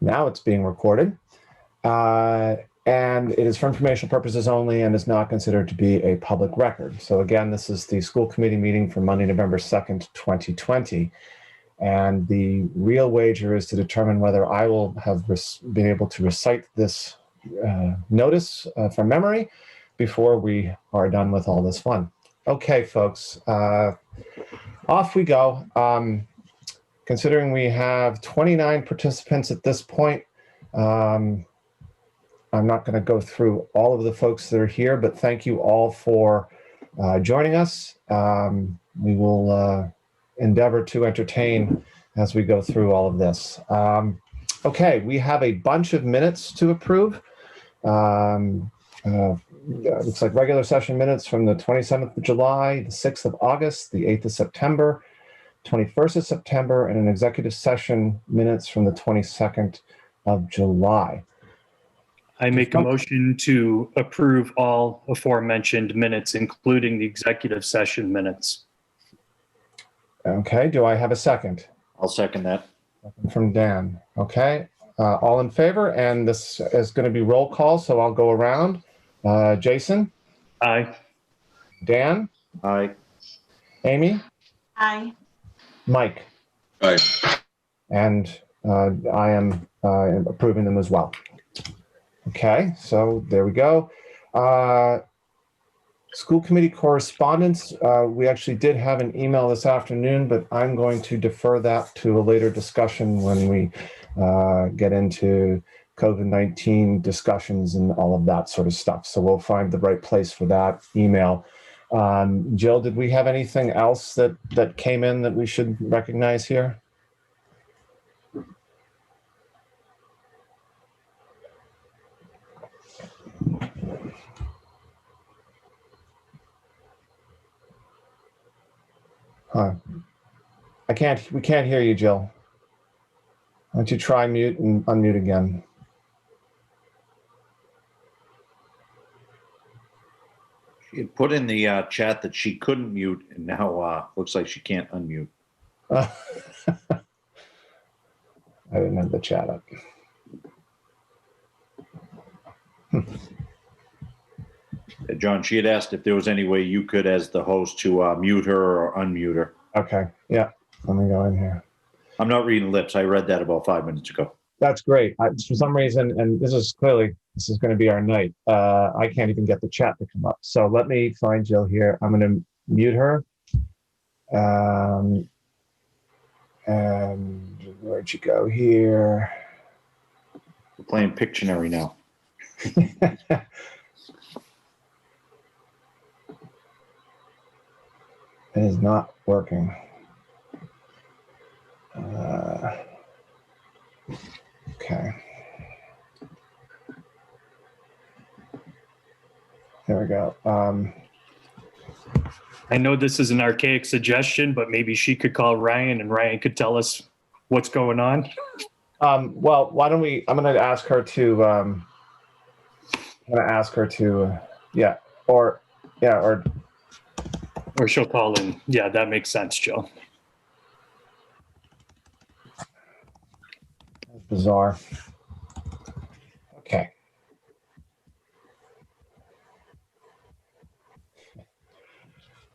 Now it's being recorded. And it is for informational purposes only and is not considered to be a public record. So again, this is the school committee meeting for Monday, November 2nd, 2020. And the real wager is to determine whether I will have been able to recite this notice from memory before we are done with all this fun. Okay, folks, off we go. Considering we have 29 participants at this point, I'm not going to go through all of the folks that are here, but thank you all for joining us. We will endeavor to entertain as we go through all of this. Okay, we have a bunch of minutes to approve. Looks like regular session minutes from the 27th of July, the 6th of August, the 8th of September, 21st of September, and an executive session minutes from the 22nd of July. I make a motion to approve all aforementioned minutes, including the executive session minutes. Okay, do I have a second? I'll second that. From Dan. Okay, all in favor? And this is going to be roll call, so I'll go around. Jason? Aye. Dan? Aye. Amy? Aye. Mike? Aye. And I am approving them as well. Okay, so there we go. School committee correspondence. We actually did have an email this afternoon, but I'm going to defer that to a later discussion when we get into COVID-19 discussions and all of that sort of stuff. So we'll find the right place for that email. Jill, did we have anything else that came in that we should recognize here? We can't hear you, Jill. Why don't you try mute and unmute again? She had put in the chat that she couldn't mute, and now looks like she can't unmute. I didn't have the chat up. John, she had asked if there was any way you could, as the host, to mute her or unmute her. Okay, yeah, let me go in here. I'm not reading lips. I read that about 5 minutes ago. That's great. For some reason, and this is going to be our night, I can't even get the chat to come up. So let me find Jill here. I'm going to mute her. And where'd you go here? We're playing Pictionary now. It is not working. Okay. There we go. I know this is an archaic suggestion, but maybe she could call Ryan and Ryan could tell us what's going on. Well, why don't we, I'm going to ask her to, Or she'll call in. Yeah, that makes sense, Joe. That's bizarre. Okay.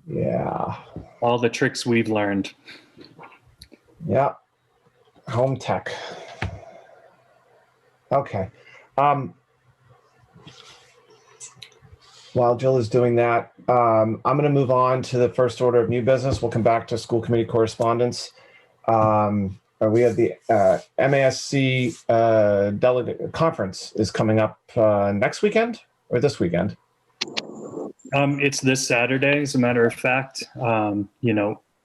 Yeah. All the tricks we've learned. Yeah. Home tech. Okay. While Jill is doing that, I'm going to move on to the first order of new business. We'll come back to school committee correspondence. We have the MASC delegate conference is coming up next weekend or this weekend. It's this Saturday, as a matter of fact.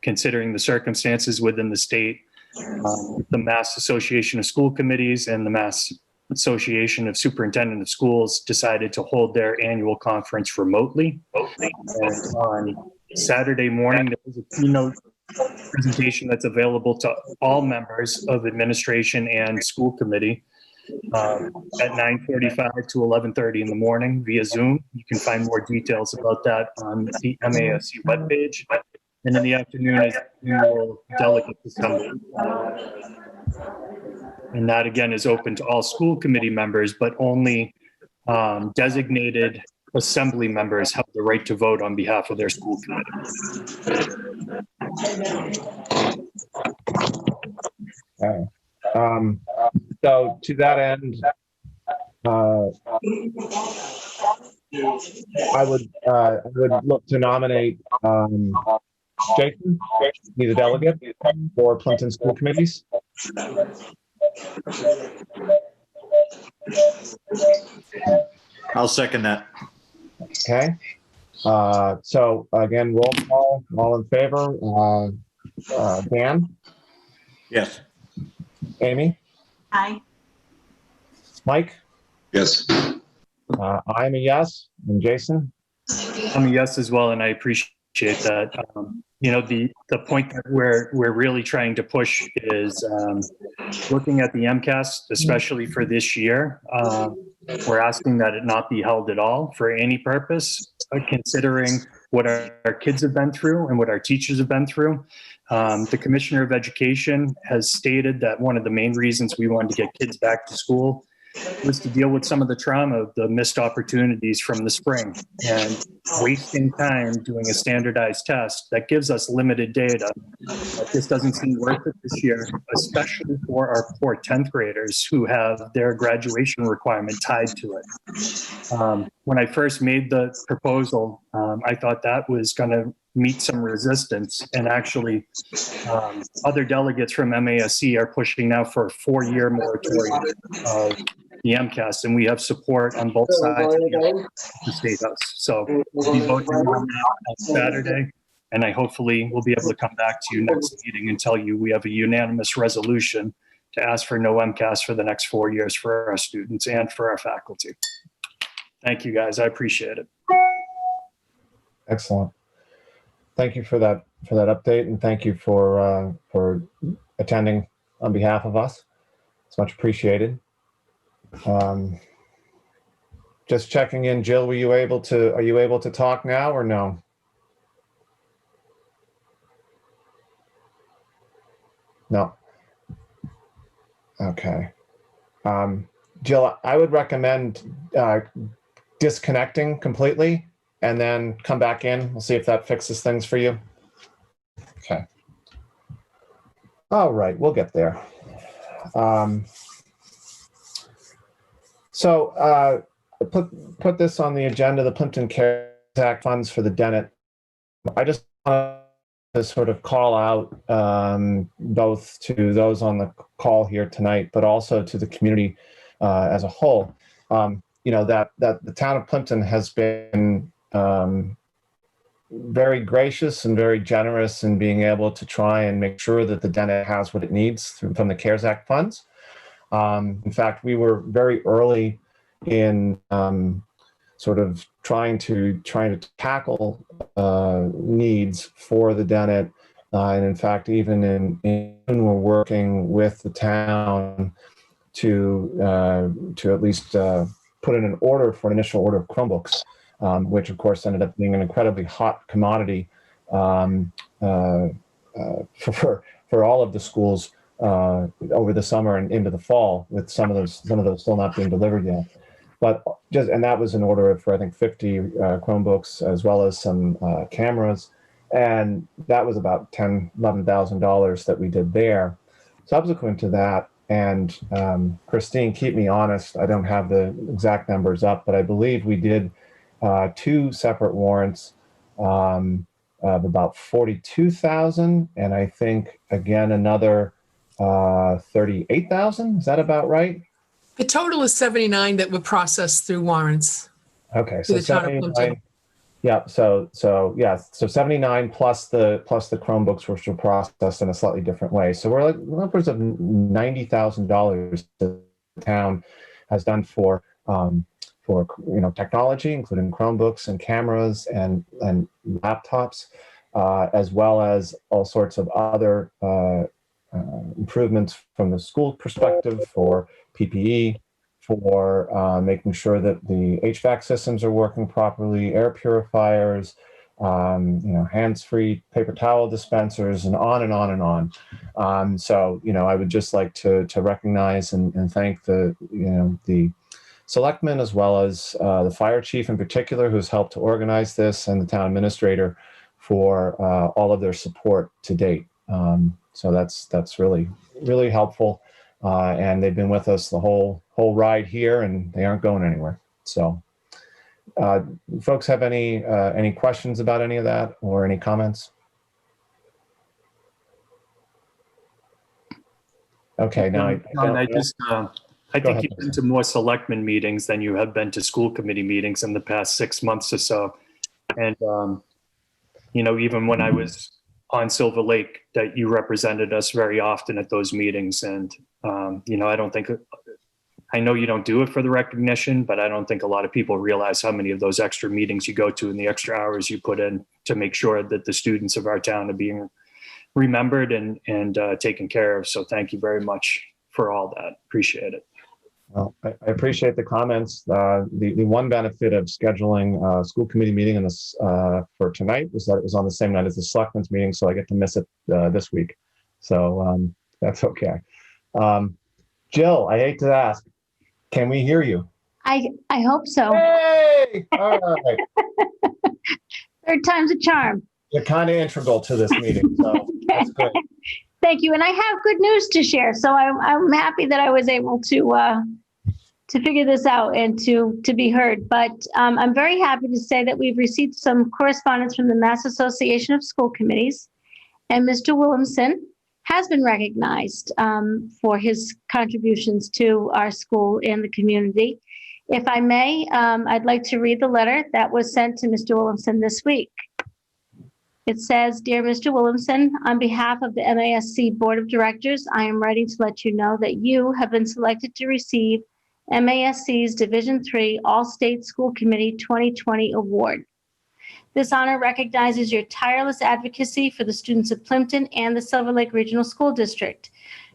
Considering the circumstances within the state, the Mass Association of School Committees and the Mass Association of Superintendent of Schools decided to hold their annual conference remotely. And on Saturday morning, there was a keynote presentation that's available to all members of administration and school committee at 9:45 to 11:30 in the morning via Zoom. You can find more details about that on the MASC webpage. And in the afternoon is annual delegate assembly. And that again is open to all school committee members, but only designated assembly members have the right to vote on behalf of their school committee. Okay. So to that end, I would look to nominate Jason, he's a delegate for Plimpton School Committees. I'll second that. Okay. So again, roll call, all in favor. Dan, Yes. Amy, Aye. Mike, Yes. I'm a yes, and Jason? I'm a yes as well, and I appreciate that. You know, the point that we're really trying to push is looking at the MCAS, especially for this year. We're asking that it not be held at all for any purpose, considering what our kids have been through and what our teachers have been through. The Commissioner of Education has stated that one of the main reasons we wanted to get kids back to school was to deal with some of the trauma of the missed opportunities from the spring, and wasting time doing a standardized test that gives us limited data. This doesn't seem worth it this year, especially for our poor 10th graders who have their graduation requirement tied to it. When I first made the proposal, I thought that was going to meet some resistance, and actually other delegates from MASC are pushing now for a 4-year moratorium of the MCAS, and we have support on both sides of the State House. So we'll be voting on that on Saturday, and I hopefully will be able to come back to you next meeting and tell you we have a unanimous resolution to ask for no MCAS for the next 4 years for our students and for our faculty. Thank you, guys. I appreciate it. Excellent. Thank you for that update, and thank you for attending on behalf of us. It's much appreciated. Just checking in, Jill, are you able to talk now or no? No. Okay. Jill, I would recommend disconnecting completely and then come back in. We'll see if that fixes things for you. Okay. All right, we'll get there. So put this on the agenda, the Plimpton CARES Act funds for the Dennett. I just want to sort of call out both to those on the call here tonight, but also to the community as a whole. You know, that the town of Plimpton has been very gracious and very generous in being able to try and make sure that the Dennett has what it needs from the CARES Act funds. In fact, we were very early in sort of trying to tackle needs for the Dennett, and in fact, even we're working with the town to at least put in an order for an initial order of Chromebooks, which of course ended up being an incredibly hot commodity for all of the schools over the summer and into the fall, with some of those still not being delivered yet. But and that was an order for I think 50 Chromebooks as well as some cameras, and that was about $11,000 that we did there. Subsequent to that, and Christine, keep me honest, I don't have the exact numbers up, but I believe we did 2 separate warrants of about 42,000, and I think again another 38,000. Is that about right? The total is 79 that were processed through warrants. Okay, so the town of 79. Yeah, so 79 plus the Chromebooks, which were processed in a slightly different way. So we're like upwards of $90,000 the town has done for technology, including Chromebooks and cameras and laptops, as well as all sorts of other improvements from the school perspective for PPE, for making sure that the HVAC systems are working properly, air purifiers, hands-free paper towel dispensers, and on and on and on. So, I would just like to recognize and thank the selectmen, as well as the fire chief in particular, who's helped to organize this, and the town administrator for all of their support to date. So that's really, really helpful. And they've been with us the whole ride here, and they aren't going anywhere. So, folks have any questions about any of that, or any comments? Okay, now I think you've been to more selectmen meetings than you have been to school committee meetings in the past 6 months or so. And, even when I was on Silver Lake, that you represented us very often at those meetings. And, I know you don't do it for the recognition, but I don't think a lot of people realize how many of those extra meetings you go to and the extra hours you put in to make sure that the students of our town are being remembered and taken care of. So thank you very much for all that. Appreciate it. Well, I appreciate the comments. The one benefit of scheduling a school committee meeting in this for tonight was that it was on the same night as the selectmen's meeting, so I get to miss it this week. So that's okay. Jill, I hate to ask, can we hear you? I hope so. Hey! All right. Third time's a charm. You're kind of integral to this meeting, so that's good. Thank you. And I have good news to share. So I'm happy that I was able to figure this out and to be heard. But I'm very happy to say that we've received some correspondence from the Mass Association of School Committees, and Mr. Williamson has been recognized for his contributions to our school and the community. If I may, I'd like to read the letter that was sent to Mr. Williamson this week. It says, "Dear Mr. Williamson, on behalf of the MASC Board of Directors, I am writing to let you know that you have been selected to receive MASC's Division III All-State School Committee 2020 Award. This honor recognizes your tireless advocacy for the students of Plimpton and the Silver Lake Regional School District.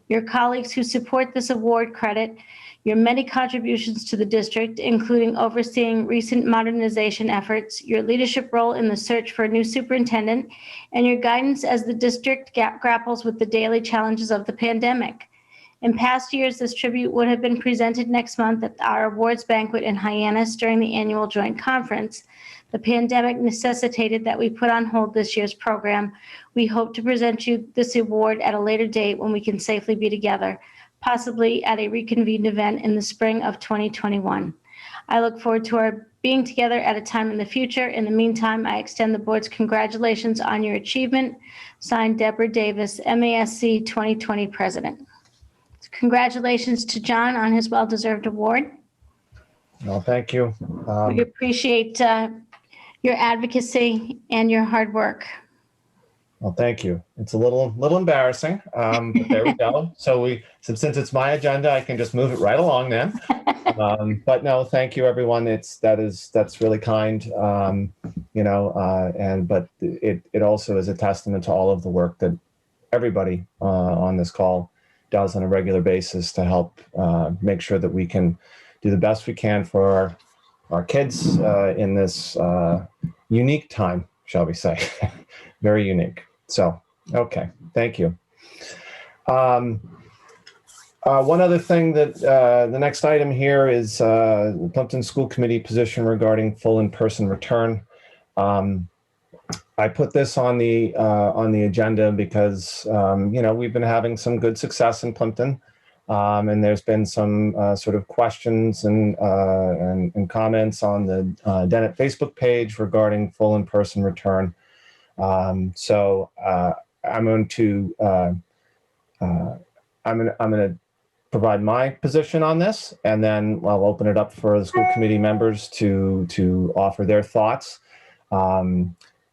Your colleagues who support this award credit your many contributions to the district, including overseeing recent modernization efforts, your leadership role in the search for a new superintendent, and your guidance as the district grapples with the daily challenges of the pandemic. In past years, this tribute would have been presented next month at our awards banquet in Hyannis during the annual joint conference. The pandemic necessitated that we put on hold this year's program. We hope to present you this award at a later date when we can safely be together, possibly at a reconvened event in the spring of 2021. I look forward to our being together at a time in the future. In the meantime, I extend the board's congratulations on your achievement. Signed, Deborah Davis, MASC 2020 President." Congratulations to John on his well-deserved award. Well, thank you. We appreciate your advocacy and your hard work. Well, thank you. It's a little embarrassing, but there we go. So since it's my agenda, I can just move it right along then. But no, thank you, everyone. That's really kind. But it also is a testament to all of the work that everybody on this call does on a regular basis to help make sure that we can do the best we can for our kids in this unique time, shall we say. Very unique. So, okay, thank you. One other thing that the next item here is the Plimpton School Committee position regarding full in-person return. I put this on the agenda because we've been having some good success in Plimpton, and there's been some sort of questions and comments on the Dennett Facebook page regarding full in-person return. So I'm going to provide my position on this, and then I'll open it up for the school committee members to offer their thoughts.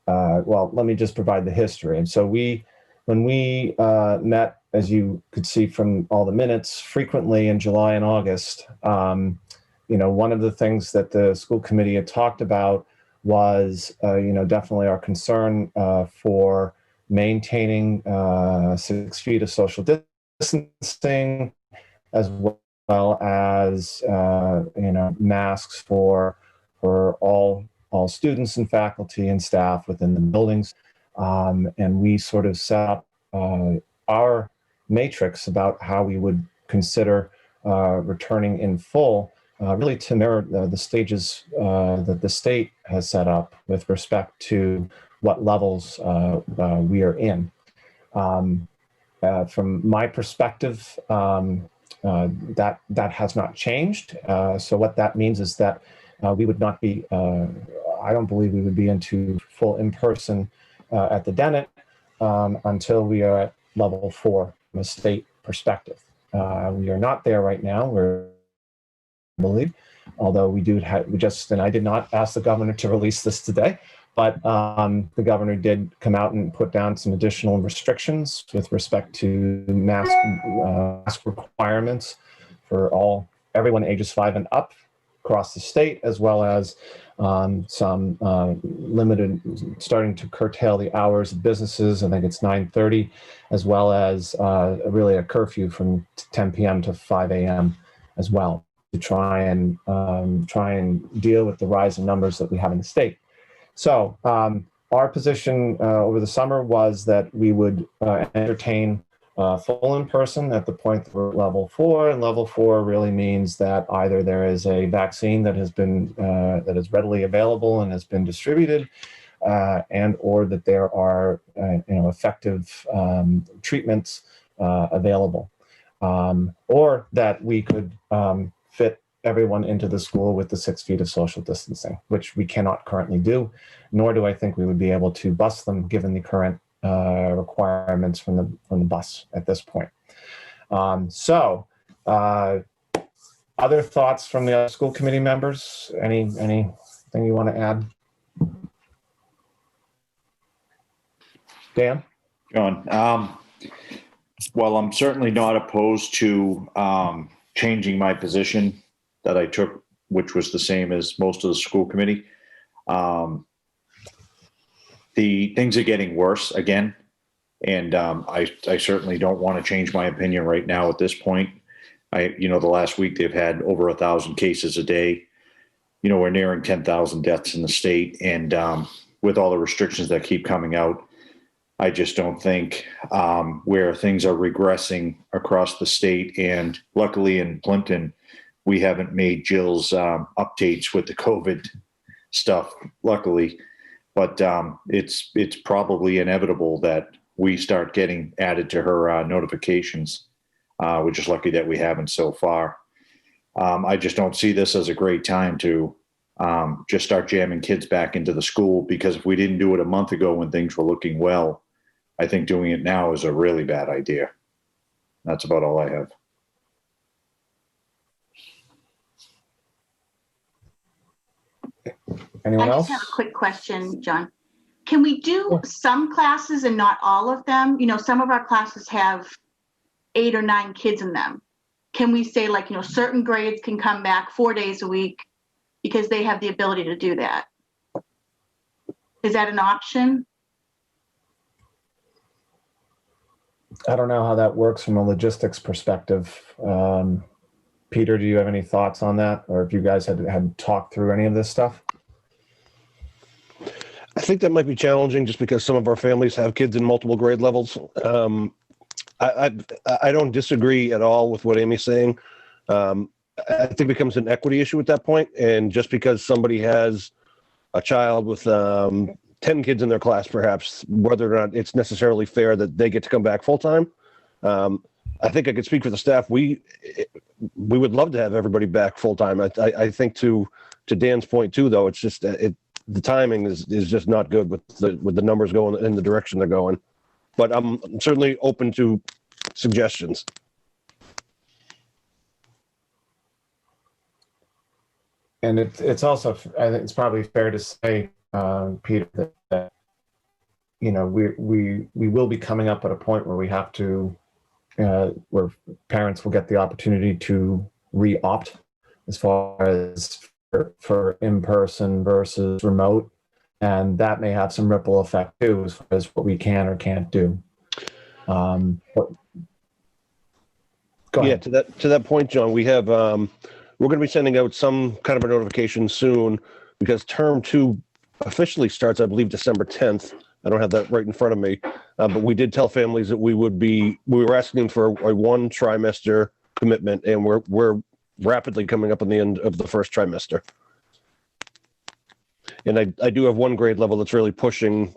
Well, let me just provide the history. And so when we met, as you could see from all the minutes, frequently in July and August, one of the things that the school committee had talked about was, definitely our concern for maintaining 6 feet of social distancing, as well as, masks for all all students and faculty and staff within the buildings. And we sort of set up our matrix about how we would consider returning in full, really to mirror the stages that the state has set up with respect to what levels we are in. From my perspective, that has not changed. So what that means is that we would not be, I don't believe we would be into full in-person at the Dennett until we are at level 4 from a state perspective. We are not there right now, I believe, although we just, and I did not ask the governor to release this today, but the governor did come out and put down some additional restrictions with respect to mask requirements for everyone ages 5 and up across the state, as well as some limited, starting to curtail the hours of businesses. I think it's 9:30, as well as really a curfew from 10 p.m. to 5 a.m. as well, to try and deal with the rise in numbers that we have in the state. So our position over the summer was that we would entertain full in person at the point that we're level 4, and level 4 really means that either there is a vaccine that has been that is readily available and has been distributed, and or that there are effective treatments available, or that we could fit everyone into the school with the 6 feet of social distancing, which we cannot currently do, nor do I think we would be able to bus them given the current requirements from the bus at this point. Other thoughts from the school committee members? Anything you want to add? Dan? John, well, I'm certainly not opposed to changing my position that I took, which was the same as most of the school committee. The things are getting worse again, and I certainly don't want to change my opinion right now at this point. The last week they've had over 1,000 cases a day. We're nearing 10,000 deaths in the state, and with all the restrictions that keep coming out, I just don't think where things are regressing across the state. And luckily in Plimpton, we haven't made Jill's updates with the COVID stuff, luckily. But it's probably inevitable that we start getting added to her notifications. We're just lucky that we haven't so far. I just don't see this as a great time to just start jamming kids back into the school, because if we didn't do it a month ago when things were looking well, I think doing it now is a really bad idea. That's about all I have. Anyone I else? just have a quick question, John. Can we do some classes and not all of them? Some of our classes have 8 or 9 kids in them. Can we say, certain grades can come back 4 days a week because they have the ability to do that? Is that an option? I don't know how that works from a logistics perspective. Peter, do you have any thoughts on that? Or if you guys had talked through any of this stuff? I think that might be challenging just because some of our families have kids in multiple grade levels. I don't disagree at all with what Amy's saying. I think it becomes an equity issue at that point. And just because somebody has a child with 10 kids in their class, perhaps, whether or not it's necessarily fair that they get to come back full time. I think I could speak for the staff. We would love to have everybody back full time. I think to Dan's point too, though, it's just the timing is just not good with the numbers going in the direction they're going. But I'm certainly open to suggestions. And it's also, I think it's probably fair to say, Peter, that we will be coming up at a point where we have to, where parents will get the opportunity to re-opt as far as for in-person versus remote, and that may have some ripple effect too as far as what we can or can't do. Go ahead. To that point, John, we have we're going to be sending out some kind of a notification soon because term 2 officially starts, I believe, December 10th. I don't have that right in front of me, but we did tell families that we were asking for a 1 trimester commitment, and we're rapidly coming up on the end of the first trimester. And I do have 1 grade level that's really pushing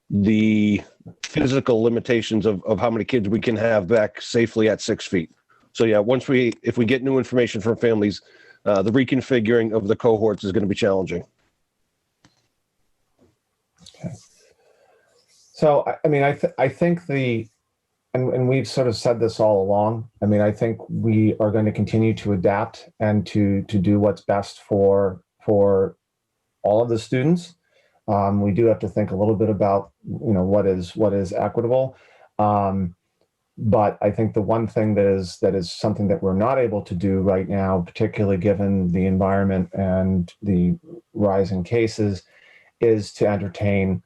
the physical limitations of how many kids we can have back safely at 6 feet. So yeah, if we get new information from families, the reconfiguring of the cohorts is going to be challenging. Okay. So, I mean, I think and we've sort of said this all along. I mean, I think we are going to continue to adapt and to do what's best for all of the students. We do have to think a little bit about, what is equitable. But I think the one thing that is something that we're not able to do right now, particularly given the environment and the rise in cases, is to entertain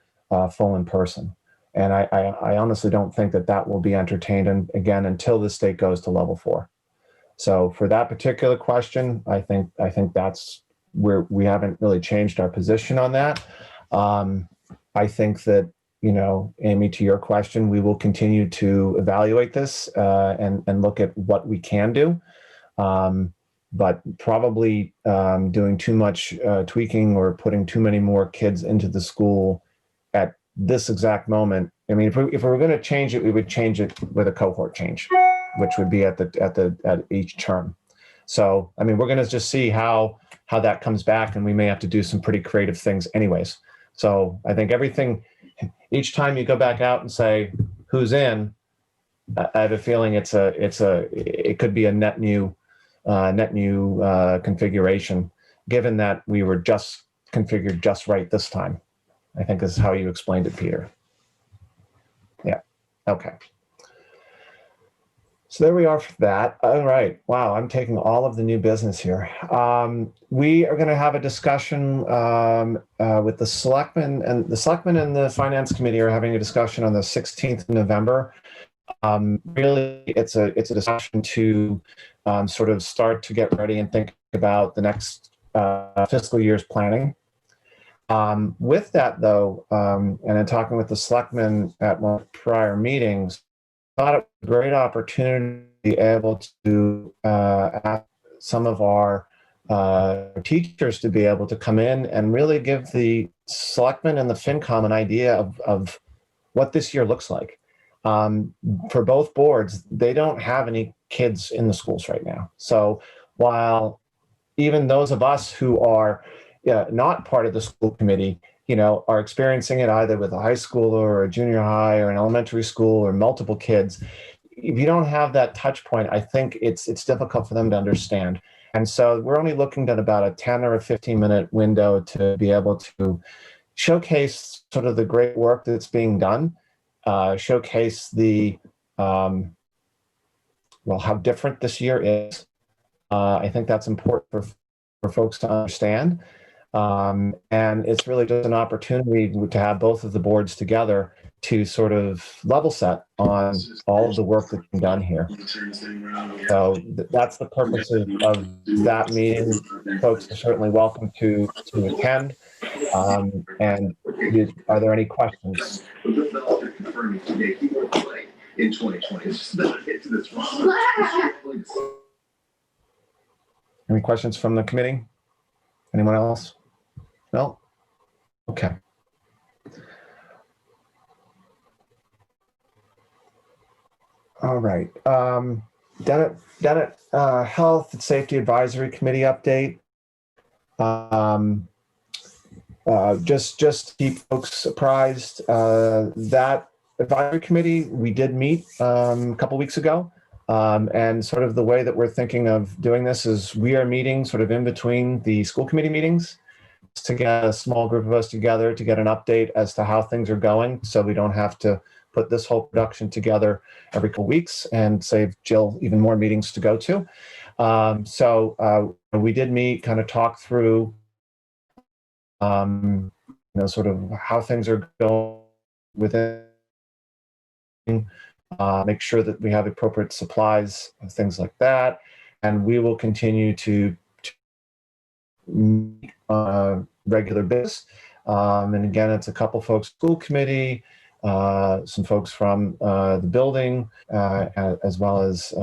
full in person. And I honestly don't think that will be entertained, and again, until the state goes to level 4. So for that particular question, I think that's where we haven't really changed our position on that. I think that, Amy, to your question, we will continue to evaluate this and look at what we can do. But probably doing too much tweaking or putting too many more kids into the school at this exact moment. I mean, if we were going to change it, we would change it with a cohort change, which would be at each term. So, I mean, we're going to just see how that comes back, and we may have to do some pretty creative things anyways. So I think each time you go back out and say who's in, I have a feeling it could be a net new configuration, given that we were just configured just right this time. I think this is how you explained it, Peter. Yeah. Okay. So there we are for that. All right. Wow, I'm taking all of the new business here. We are going to have a discussion with the selectmen, and the finance committee are having a discussion on the 16th of November. Really, it's a discussion to sort of start to get ready and think about the next fiscal year's planning. With that, though, and in talking with the selectmen at one of the prior meetings, I thought it was a great opportunity to be able to ask some of our teachers to be able to come in and really give the selectmen and the FinCom an idea of what this year looks like. For both boards, they don't have any kids in the schools right now. So while even those of us who are not part of the school committee, are experiencing it either with a high schooler or a junior high or an elementary school or multiple kids, if you don't have that touch point, I think it's difficult for them to understand. And so we're only looking at about a 10 or a 15-minute window to be able to showcase sort of the great work that's being done, showcase the, how different this year is. I think that's important for folks to understand. And it's really just an opportunity to have both of the boards together to sort of level set on all of the work that's been done here. So that's the purpose of that meeting. Folks are certainly welcome to attend. And are there any questions? In 2020. Any questions from the committee? Anyone else? No? Okay. All right. Dennett Health and Safety Advisory Committee update. Just to keep folks apprised, that advisory committee, we did meet a couple weeks ago. And sort of the way that we're thinking of doing this is we are meeting sort of in between the school committee meetings to get a small group of us together to get an update as to how things are going, so we don't have to put this whole production together every couple weeks and save Jill even more meetings to go to. So we did meet, kind of talk through, sort of how things are going within. Make sure that we have appropriate supplies and things like that. And we will continue to meet regular business. And again, it's a couple folks, school committee, some folks from the building, as well as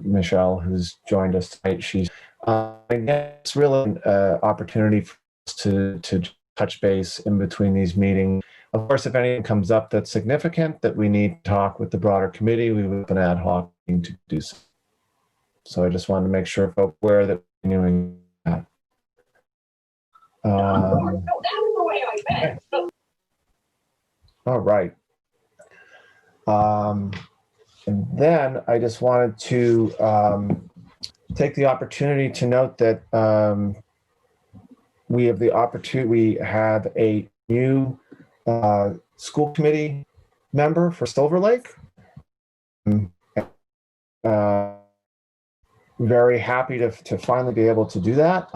Michelle, who's joined us tonight. She's again, it's really an opportunity for us to touch base in between these meetings. Of course, if anything comes up that's significant that we need to talk with the broader committee, we would have an ad hoc meeting to do so. So I just wanted to make sure folks are aware that we're doing that. All right. And then I just wanted to take the opportunity to note that we have a new school committee member for Silver Lake. Very happy to finally be able to do that.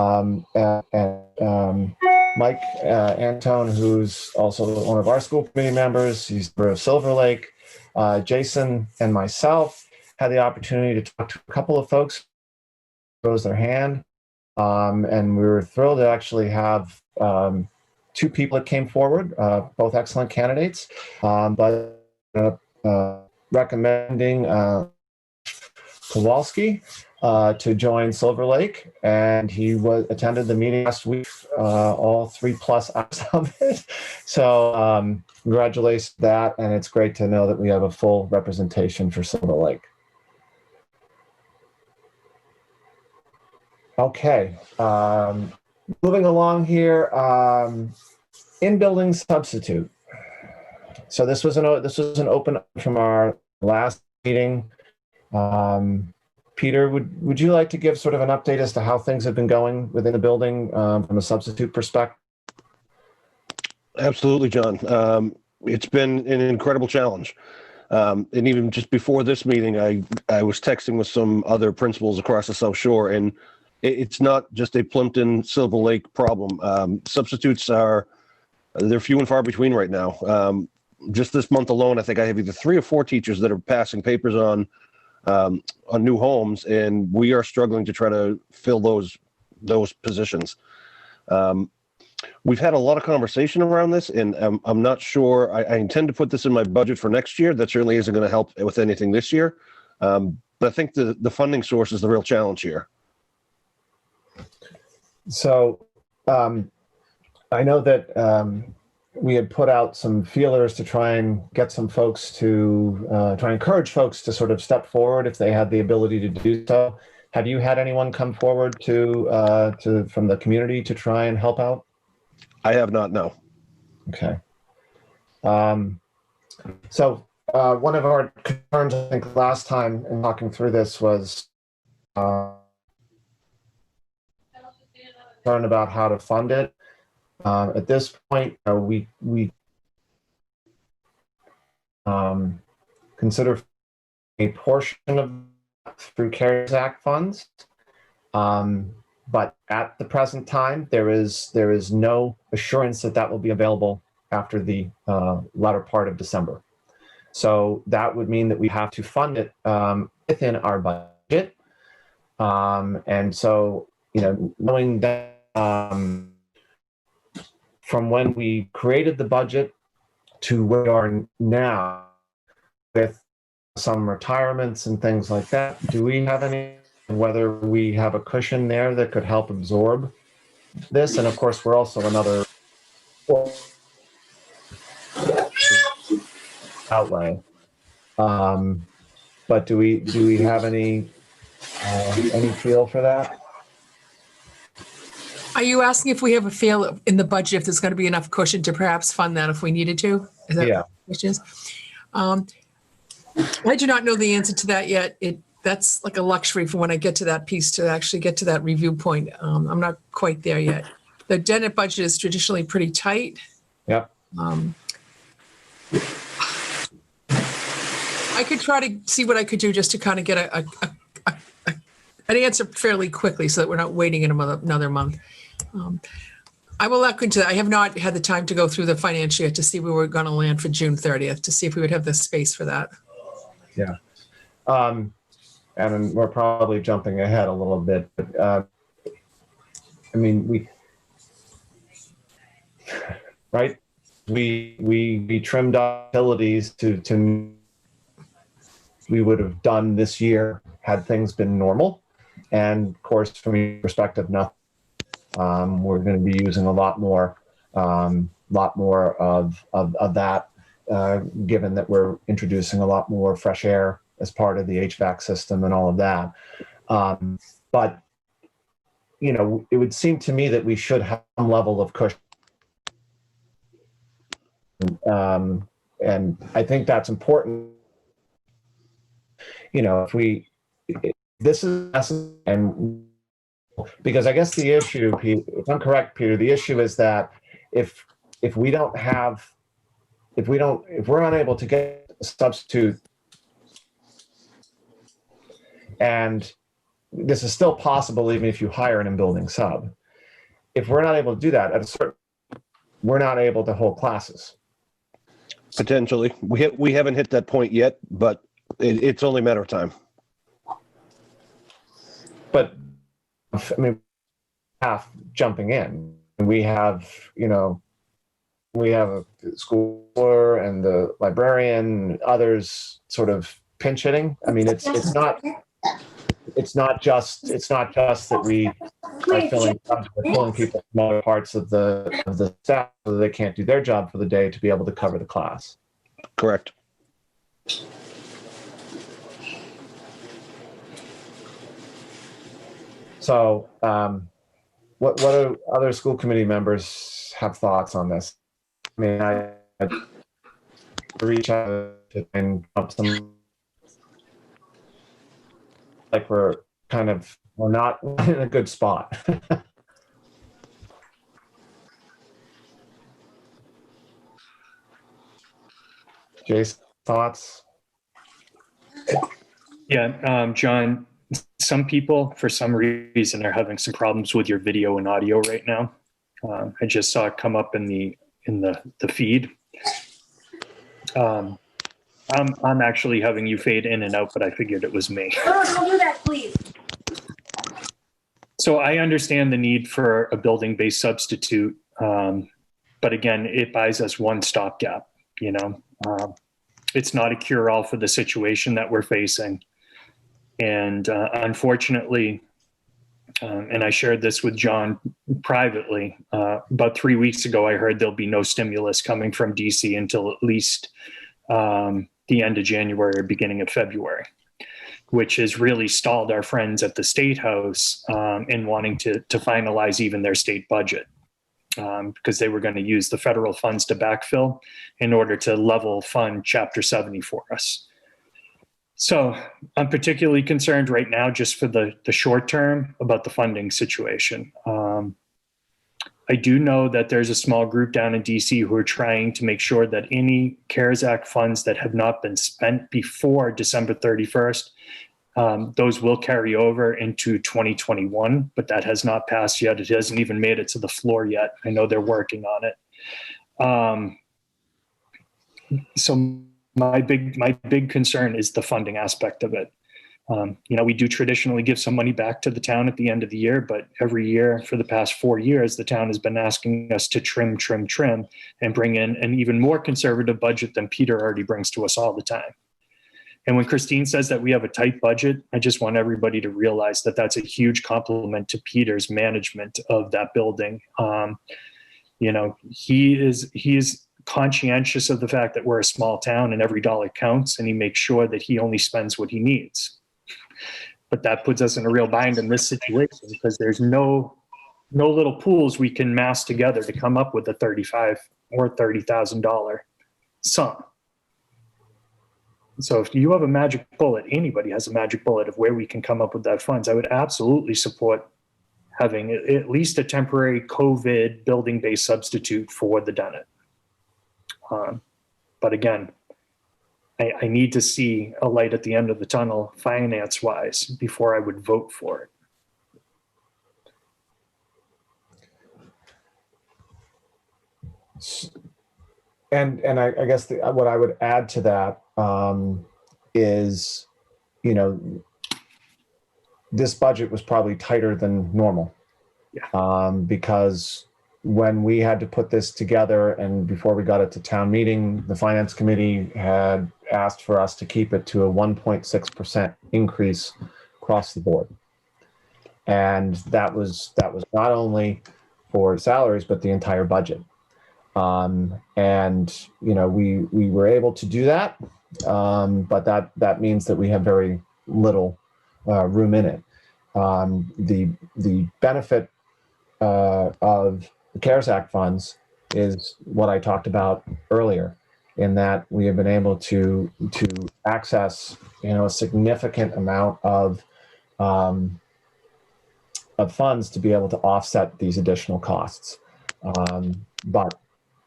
Mike Antone, who's also one of our school committee members, he's from Silver Lake. Jason and myself had the opportunity to talk to a couple of folks who rose their hand. And we were thrilled to actually have two people that came forward, both excellent candidates, but recommending Kowalski to join Silver Lake, and he attended the meeting last week, all 3+ hours of it. So congratulations to that, and it's great to know that we have a full representation for Silver Lake. Okay, moving along here, in-building substitute. So this was an open from our last meeting. Peter, would you like to give sort of an update as to how things have been going within the building from a substitute perspective? Absolutely, John. It's been an incredible challenge. And even just before this meeting, I was texting with some other principals across the South Shore, and it's not just a Plimpton Silver Lake problem. Substitutes they're few and far between right now. Just this month alone, I think I have either 3 or 4 teachers that are passing papers on new homes, and we are struggling to try to fill those positions. We've had a lot of conversation around this, and I'm not sure. I intend to put this in my budget for next year. That certainly isn't going to help with anything this year. But I think the funding source is the real challenge here. So I know that we had put out some feelers to try and get some folks to try and encourage folks to sort of step forward if they had the ability to do so. Have you had anyone come forward from the community to try and help out? I have not, no. Okay. So one of our concerns, I think, last time in talking through this was concern about how to fund it. At this point, we consider a portion of through CARES Act funds, but at the present time, there is no assurance that will be available after the latter part of December. So that would mean that we have to fund it within our budget, and so knowing that. From when we created the budget to where we are now, with some retirements and things like that, do we have any, whether we have a cushion there that could help absorb this? And of course, we're also another outlay. But do we have any feel for that? Are you asking if we have a feel in the budget if there's going to be enough cushion to perhaps fund that if we needed to? Is that what the question is? I do not know the answer to that yet. That's like a luxury for when I get to that piece to actually get to that review point. I'm not quite there yet. The Dennett budget is traditionally pretty tight. Yep. I could try to see what I could do just to kind of get an answer fairly quickly so that we're not waiting another month. I will look into that. I have not had the time to go through the financial yet to see where we're going to land for June 30th to see if we would have the space for that. Yeah. And we're probably jumping ahead a little bit, but I mean, right? We trimmed our utilities to we would have done this year had things been normal. And of course, from your perspective, nothing. We're going to be using a lot more of that, given that we're introducing a lot more fresh air as part of the HVAC system and all of that. But you know, it would seem to me that we should have some level of cushion. And I think that's important. You know, this is, and because I guess the issue, if I'm correct, Peter, the issue is that if we're unable to get a substitute, and this is still possible even if you hire an in-building sub, if we're not able to do that we're not able to hold classes. Potentially. We haven't hit that point yet, but it's only a matter of time. But I mean, half jumping in. We have, you know, we have a schooler and the librarian, others sort of pinch hitting. I mean, it's not just that we are filling jobs, we're pulling people from other parts of the staff so that they can't do their job for the day to be able to cover the class. Correct. So, what do other school committee members have thoughts on this? I mean, I reach out and come up some, like we're not in a good spot. Jason, thoughts? Yeah, John, some people, for some reason, are having some problems with your video and audio right now. I just saw it come up in the feed. I'm actually having you fade in and out, but I figured it was me. Oh, don't do that, please. So I understand the need for a building-based substitute, but again, it buys us one stopgap. You know, it's not a cure-all for the situation that we're facing. And unfortunately, and I shared this with John privately, about 3 weeks ago, I heard there'll be no stimulus coming from DC until at least the end of January or beginning of February, which has really stalled our friends at the State House in wanting to finalize even their state budget, because they were going to use the federal funds to backfill in order to level fund Chapter 70 for us. So I'm particularly concerned right now, just for the short term, about the funding situation. I do know that there's a small group down in DC who are trying to make sure that any CARES Act funds that have not been spent before December 31st, those will carry over into 2021, but that has not passed yet. It hasn't even made it to the floor yet. I know they're working on it. So my big concern is the funding aspect of it. You know, we do traditionally give some money back to the town at the end of the year, but every year for the past 4 years, the town has been asking us to trim, and bring in an even more conservative budget than Peter already brings to us all the time. And when Christine says that we have a tight budget, I just want everybody to realize that that's a huge compliment to Peter's management of that building. You know, he is conscientious of the fact that we're a small town and every dollar counts, and he makes sure that he only spends what he needs. But that puts us in a real bind in this situation, because there's no little pools we can mass together to come up with a $35,000 or $30,000 sum. So if you have a magic bullet, anybody has a magic bullet of where we can come up with that funds, I would absolutely support having at least a temporary COVID building-based substitute for the Dennett. But again, I need to see a light at the end of the tunnel finance-wise before I would vote for it. And I guess what I would add to that is, you know, this budget was probably tighter than normal. Because when we had to put this together and before we got it to town meeting, the finance committee had asked for us to keep it to a 1.6% increase across the board. And that was not only for salaries, but the entire budget. And, you know, we were able to do that, but that means that we have very little room in it. The benefit of the CARES Act funds is what I talked about earlier, in that we have been able to access, you know, a significant amount of funds to be able to offset these additional costs. But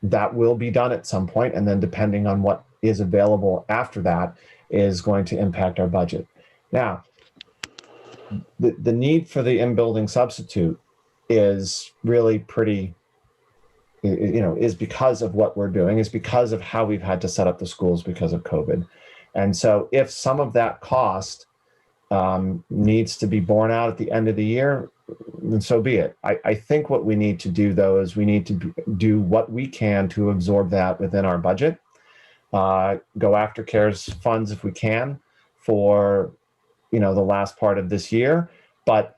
that will be done at some point, and then depending on what is available after that is going to impact our budget. Now, the need for the in-building substitute is really pretty, you know, is because of what we're doing, is because of how we've had to set up the schools because of COVID. And so if some of that cost needs to be borne out at the end of the year, then so be it. I think what we need to do, though, is we need to do what we can to absorb that within our budget, go after CARES funds if we can for, you know, the last part of this year. But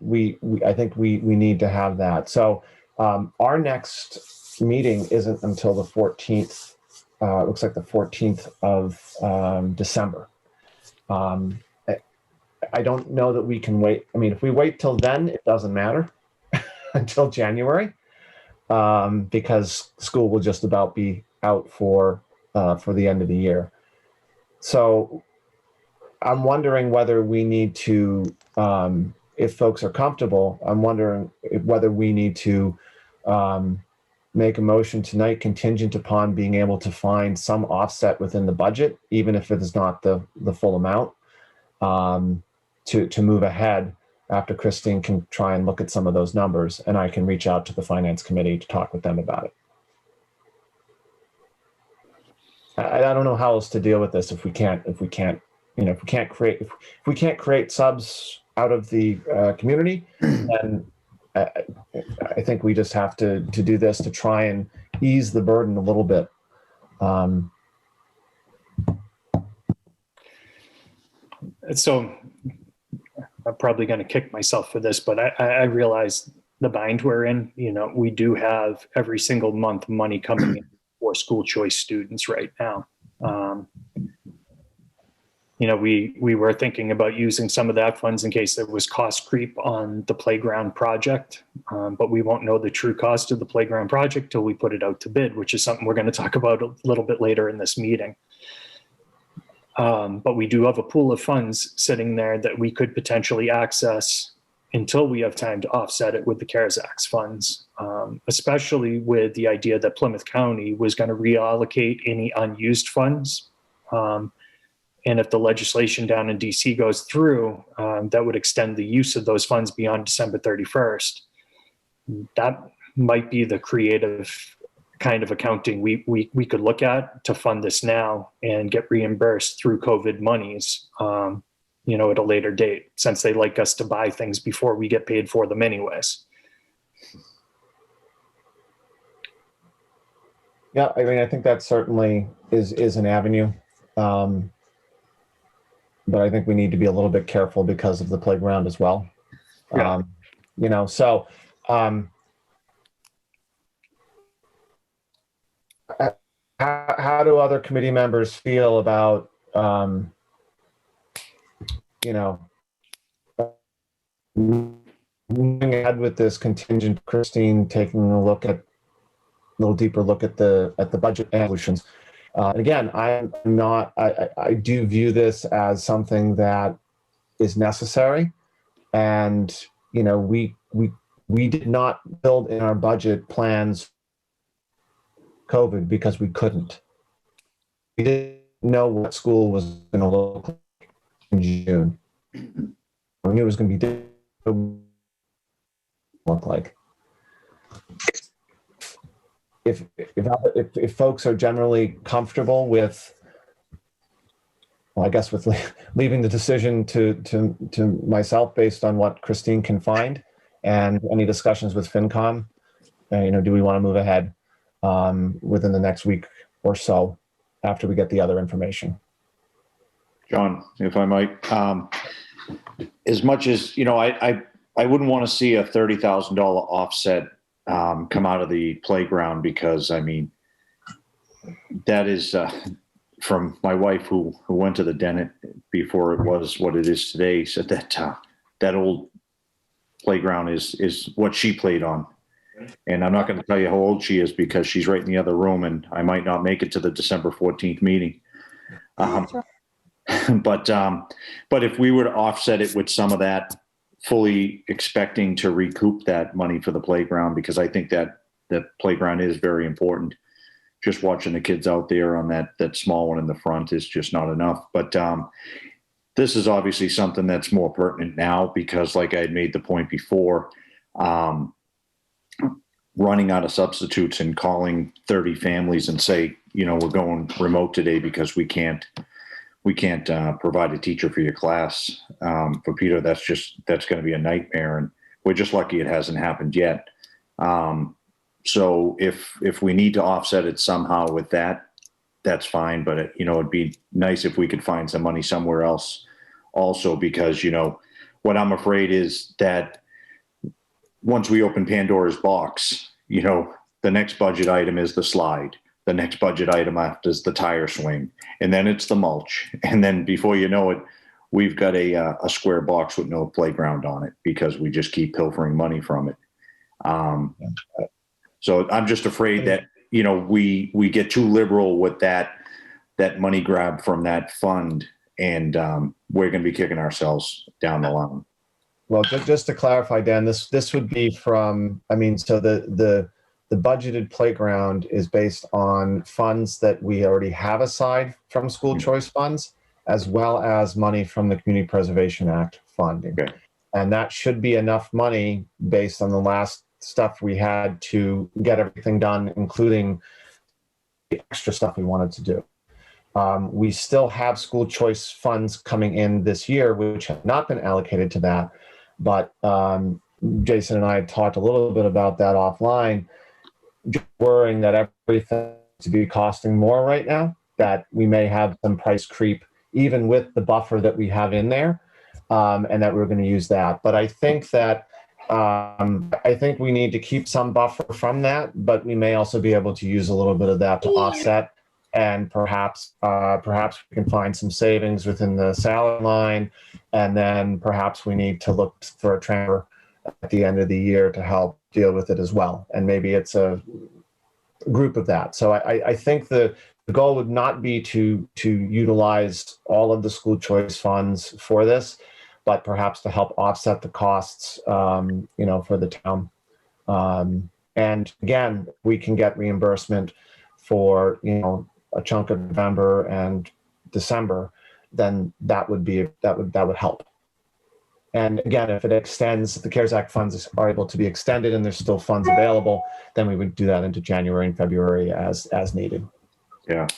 I think we need to have that. So our next meeting isn't until the 14th. It looks like the 14th of December. I don't know that we can wait. I mean, if we wait till then, it doesn't matter until January, because school will just about be out for the end of the year. So I'm wondering whether we need to, if folks are comfortable, I'm wondering whether we need to make a motion tonight contingent upon being able to find some offset within the budget, even if it is not the full amount, to move ahead after Christine can try and look at some of those numbers, and I can reach out to the finance committee to talk with them about it. I don't know how else to deal with this if we can't create subs out of the community, then I think we just have to do this to try and ease the burden a little bit. So I'm probably going to kick myself for this, but I realize the bind we're in. You know, we do have every single month money coming in for school choice students right now. You know, we were thinking about using some of that funds in case there was cost creep on the playground project, but we won't know the true cost of the playground project till we put it out to bid, which is something we're going to talk about a little bit later in this meeting. But we do have a pool of funds sitting there that we could potentially access until we have time to offset it with the CARES Act funds, especially with the idea that Plymouth County was going to reallocate any unused funds. And if the legislation down in DC goes through, that would extend the use of those funds beyond December 31st. That might be the creative kind of accounting we could look at to fund this now and get reimbursed through COVID monies, you know, at a later date, since they like us to buy things before we get paid for them anyways. Yeah, I mean, I think that certainly is an avenue. But I think we need to be a little bit careful because of the playground as well. Yeah. You know, so how do other committee members feel about, you know, moving ahead with this contingent, Christine taking a little deeper look at the budget solutions. And again, I do view this as something that is necessary. And, you know, we did not build in our budget plans COVID because we couldn't. We didn't know what school was going to look like in June. We knew it was going to be different. Look like. If folks are generally comfortable with, well, I guess with leaving the decision to myself based on what Christine can find, And any discussions with FinCom? Do we want to move ahead within the next week or so after we get the other information? John, if I might, as much as, I wouldn't want to see a $30,000 offset come out of the playground, because that is from my wife who went to the Dennett before it was what it is today, said that that old playground is what she played on. And I'm not going to tell you how old she is, because she's right in the other room and I might not make it to the December 14th meeting. But if we were to offset it with some of that, fully expecting to recoup that money for the playground, because I think that the playground is very important. Just watching the kids out there on that small one in the front is just not enough. But this is obviously something that's more pertinent now, because like I had made the point before, running out of substitutes and calling 30 families and say, we're going remote today because we can't provide a teacher for your class. For Peter, that's going to be a nightmare, and we're just lucky it hasn't happened yet. So if we need to offset it somehow with that, that's fine. But it'd be nice if we could find some money somewhere else also, because what I'm afraid is that once we open Pandora's box, the next budget item is the slide. The next budget item after is the tire swing, and then it's the mulch. And then before you know it, we've got a square box with no playground on it, because we just keep pilfering money from it. So I'm just afraid that, we get too liberal with that money grab from that fund, and we're going to be kicking ourselves down the line. Well, just to clarify, Dan, this would be from, so the budgeted playground is based on funds that we already have aside from school choice funds, as well as money from the Community Preservation Act funding. Okay. And that should be enough money based on the last stuff we had to get everything done, including the extra stuff we wanted to do. We still have school choice funds coming in this year, which have not been allocated to that. But Jason and I had talked a little bit about that offline, just worrying that everything to be costing more right now, that we may have some price creep, even with the buffer that we have in there, and that we're going to use that. But I think that we need to keep some buffer from that, but we may also be able to use a little bit of that to offset, and perhaps we can find some savings within the salary line, and then perhaps we need to look for a transfer at the end of the year to help deal with it as well. And maybe it's a group of that. So I think the goal would not be to utilize all of the school choice funds for this, but perhaps to help offset the costs, for the town. And again, we can get reimbursement for, a chunk of November and December, then that would help. And again, if it extends, if the CARES Act funds are able to be extended and there's still funds available, then we would do that into January and February as needed. Yeah.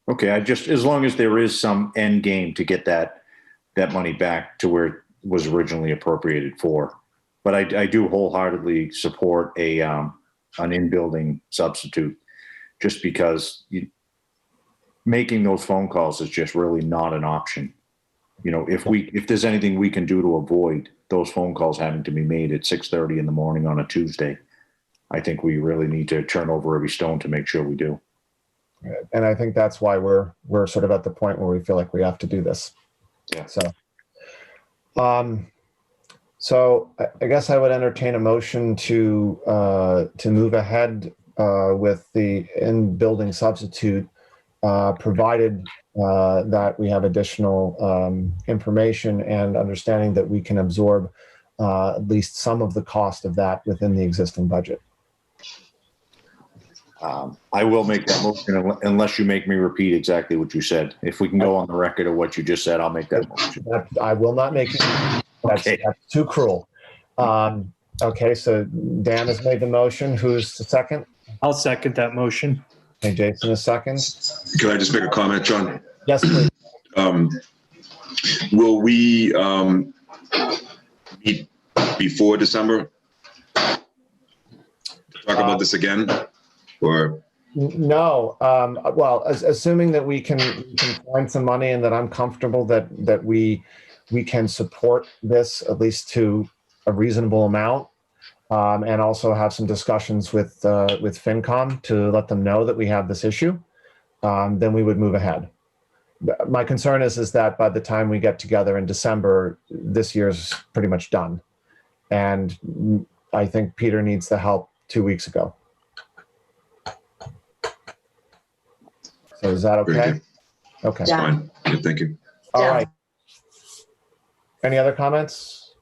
Okay. As long as there is some end game to get that money back to where it was originally appropriated for. But I do wholeheartedly support an in-building substitute, just because making those phone calls is just really not an option. If there's anything we can do to avoid those phone calls having to be made at 6:30 in the morning on a Tuesday, I think we really need to turn over every stone to make sure we do. And I think that's why we're sort of at the point where we feel like we have to do this. Yeah. So I guess I would entertain a motion to move ahead with the in-building substitute, provided that we have additional information and understanding that we can absorb at least some of the cost of that within the existing budget. I will make that motion unless you make me repeat exactly what you said. If we can go on the record of what you just said, I'll make that motion. I will not make it. That's too cruel. Okay, so Dan has made the motion. Who's the second? I'll second that motion. Okay, Jason is second. Can I just make a comment, John? Yes, please. Will we meet before December Talk about this again, or? No. Well, assuming that we can find some money and that I'm comfortable that we can support this at least to a reasonable amount, and also have some discussions with FinCom to let them know that we have this issue, then we would move ahead. My concern is that by the time we get together in December, this year's pretty much done. And I think Peter needs the help 2 weeks ago. So is that Very okay? good. Okay. It's fine. Yeah, thank you. All right. Any other comments?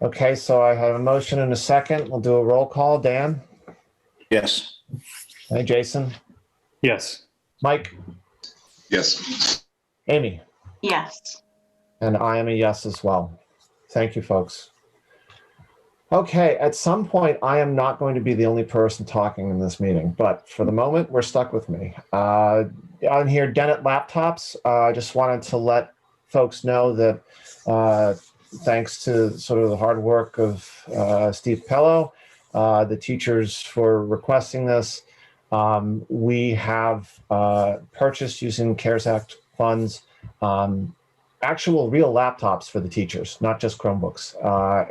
Okay, so I have a motion and a second. We'll do a roll call. Dan? Yes. Hey, Jason? Yes. Mike? Yes. Amy? Yes. And I am a yes as well. Thank you, folks. Okay, at some point, I am not going to be the only person talking in this meeting, but for the moment, we're stuck with me. On here, Dennett laptops, I just wanted to let folks know that thanks to sort of the hard work of Steve Pello, the teachers for requesting this, we have purchased using CARES Act funds actual real laptops for the teachers, not just Chromebooks.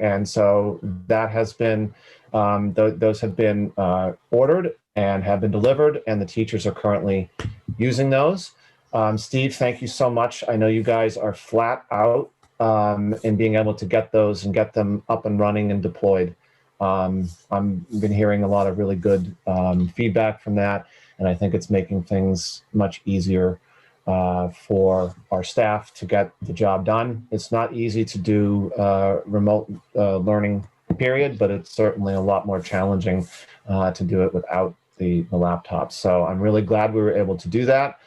And so that has been, those have been ordered and have been delivered, and the teachers are currently using those. Steve, thank you so much. I know you guys are flat out in being able to get those and get them up and running and deployed. I've been hearing a lot of really good feedback from that, and I think it's making things much easier for our staff to get the job done. It's not easy to do remote learning, period, but it's certainly a lot more challenging to do it without the laptops. So I'm really glad we were able to do that.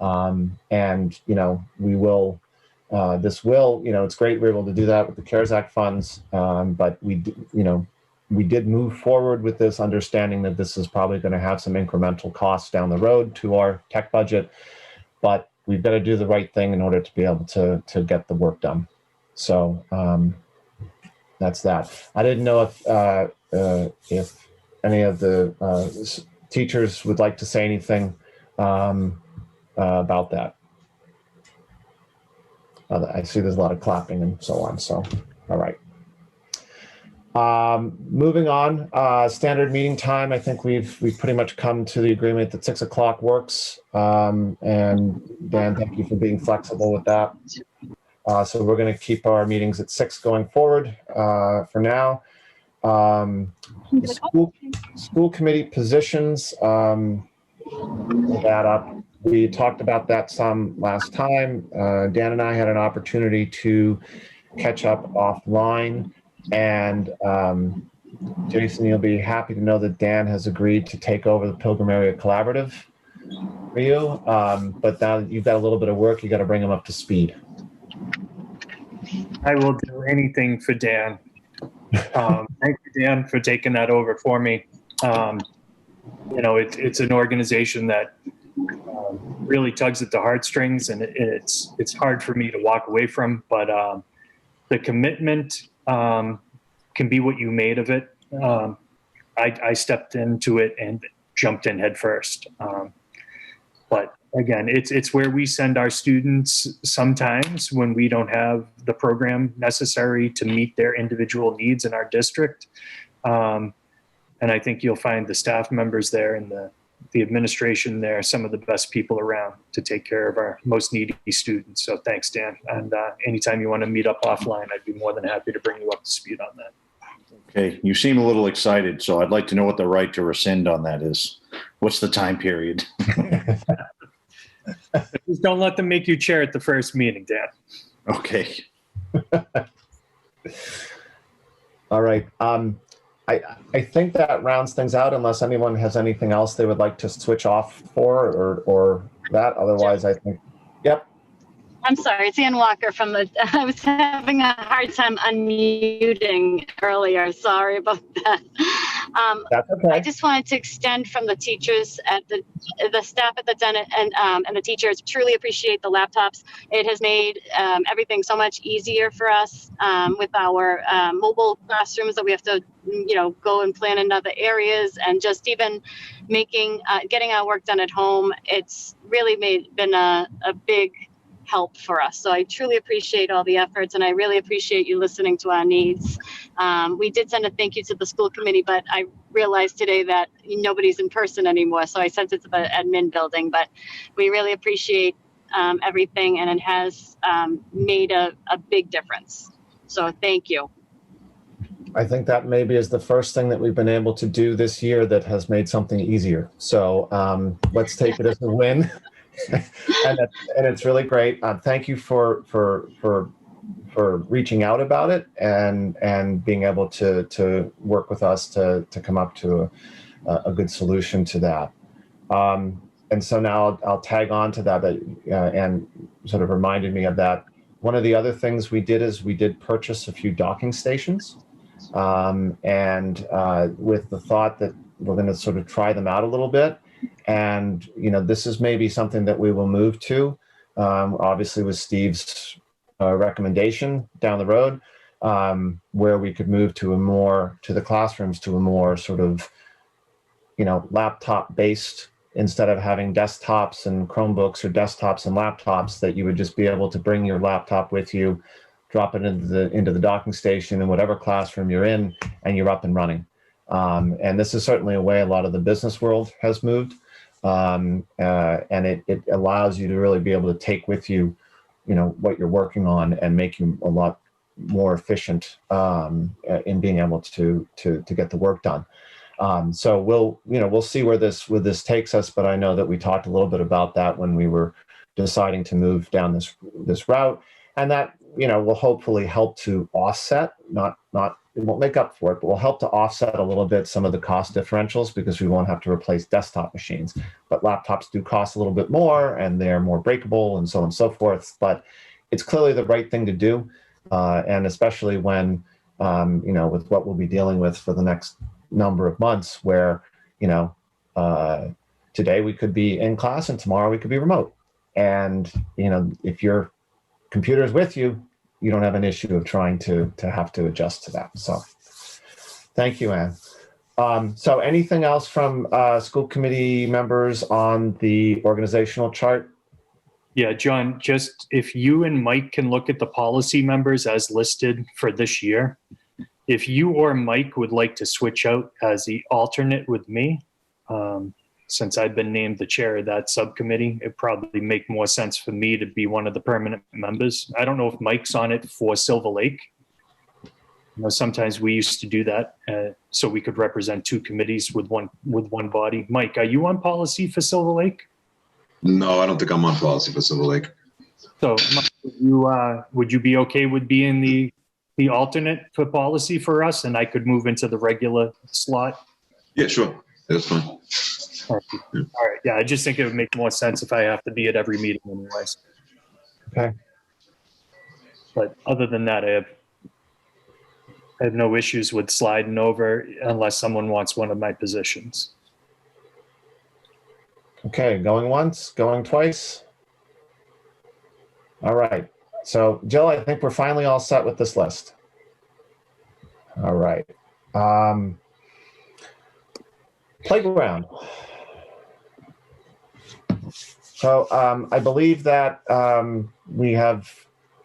And, you know, we will, this will, you know, it's great we're able to do that with the CARES Act funds, but we, you know, we did move forward with this understanding that this is probably going to have some incremental costs down the road to our tech budget, but we've got to do the right thing in order to be able to get the work done. So that's that. I didn't know if any of the teachers would like to say anything about that. I see there's a lot of clapping and so on. So, all right. Moving on, standard meeting time. I think we've pretty much come to the agreement that 6 o'clock works. And Dan, thank you for being flexible with that. So we're going to keep our meetings at 6 going forward for now. School committee positions, that up. We talked about that some last time. Dan and I had an opportunity to catch up offline. And Jason, you'll be happy to know that Dan has agreed to take over the Pilgrim Area Collaborative for you. But now that you've got a little bit of work, you got to bring him up to speed. I will do anything for Dan. Thank you, Dan, for taking that over for me. You know, it's an organization that really tugs at the heartstrings, and it's hard for me to walk away from. But the commitment can be what you made of it. I stepped into it and jumped in head first. But again, it's where we send our students sometimes when we don't have the program necessary to meet their individual needs in our district. And I think you'll find the staff members there and the administration there, some of the best people around to take care of our most needy students. So thanks, Dan. And anytime you want to meet up offline, I'd be more than happy to bring you up to speed on that. Okay, you seem a little excited, so I'd like to know what the right to rescind on that is. What's the time period? Just don't let them make you chair at the first meeting, Dan. Okay. All right. I think that rounds things out unless anyone has anything else they would like to switch off for or that. Otherwise, I think, yep. I'm sorry, it's Ann Walker from I was having a hard time unmuting earlier. Sorry about that. That's okay. I just wanted to extend from the teachers at the staff at the Dennett and the teachers, truly appreciate the laptops. It has made everything so much easier for us with our mobile classrooms that we have to, go and plan in other areas, and just even getting our work done at home. It's really been a big help for us. So I truly appreciate all the efforts, and I really appreciate you listening to our needs. We did send a thank you to the school committee, but I realized today that nobody's in person anymore. So I sent it to the admin building, but we really appreciate everything, and it has made a big difference. So thank you. I think that maybe is the first thing that we've been able to do this year that has made something easier. So let's take it as a win. and it's really great. Thank you for reaching out about it and being able to work with us to come up to a good solution to that. And so now I'll tag on to that and sort of reminded me of that. One of the other things we did is we did purchase a few docking stations, and with the thought that we're going to sort of try them out a little bit. And, this is maybe something that we will move to, obviously with Steve's recommendation down the road, where we could move to the classrooms to a more sort of, laptop based, instead of having desktops and Chromebooks or desktops and laptops, that you would just be able to bring your laptop with you, drop it into the docking station in whatever classroom you're in, and you're up and running. And this is certainly a way a lot of the business world has moved. And it allows you to really be able to take with you, what you're working on, and make you a lot more efficient in being able to get the work done. So we'll see where this takes us. But I know that we talked a little bit about that when we were deciding to move down this route, and that will hopefully help to offset, it won't make up for it, but will help to offset a little bit some of the cost differentials, because we won't have to replace desktop machines. But laptops do cost a little bit more, and they're more breakable, and so on and so forth. But it's clearly the right thing to do, and especially when with what we'll be dealing with for the next number of months, where today we could be in class and tomorrow we could be remote. And if your computer is with you, you don't have an issue of trying to have to adjust to that. So thank you, Anne. So anything else from school committee members on the organizational chart? Yeah, John, just if you and Mike can look at the policy members as listed for this year, if you or Mike would like to switch out as the alternate with me, since I've been named the chair of that subcommittee, it'd probably make more sense for me to be one of the permanent members. I don't know if Mike's on it for Silver Lake. Sometimes we used to do that so we could represent two committees with one body. Mike, are you on policy for Silver Lake? No, I don't think I'm on policy for Silver Lake. So Mike, would you be okay with being the alternate for policy for us, and I could move into the regular slot? Yeah, sure. That's fine. All right. Yeah, I just think it would make more sense if I have to be at every meeting anyways. Okay. But other than that, I have no issues with sliding over unless someone wants one of my positions. Okay, going once, going twice. All right. So Jill, I think we're finally all set with this list. All right. Playground. So I believe that we have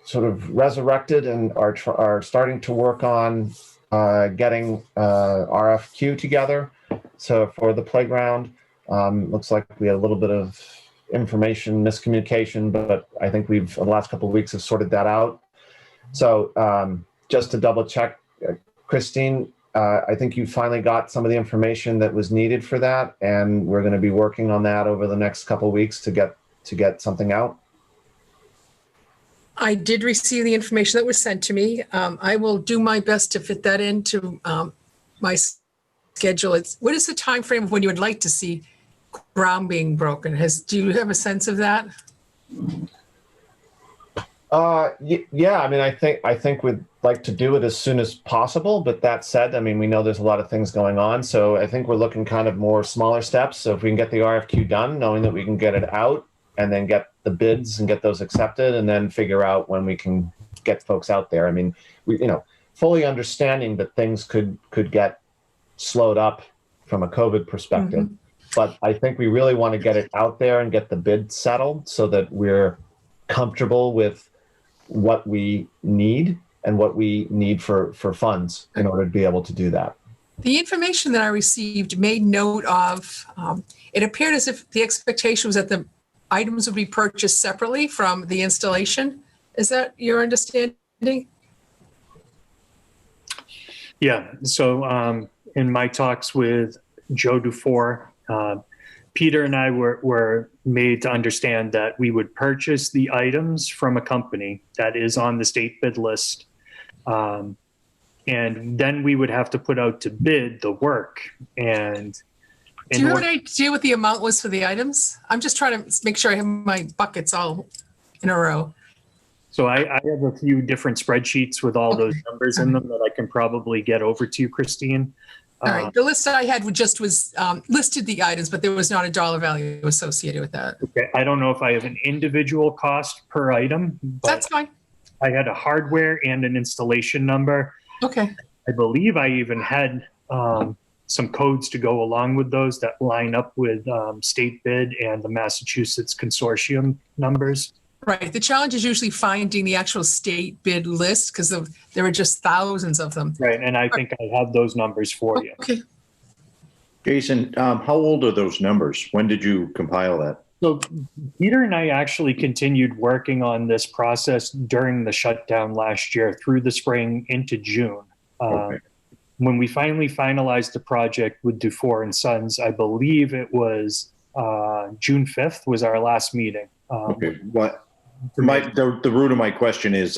sort of resurrected and are starting to work on getting RFQ together. So for the playground, looks like we had a little bit of information miscommunication, but I think over the last couple of weeks have sorted that out. So just to double check, Christine, I think you finally got some of the information that was needed for that, and we're going to be working on that over the next couple of weeks to get something out. I did receive the information that was sent to me. I will do my best to fit that into my schedule. What is the time frame of when you would like to see ground being broken? Do you have a sense of that? Yeah, I mean, I think we'd like to do it as soon as possible, but that said, I mean, we know there's a lot of things going on, so I think we're looking kind of more smaller steps. So if we can get the RFQ done, knowing that we can get it out and then get the bids and get those accepted, and then figure out when we can get folks out there. I mean, we, fully understanding that things could get slowed up from a COVID perspective, but I think we really want to get it out there and get the bid settled so that we're comfortable with what we need and what we need for funds in order to be able to do that. The information that I received made note of, it appeared as if the expectation was that the items would be purchased separately from the installation. Is that your understanding? Yeah. So in my talks with Joe Dufour, Peter and I were made to understand that we would purchase the items from a company that is on the state bid list. And then we would have to put out to bid the work. And do you have an idea what the amount was for the items? I'm just trying to make sure I have my buckets all in a row. So I have a few different spreadsheets with all those numbers in them that I can probably get over to you, Christine. All right. The list that I had was listed the items, but there was not a dollar value associated with that. Okay. I don't know if I have an individual cost per item. But that's fine. I had a hardware and an installation number. Okay. I believe I even had some codes to go along with those that line up with state bid and the Massachusetts consortium numbers. Right. The challenge is usually finding the actual state bid list because there are just thousands of them. Right. And I think I have those numbers for you. Okay. Jason, how old are those numbers? When did you compile that? So Peter and I actually continued working on this process during the shutdown last year through the spring into June. Okay. When we finally finalized the project with Dufour and Sons, I believe it was June 5th was our last meeting. Okay. The root of my question is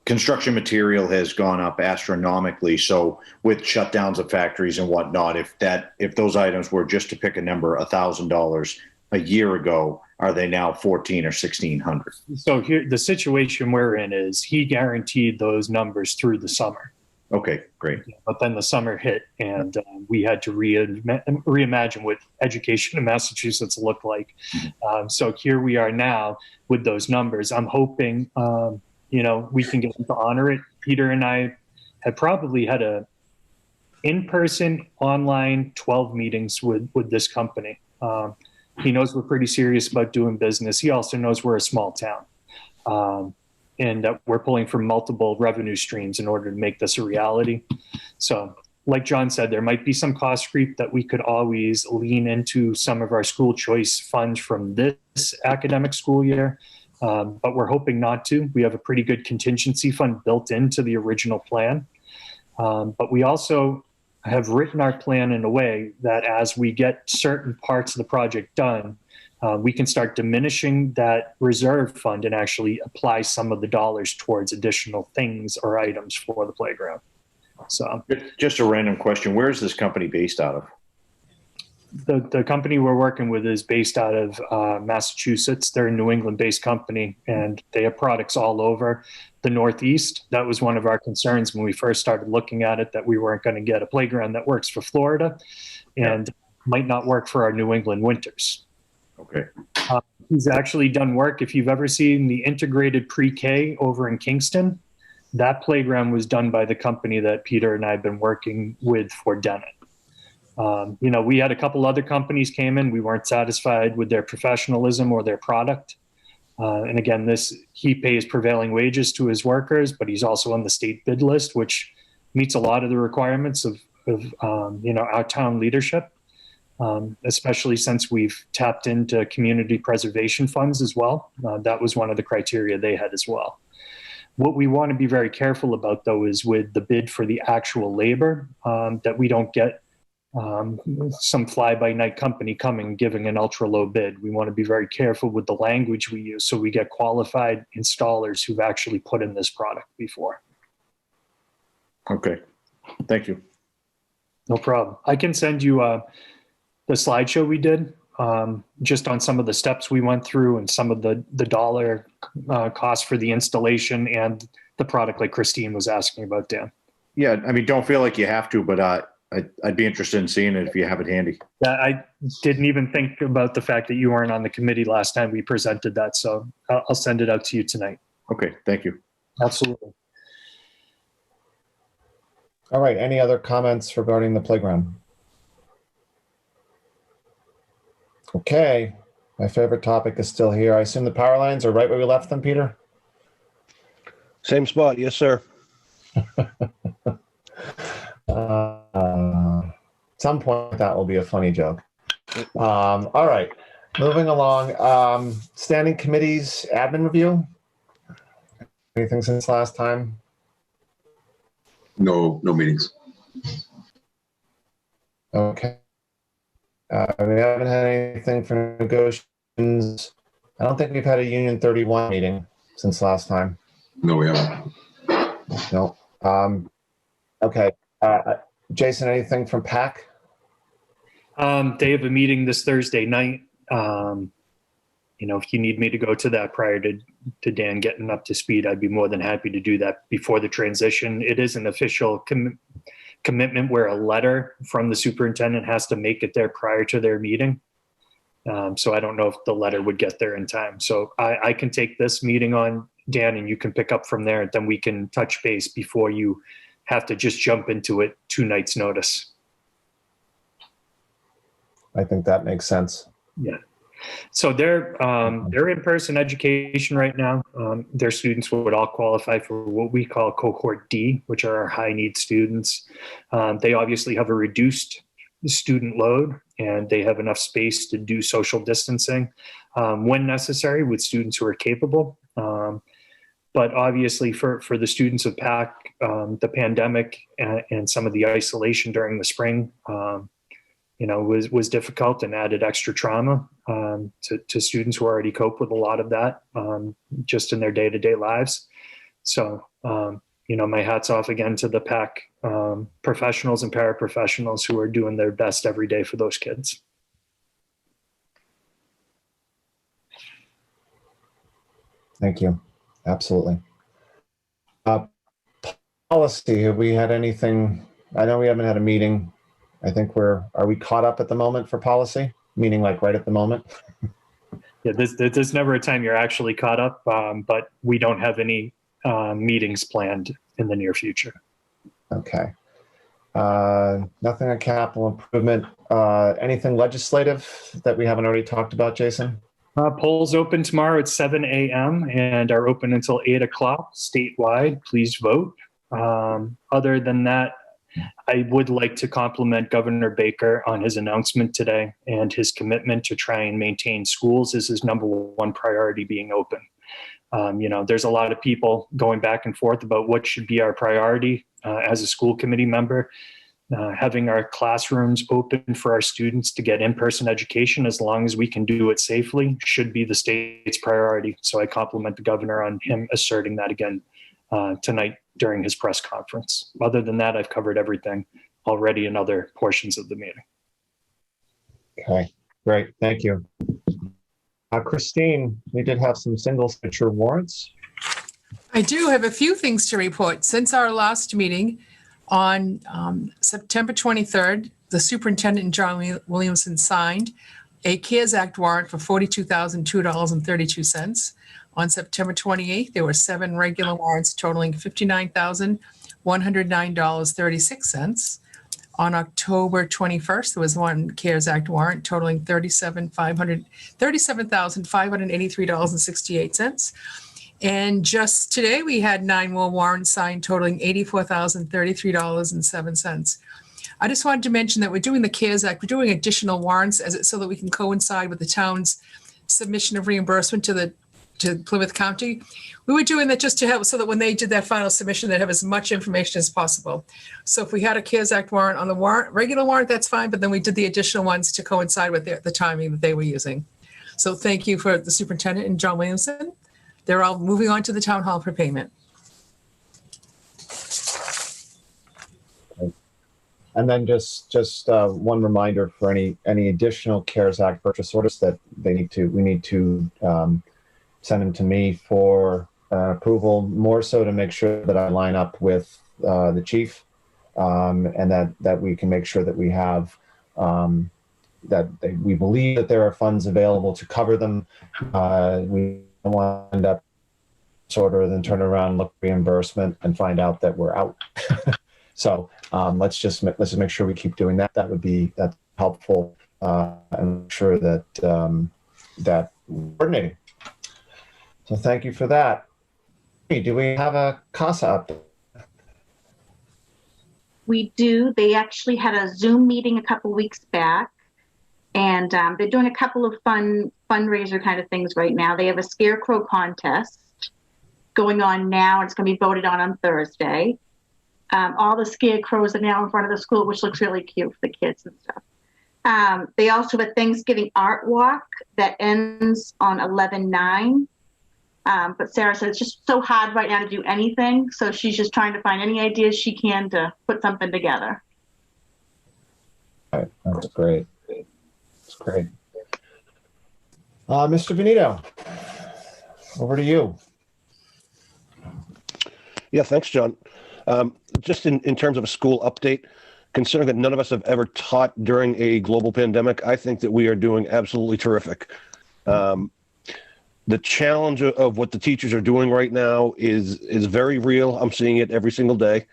construction material has gone up astronomically. So with shutdowns of factories and whatnot, if those items were, just to pick a number, $1,000 a year ago, are they now $1,400 or $1,600? So here, the situation we're in is he guaranteed those numbers through the summer. Okay, great. But then the summer hit, and we had to reimagine what education in Massachusetts looked like. So here we are now with those numbers. I'm hoping, we can get to honor it. Peter and I had probably had a in-person, online 12 meetings with this company. He knows we're pretty serious about doing business. He also knows we're a small town. And that we're pulling from multiple revenue streams in order to make this a reality. So like John said, there might be some cost creep that we could always lean into some of our school choice funds from this academic school year, but we're hoping not to. We have a pretty good contingency fund built into the original plan. But we also have written our plan in a way that as we get certain parts of the project done, we can start diminishing that reserve fund and actually apply some of the dollars towards additional things or items for the playground. So, just a random question: where is this company based out of? The company we're working with is based out of Massachusetts. They're a New England-based company, and they have products all over the Northeast. That was one of our concerns when we first started looking at it, that we weren't going to get a playground that works for Florida and might not work for our New England winters. Okay. He's actually done work. If you've ever seen the integrated pre-K over in Kingston, that playground was done by the company that Peter and I have been working with for Dennett. We had a couple other companies came in. We weren't satisfied with their professionalism or their product. And again, he pays prevailing wages to his workers, but he's also on the state bid list, which meets a lot of the requirements of our town leadership. Especially since we've tapped into community preservation funds as well. That was one of the criteria they had as well. What we want to be very careful about, though, is with the bid for the actual labor, that we don't get some fly-by-night company coming giving an ultra-low bid. We want to be very careful with the language we use so we get qualified installers who've actually put in this product before. Okay, thank you. No problem. I can send you the slideshow we did just on some of the steps we went through and some of the dollar cost for the installation and the product like Christine was asking about, Dan. Yeah, I mean, don't feel like you have to, but I'd be interested in seeing it if you have it handy. I didn't even think about the fact that you weren't on the committee last time we presented that, so I'll send it out to you tonight. Okay, thank you. Absolutely. All right, any other comments regarding the playground? Okay, my favorite topic is still here. I assume the power lines are right where we left them, Peter? Same spot, yes, sir. Some point that will be a funny joke. All right, moving along. Standing committees, admin review. Anything since last time? No meetings. Okay. We haven't had anything for negotiations. I don't think we've had a Union 31 meeting since last time. No, we haven't. No. Okay. Jason, anything from PAC? They have a meeting this Thursday night. If you need me to go to that prior to Dan getting up to speed, I'd be more than happy to do that before the transition. It is an official commitment where a letter from the superintendent has to make it there prior to their meeting. So I don't know if the letter would get there in time. So I can take this meeting on, Dan, and you can pick up from there, and then we can touch base before you have to just jump into it 2 nights notice. I think that makes sense. Yeah. So they're in-person education right now. Their students would all qualify for what we call cohort D, which are our high need students. They obviously have a reduced student load, and they have enough space to do social distancing when necessary with students who are capable. But obviously for the students of PAC, the pandemic and some of the isolation during the spring, was difficult and added extra trauma to students who already cope with a lot of that just in their day-to-day lives. So, my hat's off again to the PAC professionals and paraprofessionals who are doing their best every day for those kids. Thank you. Absolutely. Policy, have we had anything? I know we haven't had a meeting. I think are we caught up at the moment for policy? Meaning like right at the moment? Yeah, there's never a time you're actually caught up, but we don't have any meetings planned in the near future. Okay. Nothing on capital improvement. Anything legislative that we haven't already talked about, Jason? Polls open tomorrow at 7 a.m. and are open until 8 o'clock statewide. Please vote. Other than that, I would like to compliment Governor Baker on his announcement today and his commitment to try and maintain schools as his number one priority being open. There's a lot of people going back and forth about what should be our priority as a school committee member. Having our classrooms open for our students to get in-person education as long as we can do it safely should be the state's priority. So I compliment the governor on him asserting that again tonight during his press conference. Other than that, I've covered everything already in other portions of the meeting. Okay, great. Thank you. Christine, we did have some single signature warrants. I do have a few things to report. Since our last meeting on September 23rd, the superintendent and John Williamson signed a CARES Act warrant for $42,002.32. On September 28th, there were 7 regular warrants totaling $59,109.36. On October 21st, there was one CARES Act warrant totaling $37,583.68. And just today, we had 9 more warrants signed totaling $84,033.07. I just wanted to mention that we're doing the CARES Act. We're doing additional warrants so that we can coincide with the town's submission of reimbursement to Plymouth County. We were doing that just to help so that when they did that final submission, they'd have as much information as possible. So if we had a CARES Act warrant on the regular warrant, that's fine. But then we did the additional ones to coincide with the timing that they were using. So thank you for the superintendent and John Williamson. They're all moving on to the town hall for payment. And then just one reminder for any additional CARES Act purchase orders that we need to send them to me for approval, more so to make sure that I line up with the chief, and that we can make sure that we have we believe that there are funds available to cover them. We don't want to end up order, then turn around, look reimbursement, and find out that we're out. So let's just make sure we keep doing that. That's helpful, and I'm sure that that coordinating. So thank you for that. Do we have a CASA update? We do. They actually had a Zoom meeting a couple weeks back, and they're doing a couple of fundraiser kind of things right now. They have a scarecrow contest going on now. It's going to be voted on Thursday. All the scarecrows are now in front of the school, which looks really cute for the kids and stuff. They also have a Thanksgiving art walk that ends on 11/9. But Sarah said it's just so hard right now to do anything. So she's just trying to find any ideas she can to put something together. All right, that's great. That's great. Mr. Benito, over to you. Yeah, thanks, John. Just in terms of a school update, considering that none of us have ever taught during a global pandemic, I think that we are doing absolutely terrific. The challenge of what the teachers are doing right now is very real. I'm seeing it every single day.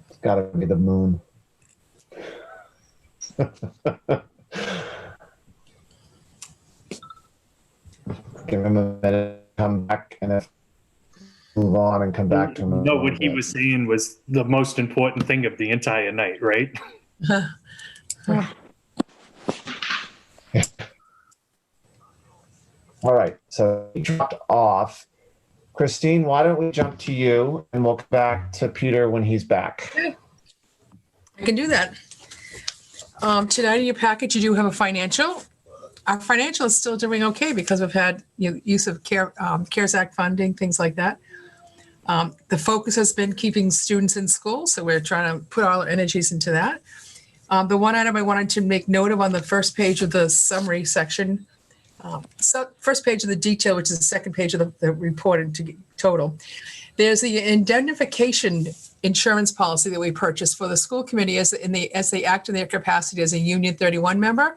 It's got to be the moon. Give him a minute, come back, and if move on and come back to him. No, what he was saying was the most important thing of the entire night, right? All right, so he dropped off. Christine, why don't we jump to you, and we'll come back to Peter when he's back. I can do that. Tonight in your package, you do have a financial. Our financial is still doing okay because we've had use of CARES Act funding, things like that. The focus has been keeping students in school, so we're trying to put all our energies into that. The one item I wanted to make note of on the first page of the summary section, so first page of the detail, which is the second page of the report into total, there's the indemnification insurance policy that we purchased for the school committee as they act in their capacity as a Union 31 member.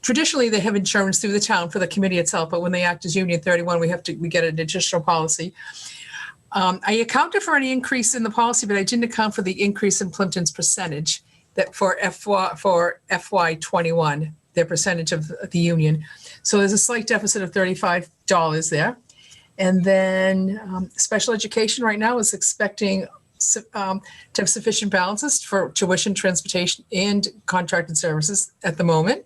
Traditionally, they have insurance through the town for the committee itself, but when they act as Union 31, we get an additional policy. I accounted for any increase in the policy, but I didn't account for the increase in Plimpton's percentage that for FY21, their percentage of the union. So there's a slight deficit of $35 there. And then special education right now is expecting to have sufficient balances for tuition, transportation, and contracted services at the moment.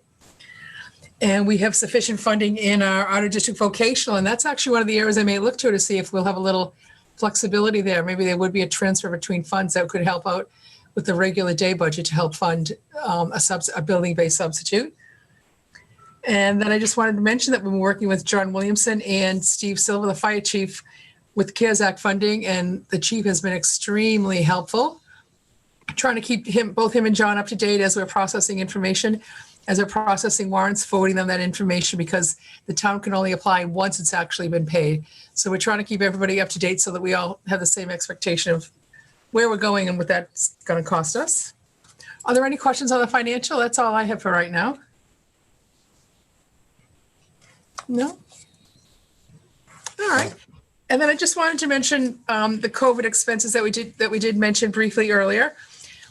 And we have sufficient funding in our out-of-district vocational, and that's actually one of the areas I may look to see if we'll have a little flexibility there. Maybe there would be a transfer between funds that could help out with the regular day budget to help fund a building-based substitute. And then I just wanted to mention that we've been working with John Williamson and Steve Silva, the fire chief, with CARES Act funding, and the chief has been extremely helpful, trying to keep both him and John up to date as we're processing information, as they're processing warrants, forwarding them that information, because the town can only apply once it's actually been paid. So we're trying to keep everybody up to date so that we all have the same expectation of where we're going and what that's going to cost us. Are there any questions on the financial? That's all I have for right now. No? All right. And then I just wanted to mention the COVID expenses that we did mention briefly earlier.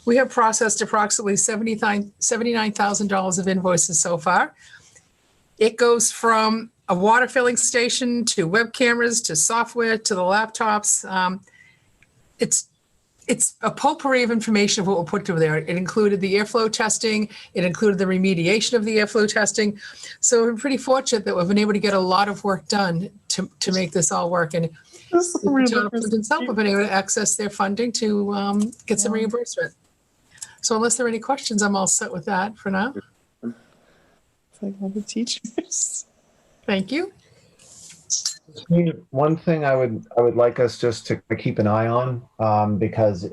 We have processed approximately $79,000 of invoices so far. It goes from a water filling station to web cameras to software to the laptops. It's a potpourri of information of what we'll put through there. It included the airflow testing. It included the remediation of the airflow testing. So we're pretty fortunate that we've been able to get a lot of work done to make this all work. And the town of Plimpton itself have been able to access their funding to get some reimbursement. So unless there are any questions, I'm all set with that for now. It's like all the teachers. Thank you. One thing I would like us just to keep an eye on, because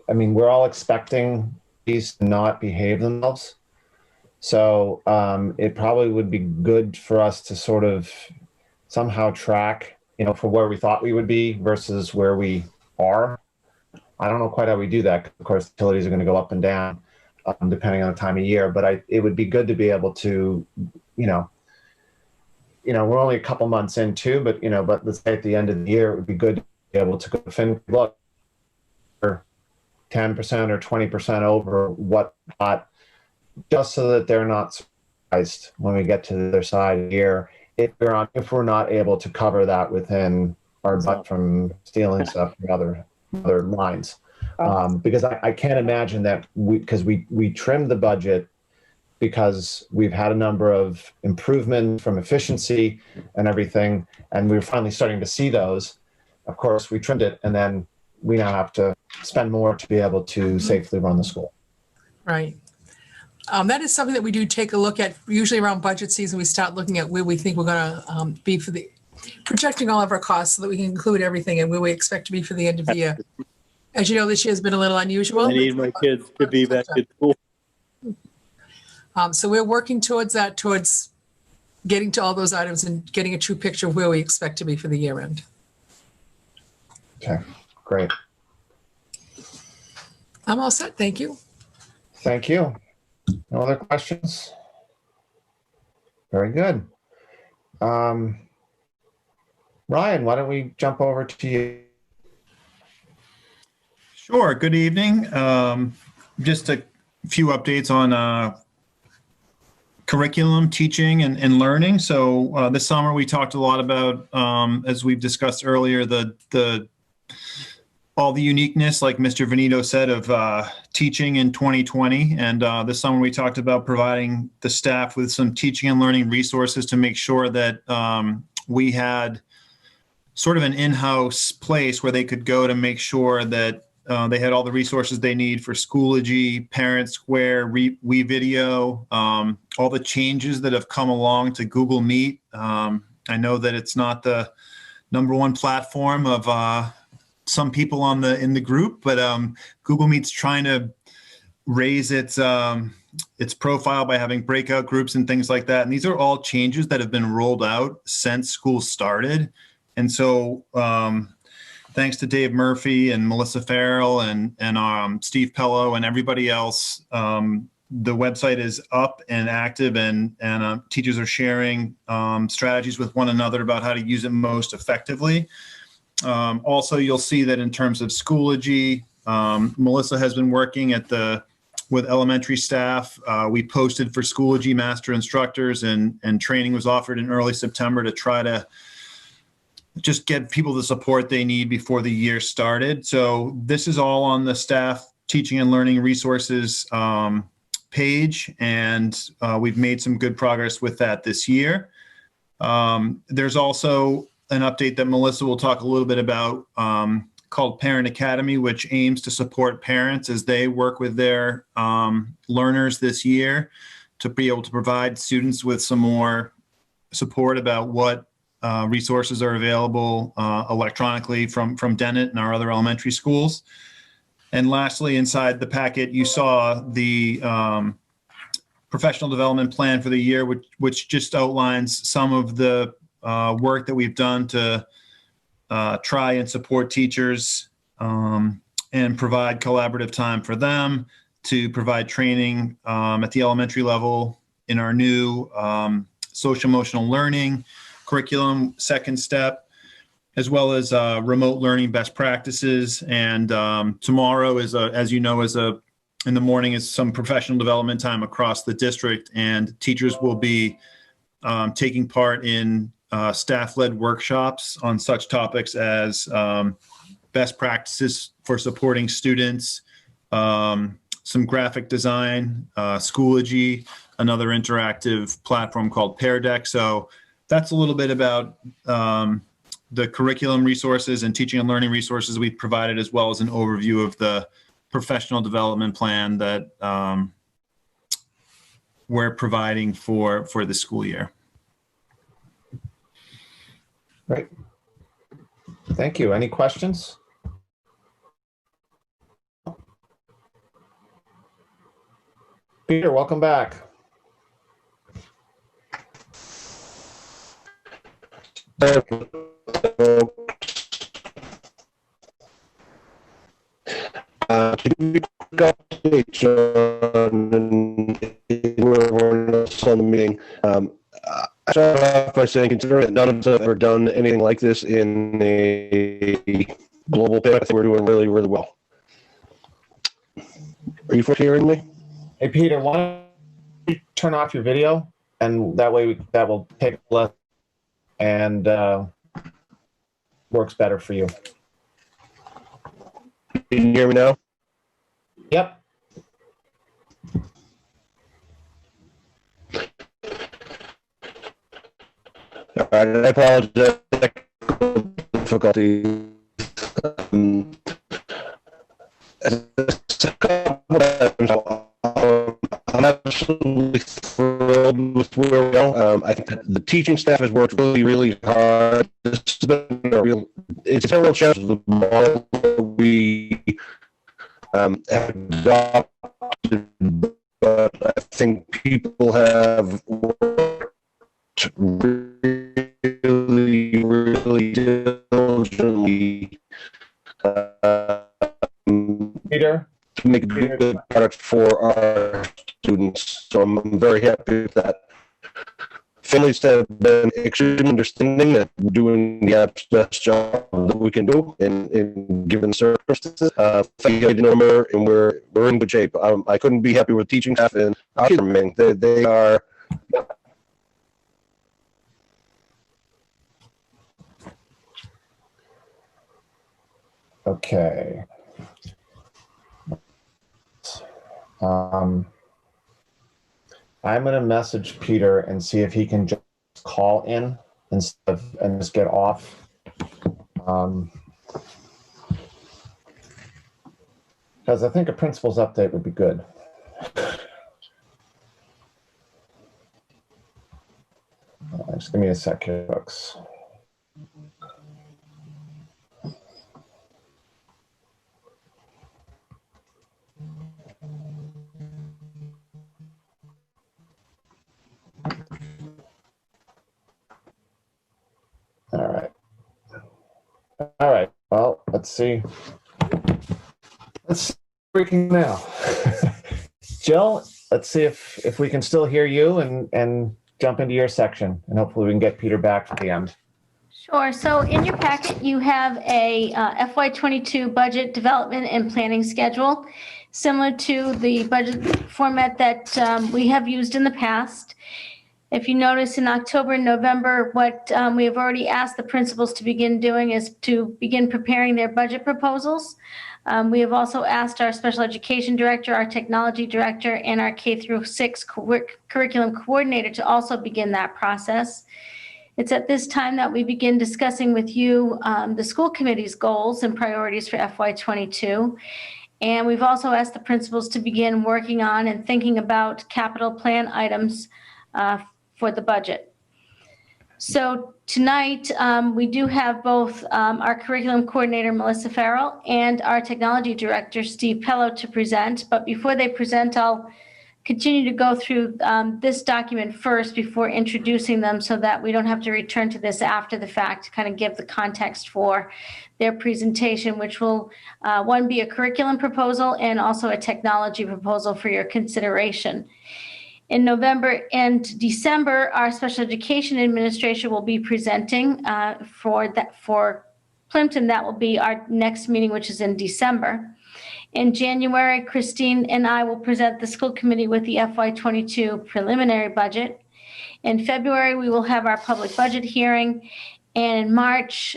we're all expecting these to not behave themselves. So it probably would be good for us to sort of somehow track, for where we thought we would be versus where we are. I don't know quite how we do that. Of course, utilities are going to go up and down depending on the time of year, but it would be good to be able to, we're only a couple months in too, but let's say at the end of the year, it would be good to be able to go and look for 10% or 20% over what got, just so that they're not surprised when we get to the other side of the year if we're not able to cover that within our budget from stealing stuff from other lines. Because I can't imagine that we trimmed the budget because we've had a number of improvements from efficiency and everything, and we're finally starting to see those. Of course, we trimmed it, and then we now have to spend more to be able to safely run the school. Right. That is something that we do take a look at. Usually around budget season, we start looking at where we think we're going to be for projecting all of our costs so that we can include everything and where we expect to be for the end of the year. As you know, this year's been a little unusual. I need my kids to be back at school. So we're working towards getting to all those items and getting a true picture of where we expect to be for the year end. Okay, great. I'm all set. Thank you. Thank you. No other questions? Very good. Ryan, why don't we jump over to you? Sure. Good evening. Just a few updates on curriculum, teaching, and learning. So this summer we talked a lot about, as we've discussed earlier, all the uniqueness, like Mr. Veneto said, of teaching in 2020. And this summer we talked about providing the staff with some teaching and learning resources to make sure that we had sort of an in-house place where they could go to make sure that they had all the resources they need for Schoology, Parent Square, WeVideo, all the changes that have come along to Google Meet. I know that it's not the #1 platform of some people in the group, but Google Meet's trying to raise its profile by having breakout groups and things like that. And these are all changes that have been rolled out since school started. And so thanks to Dave Murphy and Melissa Farrell and Steve Pello and everybody else, the website is up and active, and teachers are sharing strategies with one another about how to use it most effectively. Also, you'll see that in terms of Schoology, Melissa has been working with elementary staff. We posted for Schoology master instructors, and training was offered in early September to try to just get people the support they need before the year started. So this is all on the staff teaching and learning resources page, and we've made some good progress with that this year. There's also an update that Melissa will talk a little bit about called Parent Academy, which aims to support parents as they work with their learners this year to be able to provide students with some more support about what resources are available electronically from Dennett and our other elementary schools. And lastly, inside the packet, you saw the professional development plan for the year, which just outlines some of the work that we've done to try and support teachers and provide collaborative time for them, to provide training at the elementary level in our new social emotional learning curriculum, second step, as well as remote learning best practices. And tomorrow is, as you know, in the morning is some professional development time across the district, and teachers will be taking part in staff-led workshops on such topics as best practices for supporting students, some graphic design, Schoology, another interactive platform called Pear Deck. So that's a little bit about the curriculum resources and teaching and learning resources we've provided, as well as an overview of the professional development plan that we're providing for the school year. Great. Thank you. Any questions? Peter, welcome back. To give you a quick update on the meeting, I start off by saying, considering that none of us have ever done anything like this in a global pandemic, I think we're doing really, really well. Are you folks hearing me? Hey, Peter, why don't you turn off your video, and that way that will take less and works better for you. Can you hear me now? Yep. All right, I apologize. Difficulty. I'm absolutely thrilled with where we are. I think that the teaching staff has worked really, really hard. This has been it's a real challenge. The model we have adopted, but I think people have worked really, really diligently Peter? to make a good product for our students. So I'm very happy with that. Families have been extremely understanding that we're doing the best job that we can do in given circumstances. Thank you, number, and we're in good shape. I couldn't be happier with teaching staff and our kids. They are. Okay. I'm going to message Peter and see if he can just call in instead of and just get off. Because I think a principal's update would be good. Just give me a sec here, folks. All right. All right. Well, let's see. Let's freaking now. Jill, let's see if we can still hear you and jump into your section, and hopefully we can get Peter back at the end. Sure. So in your packet, you have a FY22 budget development and planning schedule, similar to the budget format that we have used in the past. If you notice in October and November, what we have already asked the principals to begin doing is to begin preparing their budget proposals. We have also asked our special education director, our technology director, and our K through 6 curriculum coordinator to also begin that process. It's at this time that we begin discussing with you the school committee's goals and priorities for FY22. And we've also asked the principals to begin working on and thinking about capital plan items for the budget. So tonight, we do have both our curriculum coordinator, Melissa Farrell, and our technology director, Steve Pello, to present. But before they present, I'll continue to go through this document first before introducing them so that we don't have to return to this after the fact to kind of give the context for their presentation, which will, one, be a curriculum proposal and also a technology proposal for your consideration. In November and December, our special education administration will be presenting for Plimpton. That will be our next meeting, which is in December. In January, Christine and I will present the school committee with the FY22 preliminary budget. In February, we will have our public budget hearing. And in March,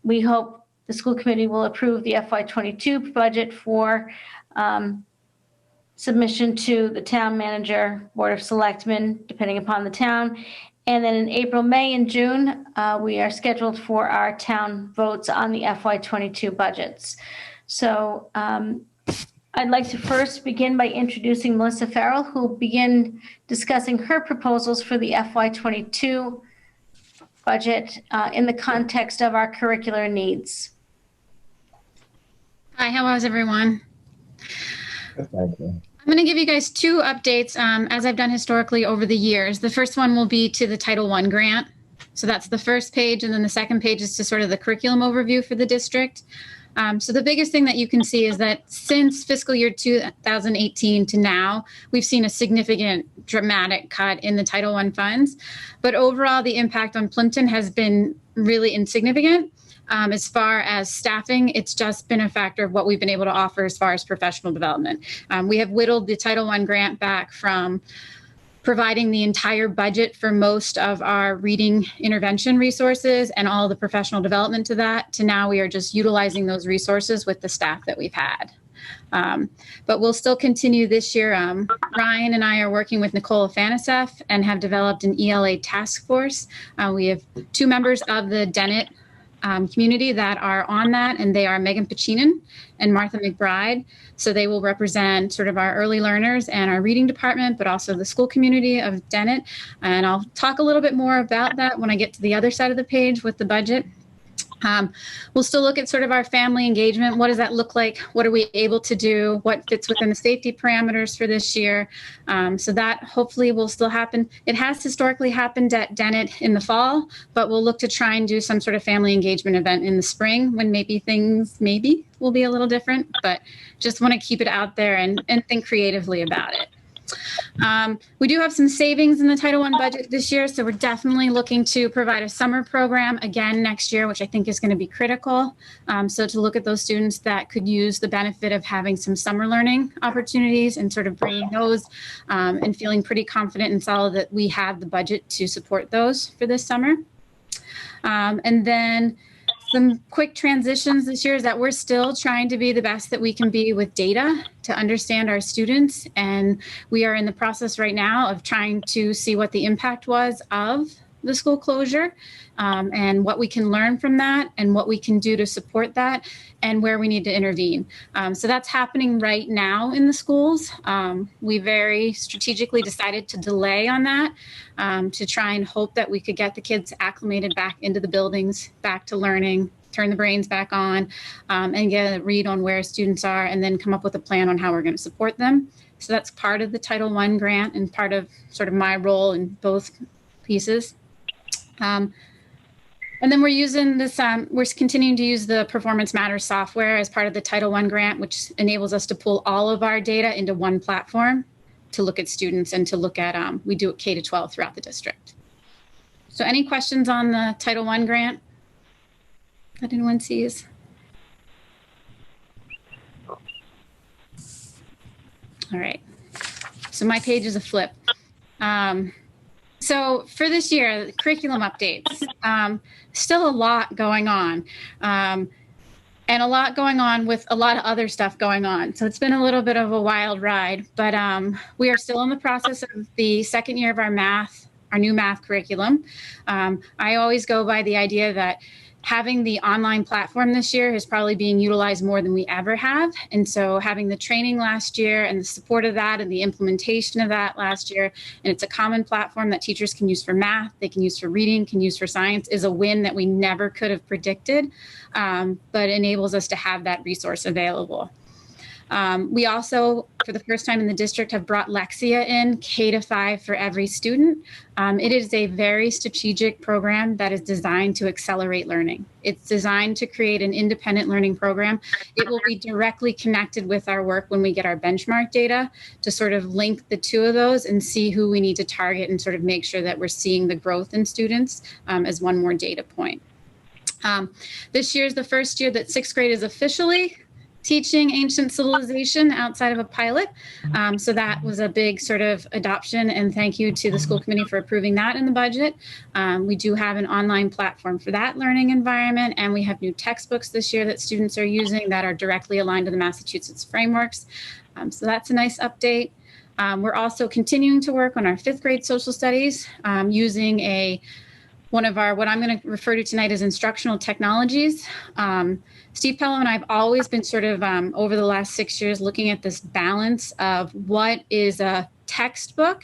we hope the school committee will approve the FY22 budget for submission to the town manager, board of selectmen, depending upon the town. And then in April, May, and June, we are scheduled for our town votes on the FY22 budgets. So I'd like to first begin by introducing Melissa Farrell, who will begin discussing her proposals for the FY22 budget in the context of our curricular needs. Hi, how is everyone? Thank you. I'm going to give you guys two updates as I've done historically over the years. The first one will be to the Title I grant. So that's the first page, and then the second page is to sort of the curriculum overview for the district. So the biggest thing that you can see is that since fiscal year 2018 to now, we've seen a significant dramatic cut in the Title I funds. But overall, the impact on Plimpton has been really insignificant. As far as staffing, it's just been a factor of what we've been able to offer as far as professional development. We have whittled the Title I grant back from providing the entire budget for most of our reading intervention resources and all the professional development to that, to now we are just utilizing those resources with the staff that we've had. But we'll still continue this year. Ryan and I are working with Nicole Afanasieff and have developed an ELA task force. We have two members of the Dennett community that are on that, and they are Megan Pacinin and Martha McBride. So they will represent sort of our early learners and our reading department, but also the school community of Dennett. And I'll talk a little bit more about that when I get to the other side of the page with the budget. We'll still look at sort of our family engagement. What does that look like? What are we able to do? What fits within the safety parameters for this year? So that hopefully will still happen. It has historically happened at Dennett in the fall, but we'll look to try and do some sort of family engagement event in the spring when maybe things will be a little different, but just want to keep it out there and think creatively about it. We do have some savings in the Title I budget this year, so we're definitely looking to provide a summer program again next year, which I think is going to be critical. So to look at those students that could use the benefit of having some summer learning opportunities and sort of bringing those and feeling pretty confident and solid that we have the budget to support those for this summer. And then some quick transitions this year is that we're still trying to be the best that we can be with data to understand our students. And we are in the process right now of trying to see what the impact was of the school closure and what we can learn from that and what we can do to support that and where we need to intervene. So that's happening right now in the schools. We very strategically decided to delay on that to try and hope that we could get the kids acclimated back into the buildings, back to learning, turn the brains back on, and get a read on where students are, and then come up with a plan on how we're going to support them. So that's part of the Title I grant and part of sort of my role in both pieces. And then we're using this, we're continuing to use the Performance Matters software as part of the Title I grant, which enables us to pull all of our data into one platform to look at students and to look at, we do it K to 12 throughout the district. So any questions on the Title I grant that anyone sees? All right, so my page is a flip. So for this year, curriculum updates, still a lot going on. And a lot going on with a lot of other stuff going on. So it's been a little bit of a wild ride, but we are still in the process of the second year of our new math curriculum. I always go by the idea that having the online platform this year is probably being utilized more than we ever have. And so having the training last year and the support of that and the implementation of that last year, and it's a common platform that teachers can use for math, they can use for reading, can use for science, is a win that we never could have predicted, but enables us to have that resource available. We also, for the first time in the district, have brought Lexia in, K to 5 for every student. It is a very strategic program that is designed to accelerate learning. It's designed to create an independent learning program. It will be directly connected with our work when we get our benchmark data to sort of link the two of those and see who we need to target and sort of make sure that we're seeing the growth in students as one more data point. This year is the first year that 6th grade is officially teaching ancient civilization outside of a pilot. So that was a big sort of adoption, and thank you to the school committee for approving that in the budget. We do have an online platform for that learning environment, and we have new textbooks this year that students are using that are directly aligned to the Massachusetts frameworks. So that's a nice update. We're also continuing to work on our 5th grade social studies using a one of our, what I'm going to refer to tonight as instructional technologies. Steve Pello and I have always been sort of, over the last 6 years, looking at this balance of what is a textbook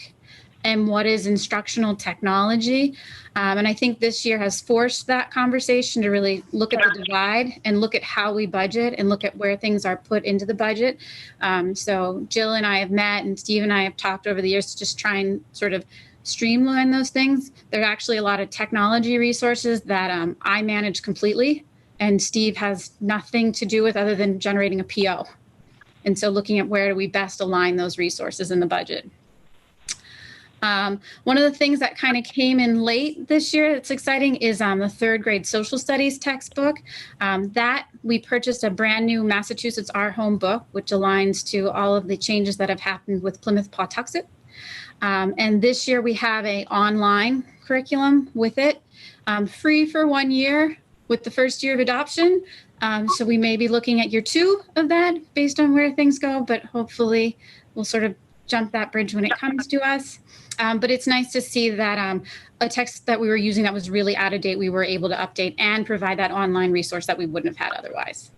and what is instructional technology. And I think this year has forced that conversation to really look at the divide and look at how we budget and look at where things are put into the budget. So Jill and I have met, and Steve and I have talked over the years to just try and sort of streamline those things. There are actually a lot of technology resources that I manage completely, and Steve has nothing to do with other than generating a PO. And so looking at where do we best align those resources in the budget. One of the things that kind of came in late this year that's exciting is the third grade social studies textbook. That we purchased a brand new Massachusetts Our Home book, which aligns to all of the changes that have happened with Plymouth Pawtuxet. And this year we have an online curriculum with it, free for 1 year with the first year of adoption. So we may be looking at year 2 of that based on where things go, but hopefully we'll sort of jump that bridge when it comes to us. But it's nice to see that a text that we were using that was really out of date, we were able to update and provide that online resource that we wouldn't have had otherwise.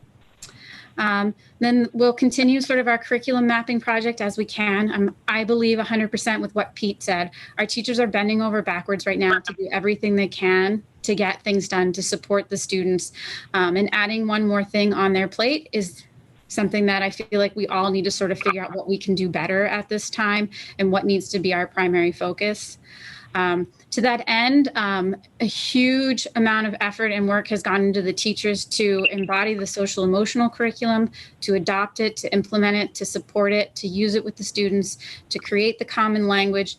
Then we'll continue sort of our curriculum mapping project as we can. I believe 100% with what Pete said. Our teachers are bending over backwards right now to do everything they can to get things done to support the students. And adding one more thing on their plate is something that I feel like we all need to sort of figure out what we can do better at this time and what needs to be our primary focus. To that end, a huge amount of effort and work has gone into the teachers to embody the social emotional curriculum, to adopt it, to implement it, to support it, to use it with the students, to create the common language.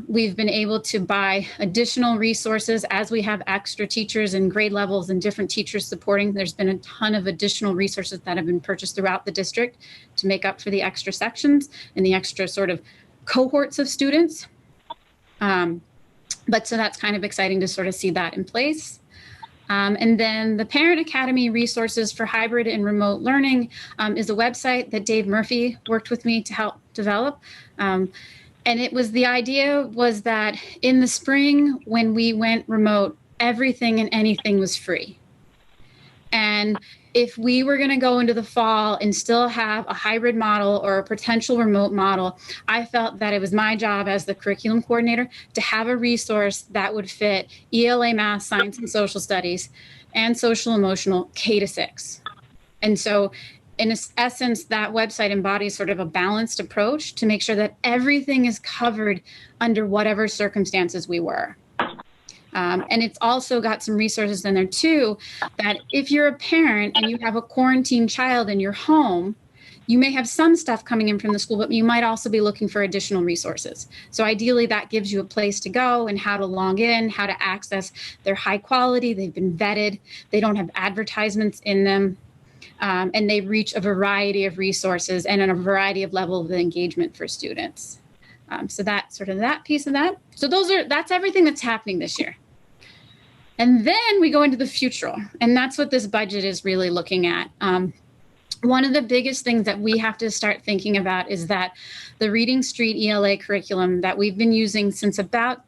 We've been able to buy additional resources as we have extra teachers and grade levels and different teachers supporting. There's been a ton of additional resources that have been purchased throughout the district to make up for the extra sections and the extra sort of cohorts of students. But so that's kind of exciting to sort of see that in place. And then the Parent Academy resources for hybrid and remote learning is a website that Dave Murphy worked with me to help develop. And it was, the idea was that in the spring, when we went remote, everything and anything was free. And if we were going to go into the fall and still have a hybrid model or a potential remote model, I felt that it was my job as the curriculum coordinator to have a resource that would fit ELA, math, science, and social studies, and social emotional K-6. And so in essence, that website embodies sort of a balanced approach to make sure that everything is covered under whatever circumstances we were. And it's also got some resources in there too, that if you're a parent and you have a quarantined child in your home, you may have some stuff coming in from the school, but you might also be looking for additional resources. So ideally that gives you a place to go and how to log in, how to access. They're high quality, they've been vetted, they don't have advertisements in them, and they reach a variety of resources and a variety of level of engagement for students. So that's sort of that piece of that. So that's everything that's happening this year. And then we go into the future, and that's what this budget is really looking at. One of the biggest things that we have to start thinking about is that the Reading Street ELA curriculum that we've been using since about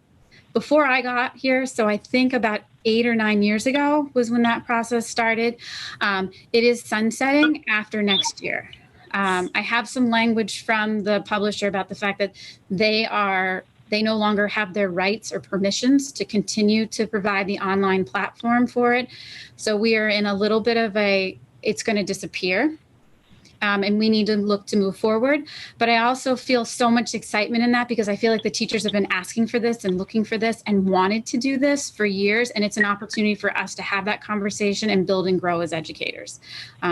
before I got here, so I think about 8 or 9 years ago was when that process started. It is sunsetting after next year. I have some language from the publisher about the fact that they no longer have their rights or permissions to continue to provide the online platform for it. So we are in a little bit of it's going to disappear. And we need to look to move forward. But I also feel so much excitement in that because I feel like the teachers have been asking for this and looking for this and wanted to do this for years. And it's an opportunity for us to have that conversation and build and grow as educators.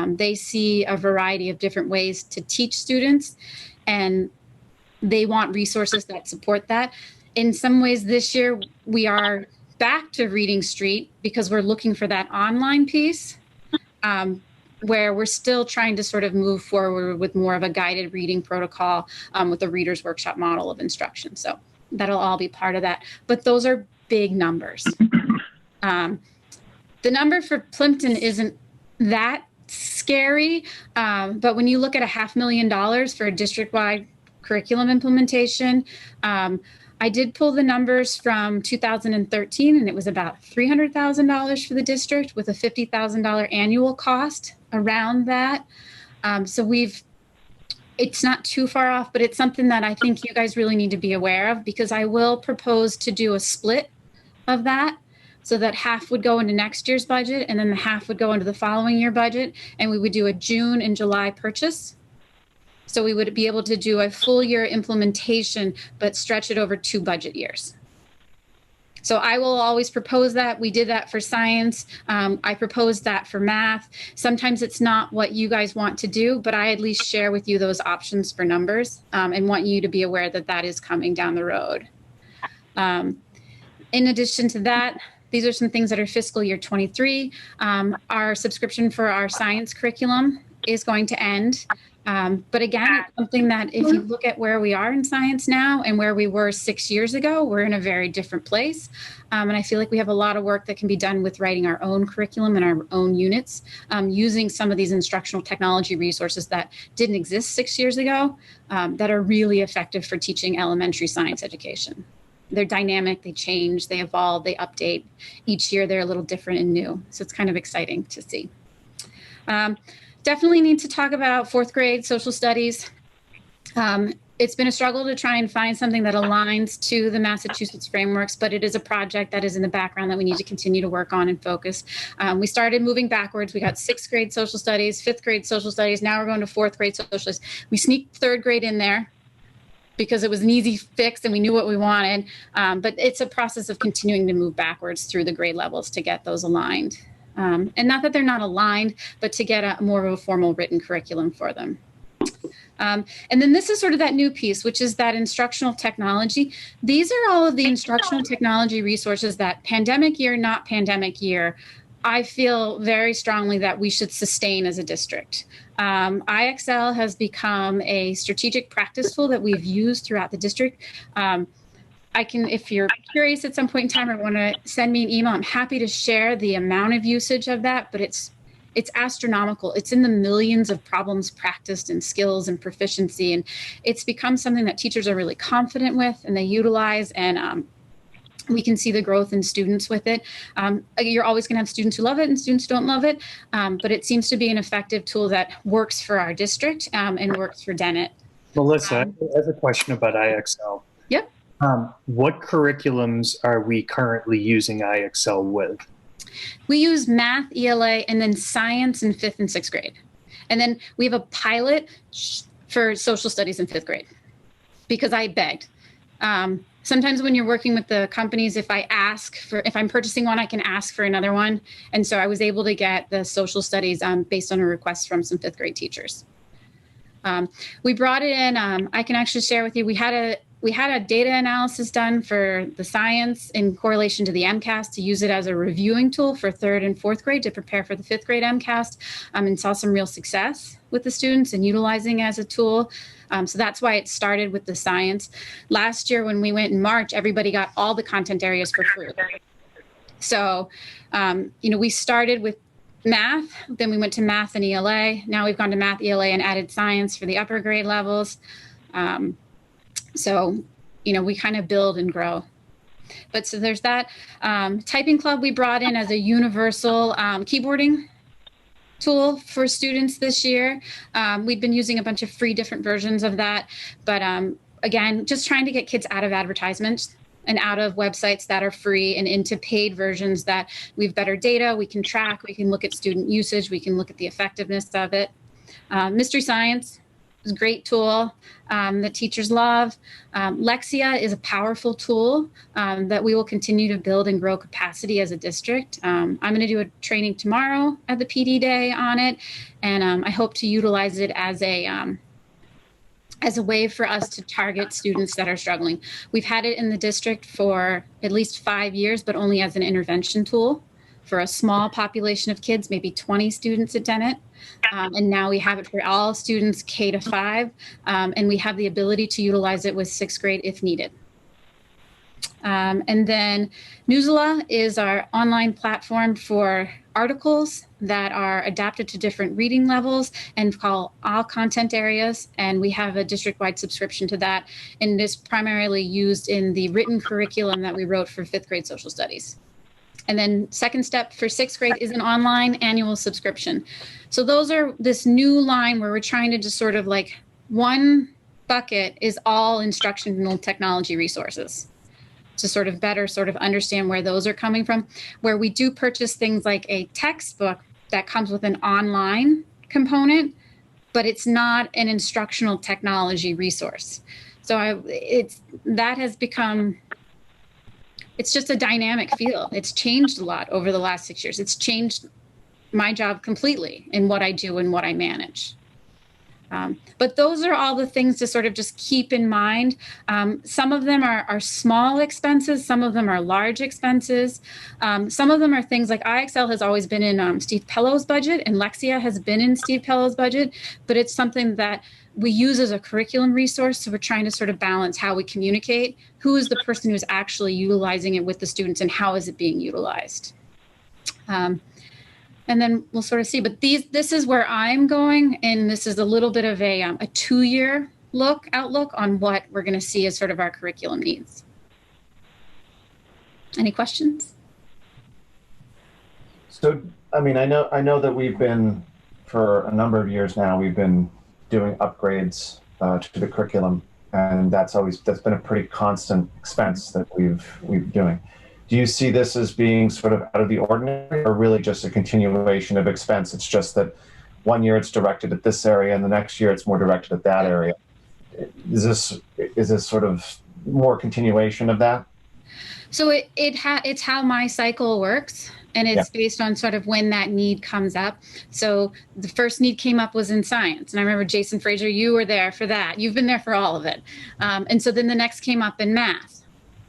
They see a variety of different ways to teach students, and they want resources that support that. In some ways this year, we are back to Reading Street because we're looking for that online piece. Where we're still trying to sort of move forward with more of a guided reading protocol with a reader's workshop model of instruction. So that'll all be part of that. But those are big numbers. The number for Plimpton isn't that scary. But when you look at $500,000 for a district-wide curriculum implementation. I did pull the numbers from 2013, and it was about $300,000 for the district with a $50,000 annual cost around that. So it's not too far off, but it's something that I think you guys really need to be aware of, because I will propose to do a split of that so that half would go into next year's budget and then the half would go into the following year budget. And we would do a June and July purchase. So we would be able to do a full year implementation, but stretch it over 2 budget years. So I will always propose that. We did that for science. I proposed that for math. Sometimes it's not what you guys want to do, but I at least share with you those options for numbers and want you to be aware that that is coming down the road. In addition to that, these are some things that are fiscal year 23. Our subscription for our science curriculum is going to end. But again, it's something that if you look at where we are in science now and where we were 6 years ago, we're in a very different place. And I feel like we have a lot of work that can be done with writing our own curriculum and our own units, using some of these instructional technology resources that didn't exist 6 years ago, that are really effective for teaching elementary science education. They're dynamic, they change, they evolve, they update. Each year they're a little different and new. So it's kind of exciting to see. Definitely need to talk about 4th grade social studies. It's been a struggle to try and find something that aligns to the Massachusetts frameworks, but it is a project that is in the background that we need to continue to work on and focus. We started moving backwards. We got 6th grade social studies, 5th grade social studies. Now we're going to 4th grade social studies. We sneaked 3rd grade in there because it was an easy fix and we knew what we wanted. But it's a process of continuing to move backwards through the grade levels to get those aligned. And not that they're not aligned, but to get a more of a formal written curriculum for them. And then this is sort of that new piece, which is that instructional technology. These are all of the instructional technology resources that pandemic year, not pandemic year, I feel very strongly that we should sustain as a district. IXL has become a strategic practice tool that we've used throughout the district. I can, if you're curious at some point in time or want to send me an email, I'm happy to share the amount of usage of that, but it's astronomical. It's in the millions of problems practiced and skills and proficiency. And it's become something that teachers are really confident with and they utilize, and we can see the growth in students with it. You're always going to have students who love it and students who don't love it, but it seems to be an effective tool that works for our district and works for Dennett. Melissa, I have a question about IXL. Yep. What curriculums are we currently using IXL with? We use math, ELA, and then science in 5th and 6th grade. And then we have a pilot for social studies in 5th grade because I begged. Sometimes when you're working with the companies, if I'm purchasing one, I can ask for another one. And so I was able to get the social studies based on a request from some 5th grade teachers. We brought it in, I can actually share with you, we had a data analysis done for the science in correlation to the MCAS to use it as a reviewing tool for 3rd and 4th grade to prepare for the 5th grade MCAS, and saw some real success with the students and utilizing it as a tool. So that's why it started with the science. Last year when we went in March, everybody got all the content areas for free. So, we started with math, then we went to math and ELA. Now we've gone to math, ELA, and added science for the upper grade levels. So, we kind of build and grow. But so there's that. Typing Club we brought in as a universal keyboarding tool for students this year. We've been using a bunch of free different versions of that. But again, just trying to get kids out of advertisements and out of websites that are free and into paid versions that we have better data, we can track, we can look at student usage, we can look at the effectiveness of it. Mystery Science is a great tool that teachers love. Lexia is a powerful tool that we will continue to build and grow capacity as a district. I'm going to do a training tomorrow at the PD Day on it, and I hope to utilize it as a way for us to target students that are struggling. We've had it in the district for at least 5 years, but only as an intervention tool for a small population of kids, maybe 20 students at Dennett. And now we have it for all students K to 5, and we have the ability to utilize it with 6th grade if needed. And then Newsela is our online platform for articles that are adapted to different reading levels and call all content areas. And we have a district-wide subscription to that. And it is primarily used in the written curriculum that we wrote for 5th grade social studies. And then second step for 6th grade is an online annual subscription. So those are this new line where we're trying to just sort of like one bucket is all instructional technology resources to sort of better sort of understand where those are coming from, where we do purchase things like a textbook that comes with an online component, but it's not an instructional technology resource. So that has become, it's just a dynamic field. It's changed a lot over the last 6 years. It's changed my job completely in what I do and what I manage. But those are all the things to sort of just keep in mind. Some of them are small expenses. Some of them are large expenses. Some of them are things like IXL has always been in Steve Pello's budget, and Lexia has been in Steve Pello's budget, but it's something that we use as a curriculum resource. So we're trying to sort of balance how we communicate, who is the person who's actually utilizing it with the students, and how is it being utilized. And then we'll sort of see, but this is where I'm going. And this is a little bit of a 2-year outlook on what we're going to see as sort of our curriculum needs. Any questions? So, I mean, I know that we've been, for a number of years now, we've been doing upgrades to the curriculum, and that's been a pretty constant expense that we've been doing. Do you see this as being sort of out of the ordinary, or really just a continuation of expense? It's just that one year it's directed at this area and the next year it's more directed at that area. Is this sort of more continuation of that? So it's how my cycle works, and it's based on sort of when that need comes up. So the first need came up was in science, and I remember Jason Fraser, you were there for that. You've been there for all of it. And so then the next came up in math.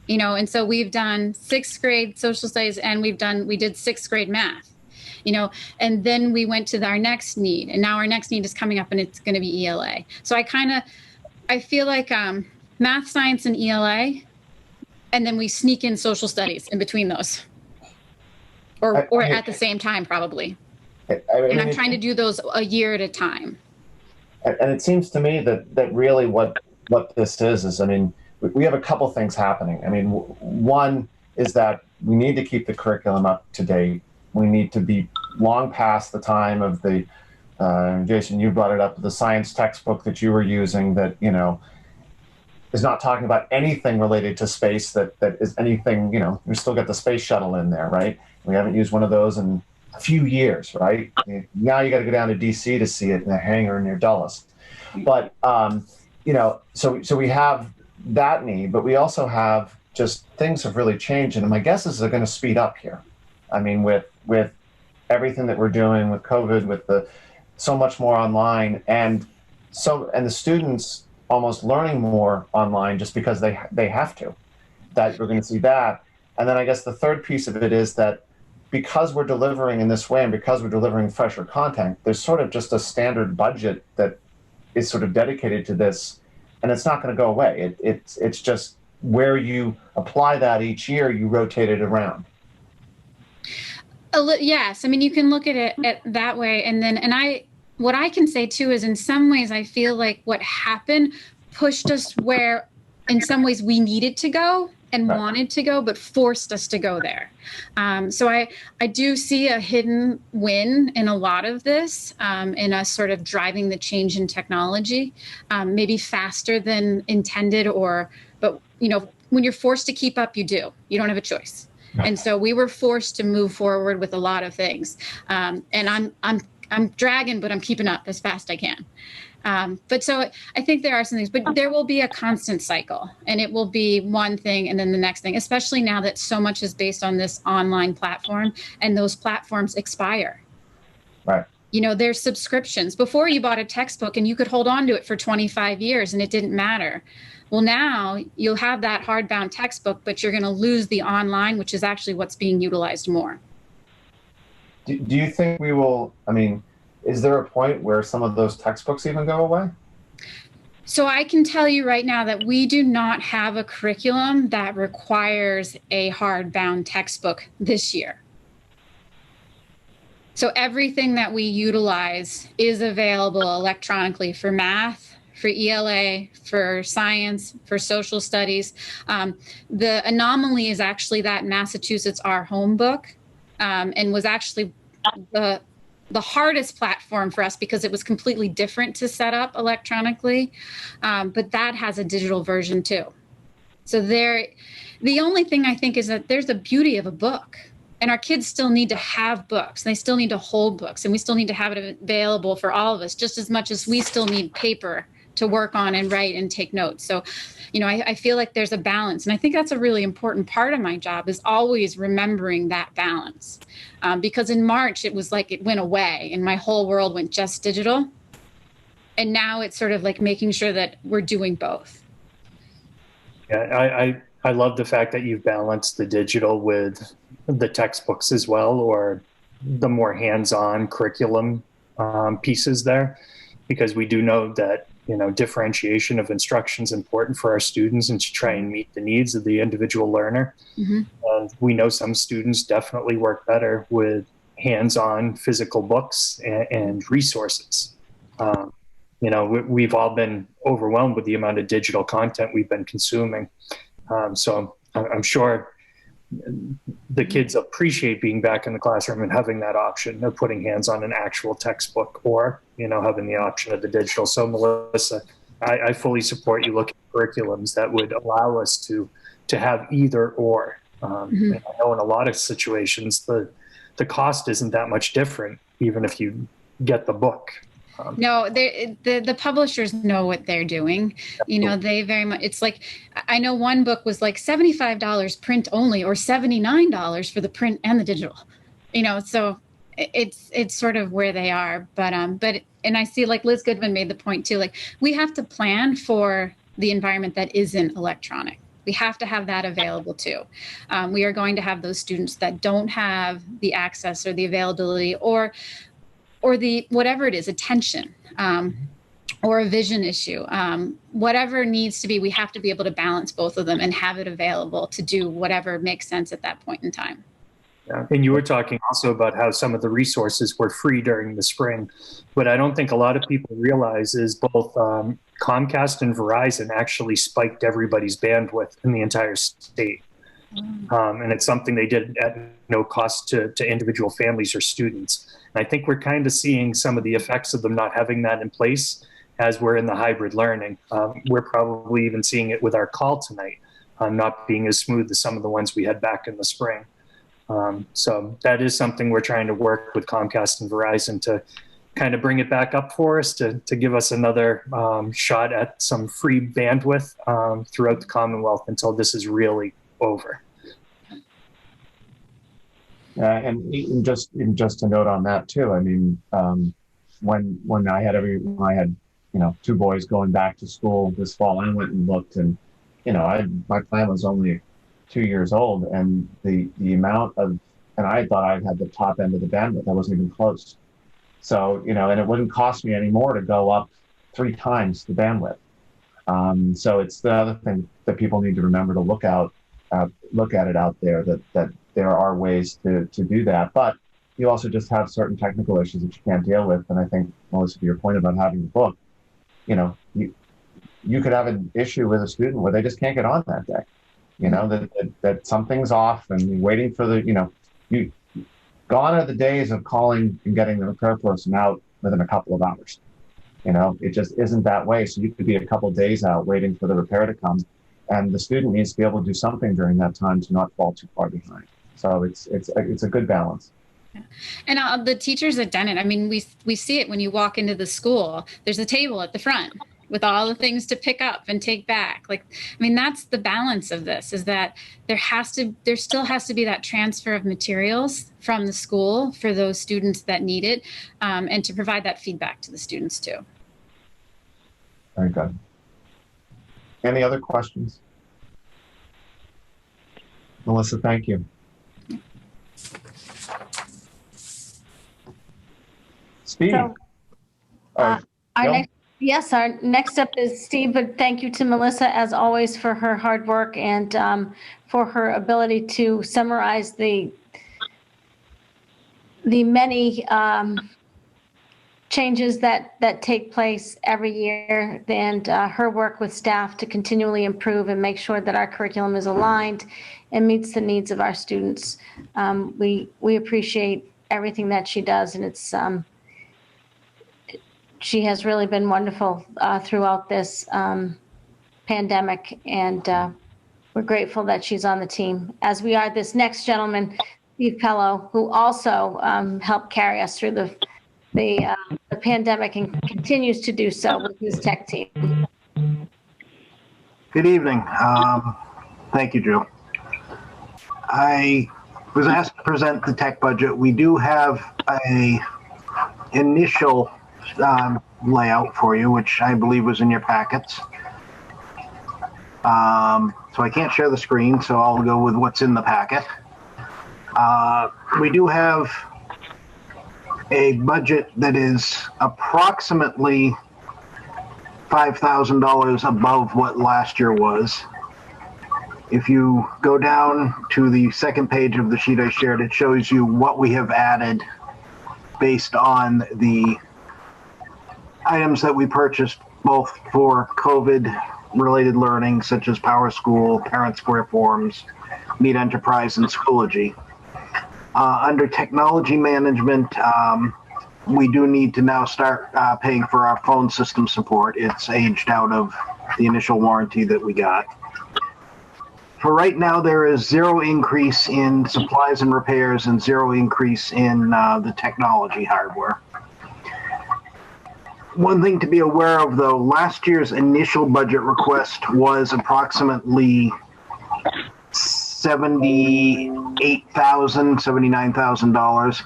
You know, and so we've done 6th grade social studies, and we did 6th grade math, you know, and then we went to our next need, and now our next need is coming up, and it's going to be ELA. So I feel like math, science, and ELA, and then we sneak in social studies in between those, or at the same time, probably. And I'm trying to do those a year at a time. And it seems to me that really what this is, I mean, we have a couple things happening. I mean, one is that we need to keep the curriculum up to date. We need to be long past the time of the, Jason, you brought it up, the science textbook that you were using that, you know, is not talking about anything related to space that is anything, you know, we still got the space shuttle in there, right? We haven't used one of those in a few years, right? Now you got to go down to DC to see it in a hangar near Dulles. But, you know, so we have that need, but we also have just things have really changed, and my guess is they're going to speed up here. I mean, with everything that we're doing with COVID, with so much more online, and the students almost learning more online just because they have to. That we're going to see that, and then I guess the third piece of it is that because we're delivering in this way and because we're delivering fresher content, there's sort of just a standard budget that is sort of dedicated to this. And it's not going to go away. It's just where you apply that each year, you rotate it around. Yes, I mean, you can look at it that way, what I can say too is, in some ways, I feel like what happened pushed us where, in some ways, we needed to go and wanted to go, but forced us to go there. So I do see a hidden win in a lot of this, in us sort of driving the change in technology, maybe faster than intended, but you know, when you're forced to keep up, you don't have a choice. And so we were forced to move forward with a lot of things. And I'm dragging, but I'm keeping up as fast as I can. But so I think there are some things, but there will be a constant cycle, and it will be one thing and then the next thing, especially now that so much is based on this online platform, and those platforms expire. Right. You know, there's subscriptions. Before, you bought a textbook and you could hold on to it for 25 years and it didn't matter. Well, now you'll have that hardbound textbook, but you're going to lose the online, which is actually what's being utilized more. Do you think we will, I mean, is there a point where some of those textbooks even go away? So I can tell you right now that we do not have a curriculum that requires a hardbound textbook this year. So everything that we utilize is available electronically for math, for ELA, for science, for social studies. The anomaly is actually that Massachusetts Our Home Book and was actually the hardest platform for us because it was completely different to set up electronically. But that has a digital version too. So the only thing I think is that there's a beauty of a book. And our kids still need to have books. They still need to hold books. And we still need to have it available for all of us, just as much as we still need paper to work on and write and take notes. So, I feel like there's a balance. And I think that's a really important part of my job, is always remembering that balance. Because in March, it was like it went away and my whole world went just digital. And now it's sort of like making sure that we're doing both. Yeah, I love the fact that you've balanced the digital with the textbooks as well, or the more hands-on curriculum pieces there, because we do know that differentiation of instruction is important for our students and to try and meet the needs of the individual learner. Mm-hmm. And we know some students definitely work better with hands-on physical books and resources. We've all been overwhelmed with the amount of digital content we've been consuming. So I'm sure the kids appreciate being back in the classroom and having that option of putting hands on an actual textbook, or, having the option of the digital. So Melissa, I fully support you looking at curriculums that would allow us to have either or. Mm-hmm. And I know in a lot of situations, the cost isn't that much different, even if you get the book. No, the publishers know what they're doing. They very much, it's like, I know one book was like $75 print only, or $79 for the print and the digital, so it's sort of where they are. But and I see, like Liz Goodman made the point too, like we have to plan for the environment that isn't electronic. We have to have that available too. We are going to have those students that don't have the access or the availability or the, whatever it is, attention, or a vision issue, whatever needs to be, we have to be able to balance both of them and have it available to do whatever makes sense at that point in time. Yeah. And you were talking also about how some of the resources were free during the spring. What I don't think a lot of people realize is both Comcast and Verizon actually spiked everybody's bandwidth in the entire state. And it's something they did at no cost to individual families or students. And I think we're kind of seeing some of the effects of them not having that in place as we're in the hybrid learning. We're probably even seeing it with our call tonight, not being as smooth as some of the ones we had back in the spring. So that is something we're trying to work with Comcast and Verizon to kind of bring it back up for us, to give us another shot at some free bandwidth throughout the Commonwealth until this is really over. And just a note on that too. I mean, when I had two boys going back to school this fall, I went and looked, and my plan was only 2 years old, and the amount of, and I thought I had the top end of the bandwidth. I wasn't even close. So and it wouldn't cost me any more to go up 3 times the bandwidth. So it's the other thing that people need to remember to look at it out there, that there are ways to do that, but you also just have certain technical issues that you can't deal with. And I think, Melissa, to your point about having a book, you could have an issue with a student where they just can't get on that day, that something's off, and waiting for gone are the days of calling and getting the repair person out within a couple of hours. It just isn't that way. So you could be a couple of days out waiting for the repair to come, and the student needs to be able to do something during that time to not fall too far behind. So it's a good balance. And the teachers at Dennett, I mean, we see it when you walk into the school. There's a table at the front with all the things to pick up and take back. Like, I mean, that's the balance of this, is that there still has to be that transfer of materials from the school for those students that need it, and to provide that feedback to the students too. Very good. Any other questions? Melissa, thank you. Steve. So, our next Yes, our next up is Steve, but thank you to Melissa, as always, for her hard work and for her ability to summarize the many changes that take place every year, and her work with staff to continually improve and make sure that our curriculum is aligned and meets the needs of our students. We appreciate everything that she does, and it's she has really been wonderful throughout this pandemic, and we're grateful that she's on the team, as we are this next gentleman, Steve Pello, who also helped carry us through the pandemic and continues to do so with his tech team. Good evening. Thank you, Joe. I was asked to present the tech budget. We do have a initial layout for you, which I believe was in your packets. So I can't share the screen, so I'll go with what's in the packet. We do have a budget that is approximately $5,000 above what last year was. If you go down to the second page of the sheet I shared, it shows you what we have added based on the items that we purchased both for COVID-related learning, such as Power School, Parent Square Forms, Meet Enterprise, and Schoology. Under technology management, we do need to now start paying for our phone system support. It's aged out of the initial warranty that we got. For right now, there is zero increase in supplies and repairs and zero increase in the technology hardware. One thing to be aware of, though, last year's initial budget request was approximately $79,000,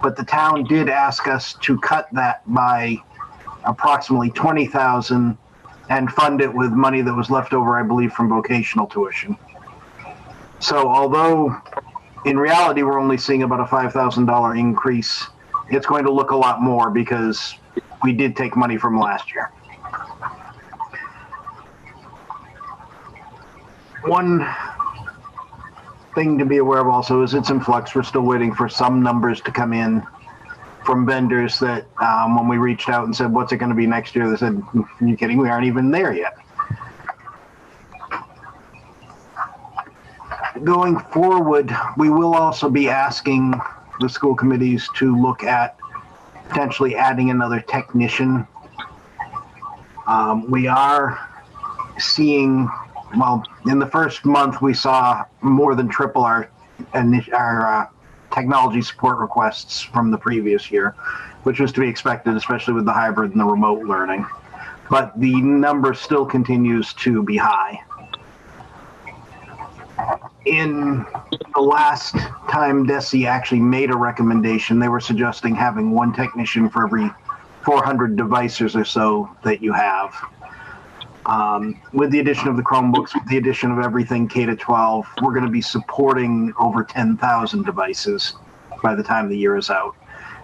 but the town did ask us to cut that by approximately $20,000 and fund it with money that was left over, I believe, from vocational tuition. So although in reality we're only seeing about a $5,000 increase, it's going to look a lot more because we did take money from last year. One thing to be aware of also is it's in flux. We're still waiting for some numbers to come in from vendors that when we reached out and said, what's it going to be next year? They said, are you kidding? We aren't even there yet. Going forward, we will also be asking the school committees to look at potentially adding another technician. We are seeing, well, in the first month, we saw more than triple our technology support requests from the previous year, which was to be expected, especially with the hybrid and the remote learning. But the number still continues to be high. In the last time DESE actually made a recommendation, they were suggesting having one technician for every 400 devices or so that you have. With the addition of the Chromebooks, with the addition of everything K-12, we're going to be supporting over 10,000 devices by the time the year is out.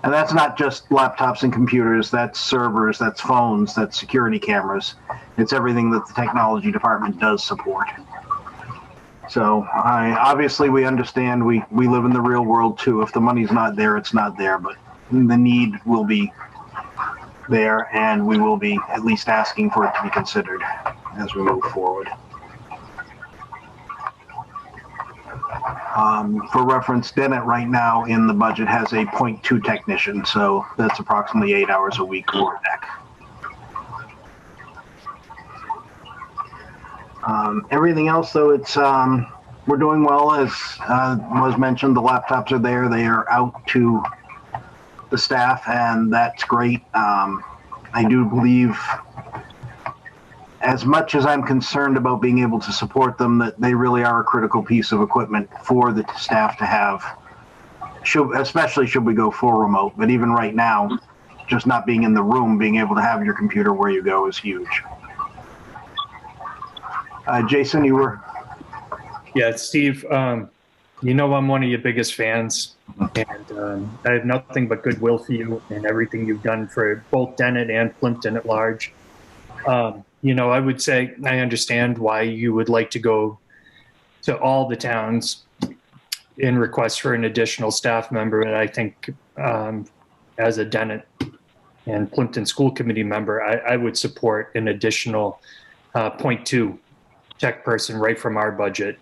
And that's not just laptops and computers, that's servers, that's phones, that's security cameras. It's everything that the technology department does support. So obviously we understand we live in the real world too. If the money's not there, it's not there, but the need will be there, and we will be at least asking for it to be considered as we move forward. For reference, Dennett right now in the budget has a 0.2 technician, so that's approximately 8 hours a week for tech. Everything else, though, it's we're doing well. As was mentioned, the laptops are there. They are out to the staff, and that's great. I do believe, as much as I'm concerned about being able to support them, that they really are a critical piece of equipment for the staff to have, especially should we go full remote. But even right now, just not being in the room, being able to have your computer where you go is huge. Jason, you were? Yeah, Steve, you know I'm one of your biggest fans, and I have nothing but goodwill for you and everything you've done for both Dennett and Plimpton at large. I would say I understand why you would like to go to all the towns in request for an additional staff member. And I think as a Dennett and Plimpton School Committee member, I would support an additional 0.2 tech person right from our budget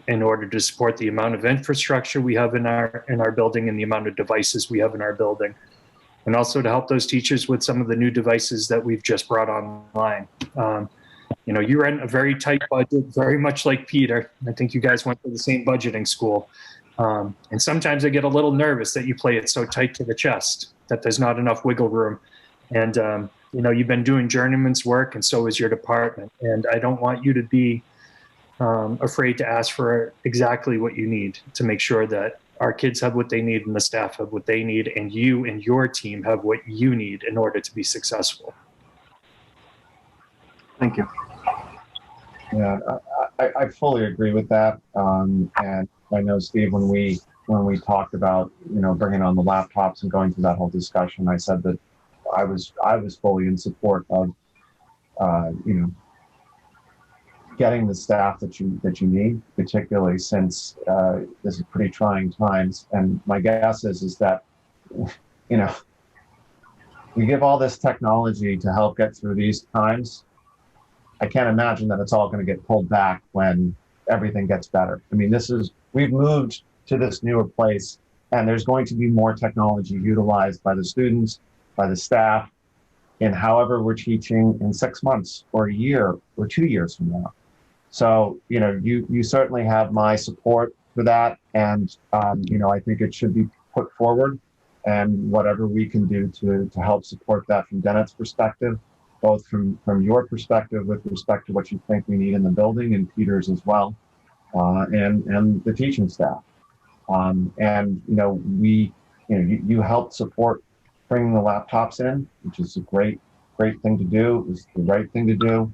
in order to support the amount of infrastructure we have in our building and the amount of devices we have in our building. And also to help those teachers with some of the new devices that we've just brought online. You ran a very tight budget, very much like Peter. I think you guys went to the same budgeting school. And sometimes I get a little nervous that you play it so tight to the chest, that there's not enough wiggle room. And, you've been doing journeyman's work, and so is your department. And I don't want you to be afraid to ask for exactly what you need to make sure that our kids have what they need and the staff have what they need, and you and your team have what you need in order to be successful. Thank you. Yeah, I fully agree with that. And I know, Steve, when we talked about, bringing on the laptops and going through that whole discussion, I said that I was fully in support of, getting the staff that you need, particularly since this is pretty trying times. And my guess is that, we give all this technology to help get through these times. I can't imagine that it's all going to get pulled back when everything gets better. I mean, we've moved to this newer place, and there's going to be more technology utilized by the students, by the staff, in however we're teaching in 6 months or a year or 2 years from now. So, you certainly have my support for that. And, I think it should be put forward, and whatever we can do to help support that from Dennett's perspective, both from your perspective with respect to what you think we need in the building, and Peter's as well, and the teaching staff. You helped support bringing the laptops in, which is a great thing to do. It was the right thing to do.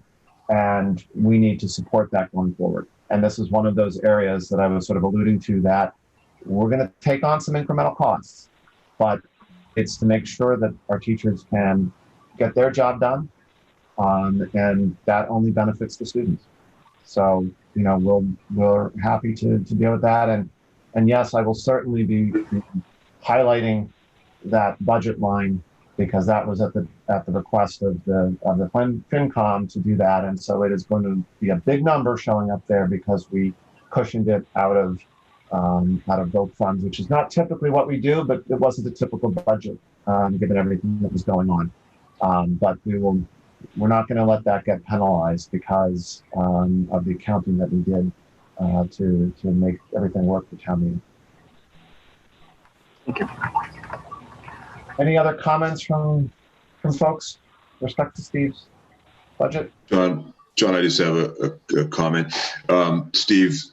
And we need to support that going forward. And this is one of those areas that I was sort of alluding to, that we're going to take on some incremental costs, but it's to make sure that our teachers can get their job done. And that only benefits the students. So, we're happy to deal with that. And yes, I will certainly be highlighting that budget line, because that was at the request of the FinCom to do that. And so it is going to be a big number showing up there, because we cushioned it out of both funds, which is not typically what we do, but it wasn't a typical budget given everything that was going on. But we're not going to let that get penalized because of the accounting that we did to make everything work for town meeting. Thank you. Any other comments from folks with respect to Steve's budget? John, I just have a comment. Steve,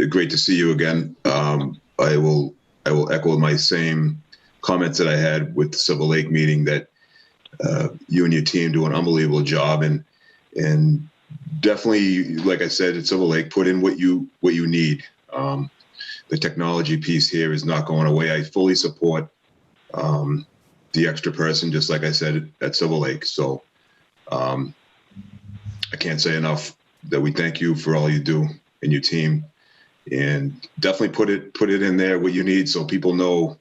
great to see you again. I will echo my same comments that I had with the Silver Lake meeting, that you and your team do an unbelievable job, and definitely, like I said, at Silver Lake, put in what you need. The technology piece here is not going away. I fully support the extra person, just like I said at Silver Lake. So I can't say enough that we thank you for all you do and your team, and definitely put it in there what you need, so people know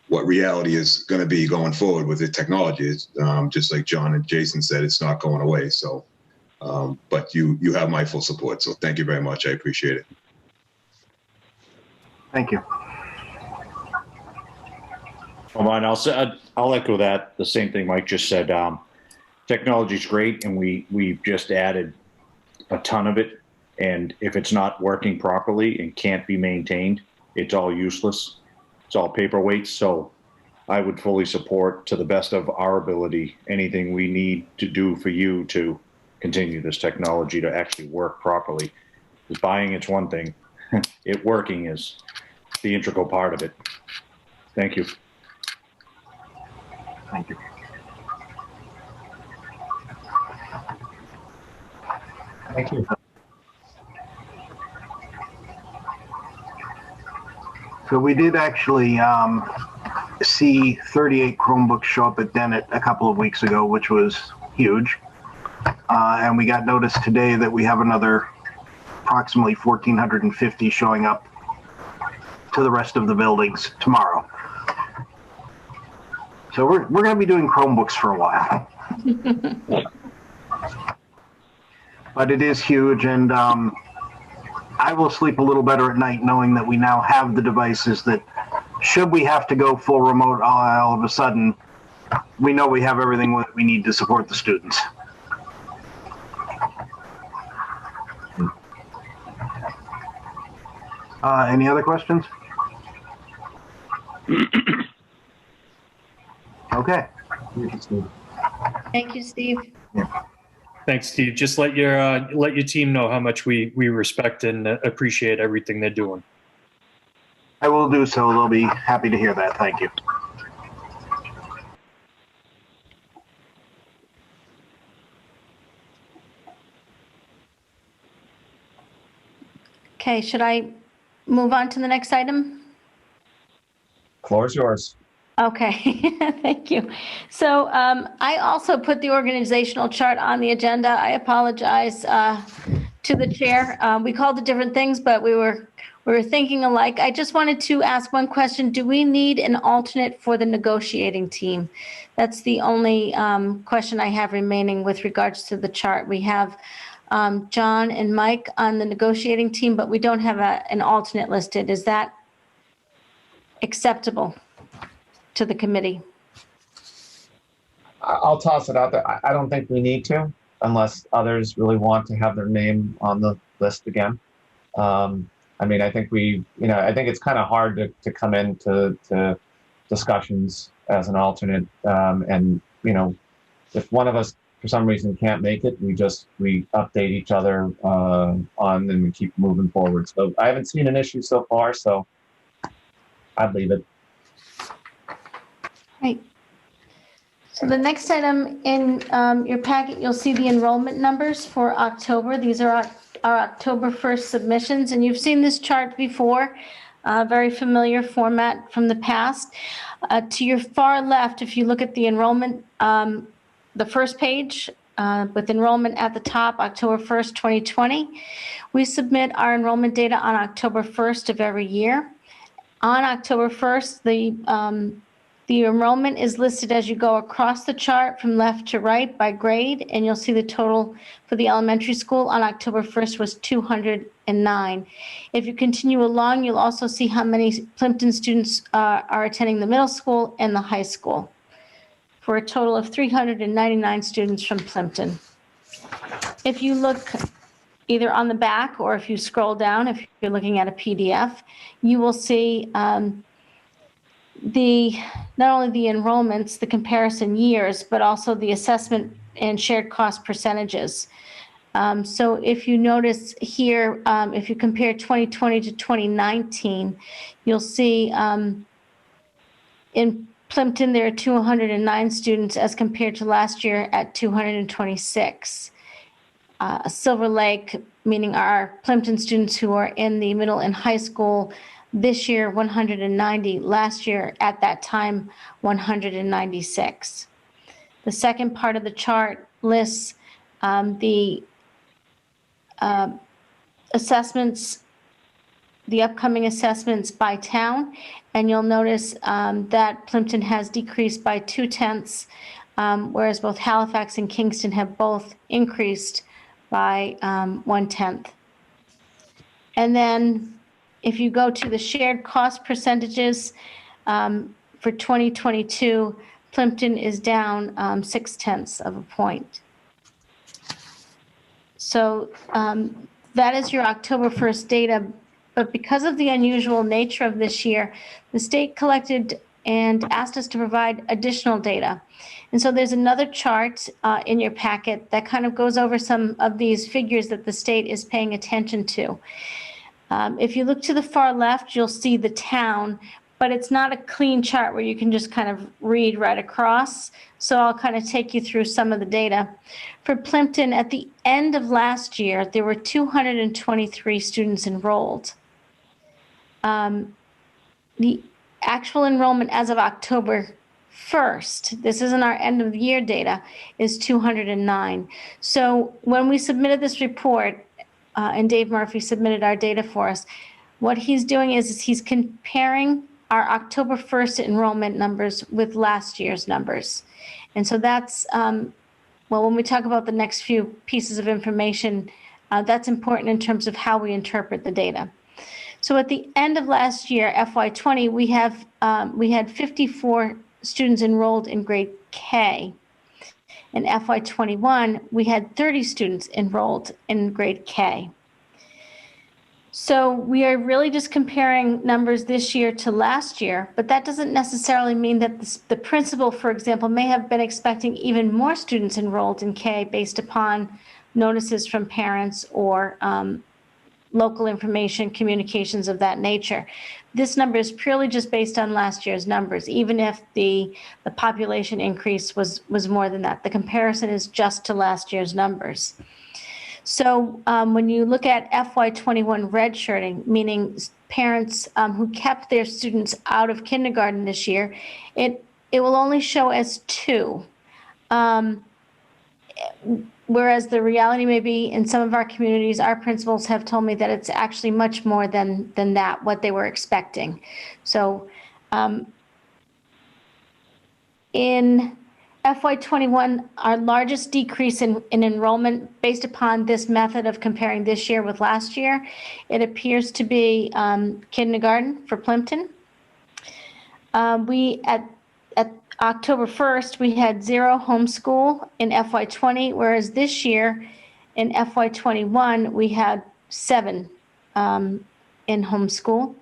what reality is going to be going forward with the technology. It's, just like John and Jason said, it's not going away. So, but you have my full support. So thank you very much. I appreciate it. Thank you. I'll echo that. The same thing Mike just said. Technology is great, and we've just added a ton of it. And if it's not working properly and can't be maintained, it's all useless. It's all paperweight. So I would fully support, to the best of our ability, anything we need to do for you to continue this technology to actually work properly. Because buying it's one thing, it working is the integral part of it. Thank you. Thank you. Thank you. So we did actually see 38 Chromebooks show up at Dennett a couple of weeks ago, which was huge. And we got notice today that we have another approximately 1,450 showing up to the rest of the buildings tomorrow. So we're going to be doing Chromebooks for a while. But it is huge, and I will sleep a little better at night knowing that we now have the devices that, should we have to go full remote all of a sudden, we know we have everything that we need to support the students. Any other questions? Okay. Thank you, Steve. Thanks, Steve. Just let your team know how much we respect and appreciate everything they're doing. I will do so. They'll be happy to hear that. Thank you. Okay, should I move on to the next item? Floor is yours. Okay, thank you. So I also put the organizational chart on the agenda. I apologize to the chair. We called it different things, but we were thinking alike. I just wanted to ask one question. Do we need an alternate for the negotiating team? That's the only question I have remaining with regards to the chart. We have John and Mike on the negotiating team, but we don't have an alternate listed. Is that acceptable to the committee? I'll toss it out there. I don't think we need to, unless others really want to have their name on the list again. I mean, I think I think it's kind of hard to come into discussions as an alternate. And, if one of us for some reason can't make it, we update each other on and we keep moving forward. So I haven't seen an issue so far, so I'd leave it. Right. So the next item in your packet, you'll see the enrollment numbers for October. These are our October 1st submissions, and you've seen this chart before, very familiar format from the past. To your far left, if you look at the enrollment, the first page with enrollment at the top, October 1st, 2020, we submit our enrollment data on October 1st of every year. On October 1st, the enrollment is listed as you go across the chart from left to right by grade, and you'll see the total for the elementary school on October 1st was 209. If you continue along, you'll also see how many Plimpton students are attending the middle school and the high school, for a total of 399 students from Plimpton. If you look either on the back or if you scroll down, if you're looking at a PDF, you will see not only the enrollments, the comparison years, but also the assessment and shared cost percentages. So if you notice here, if you compare 2020 to 2019, you'll see in Plimpton there are 209 students as compared to last year at 226. Silver Lake, meaning our Plimpton students who are in the middle and high school, this year 190, last year at that time 196. The second part of the chart lists the assessments, the upcoming assessments by town, and you'll notice that Plimpton has decreased by 0.2, whereas both Halifax and Kingston have both increased by 0.1. And then if you go to the shared cost percentages for 2022, Plimpton is down 0.6 of a point. So that is your October 1st data. But because of the unusual nature of this year, the state collected and asked us to provide additional data. And so there's another chart in your packet that kind of goes over some of these figures that the state is paying attention to. If you look to the far left, you'll see the town, but it's not a clean chart where you can just kind of read right across. So I'll kind of take you through some of the data. For Plimpton, at the end of last year, there were 223 students enrolled. The actual enrollment as of October 1st, this isn't our end of the year data, is 209. So when we submitted this report, and Dave Murphy submitted our data for us, what he's doing is he's comparing our October 1st enrollment numbers with last year's numbers. And so that's, well, when we talk about the next few pieces of information, that's important in terms of how we interpret the data. So at the end of last year, FY20, we had 54 students enrolled in grade K. In FY21, we had 30 students enrolled in grade K. So we are really just comparing numbers this year to last year, but that doesn't necessarily mean that the principal, for example, may have been expecting even more students enrolled in K based upon notices from parents or local information, communications of that nature. This number is purely just based on last year's numbers, even if the population increase was more than that. The comparison is just to last year's numbers. So when you look at FY21 redshirting, meaning parents who kept their students out of kindergarten this year, it will only show as 2. Whereas the reality may be in some of our communities, our principals have told me that it's actually much more than that, what they were expecting. So in FY21, our largest decrease in enrollment based upon this method of comparing this year with last year, it appears to be kindergarten for Plimpton. We at October 1st, we had 0 homeschool in FY20, whereas this year in FY21, we had 7 in homeschool.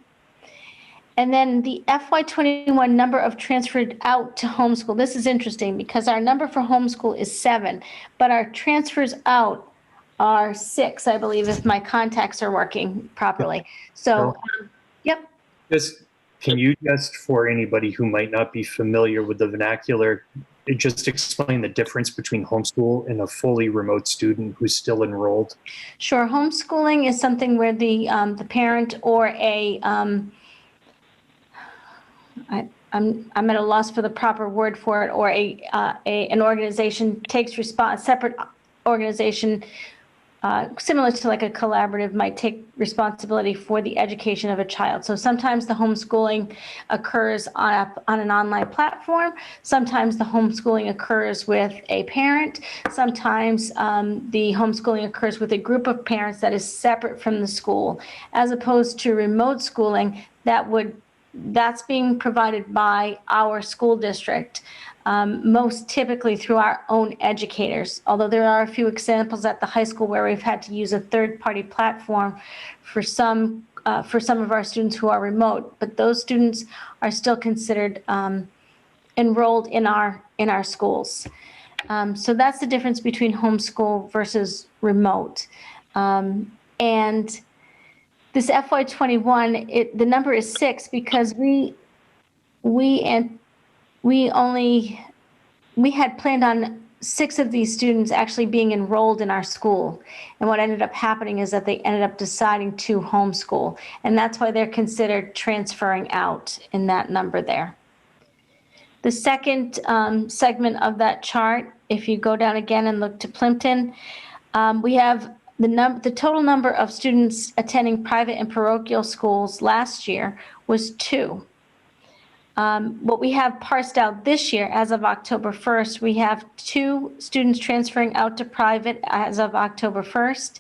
And then the FY21 number of transferred out to homeschool, this is interesting because our number for homeschool is 7, but our transfers out are 6, I believe, if my contacts are working properly. So, yep. Can you just, for anybody who might not be familiar with the vernacular, just explain the difference between homeschool and a fully remote student who's still enrolled? Sure. Homeschooling is something where the parent or I'm at a loss for the proper word for it, or an organization takes a separate organization, similar to like a collaborative, might take responsibility for the education of a child. So sometimes the homeschooling occurs on an online platform. Sometimes the homeschooling occurs with a parent. Sometimes the homeschooling occurs with a group of parents that is separate from the school, as opposed to remote schooling that's being provided by our school district, most typically through our own educators, although there are a few examples at the high school where we've had to use a third-party platform for some of our students who are remote, but those students are still considered enrolled in our schools. So that's the difference between homeschool versus remote. And this FY21, the number is 6 because we had planned on 6 of these students actually being enrolled in our school. And what ended up happening is that they ended up deciding to homeschool. And that's why they're considered transferring out in that number there. The second segment of that chart, if you go down again and look to Plimpton, we have the total number of students attending private and parochial schools last year was 2. What we have parsed out this year, as of October 1st, we have 2 students transferring out to private as of October 1st,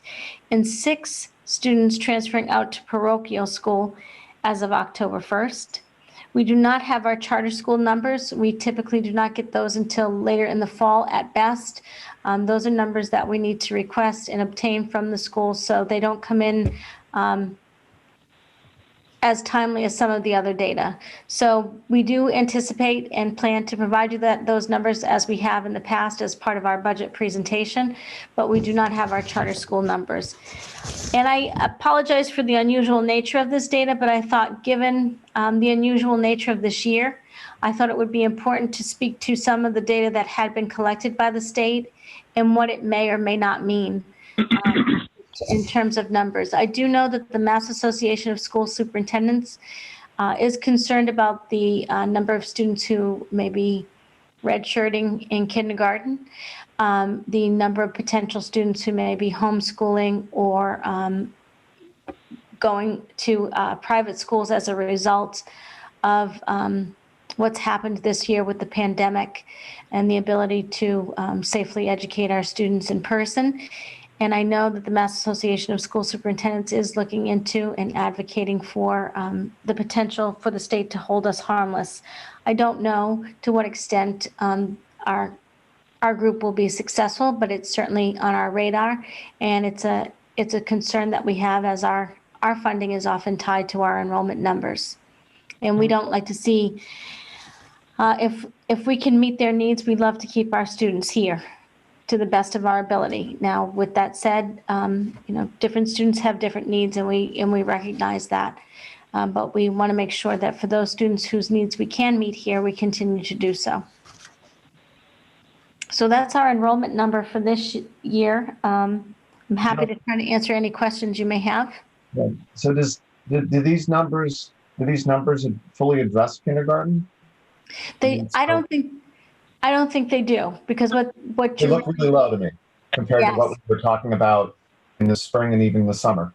and 6 students transferring out to parochial school as of October 1st. We do not have our charter school numbers. We typically do not get those until later in the fall at best. Those are numbers that we need to request and obtain from the schools, so they don't come in as timely as some of the other data. So we do anticipate and plan to provide you those numbers as we have in the past as part of our budget presentation, but we do not have our charter school numbers. And I apologize for the unusual nature of this data, but I thought given the unusual nature of this year, I thought it would be important to speak to some of the data that had been collected by the state and what it may or may not mean. In terms of numbers. I do know that the Mass Association of School Superintendents is concerned about the number of students who may be redshirting in kindergarten, the number of potential students who may be homeschooling or going to private schools as a result of what's happened this year with the pandemic and the ability to safely educate our students in person. And I know that the Mass Association of School Superintendents is looking into and advocating for the potential for the state to hold us harmless. I don't know to what extent our group will be successful, but it's certainly on our radar, and it's a concern that we have, as our funding is often tied to our enrollment numbers, and we don't like to see. If we can meet their needs, we'd love to keep our students here to the best of our ability. Now, with that said, different students have different needs, and we recognize that. But we want to make sure that for those students whose needs we can meet here, we continue to do so. So that's our enrollment number for this year. I'm happy to try to answer any questions you may have. So do these numbers fully address kindergarten? I don't think they do, because what they look really low to me compared to what we were talking about in the spring and even the summer.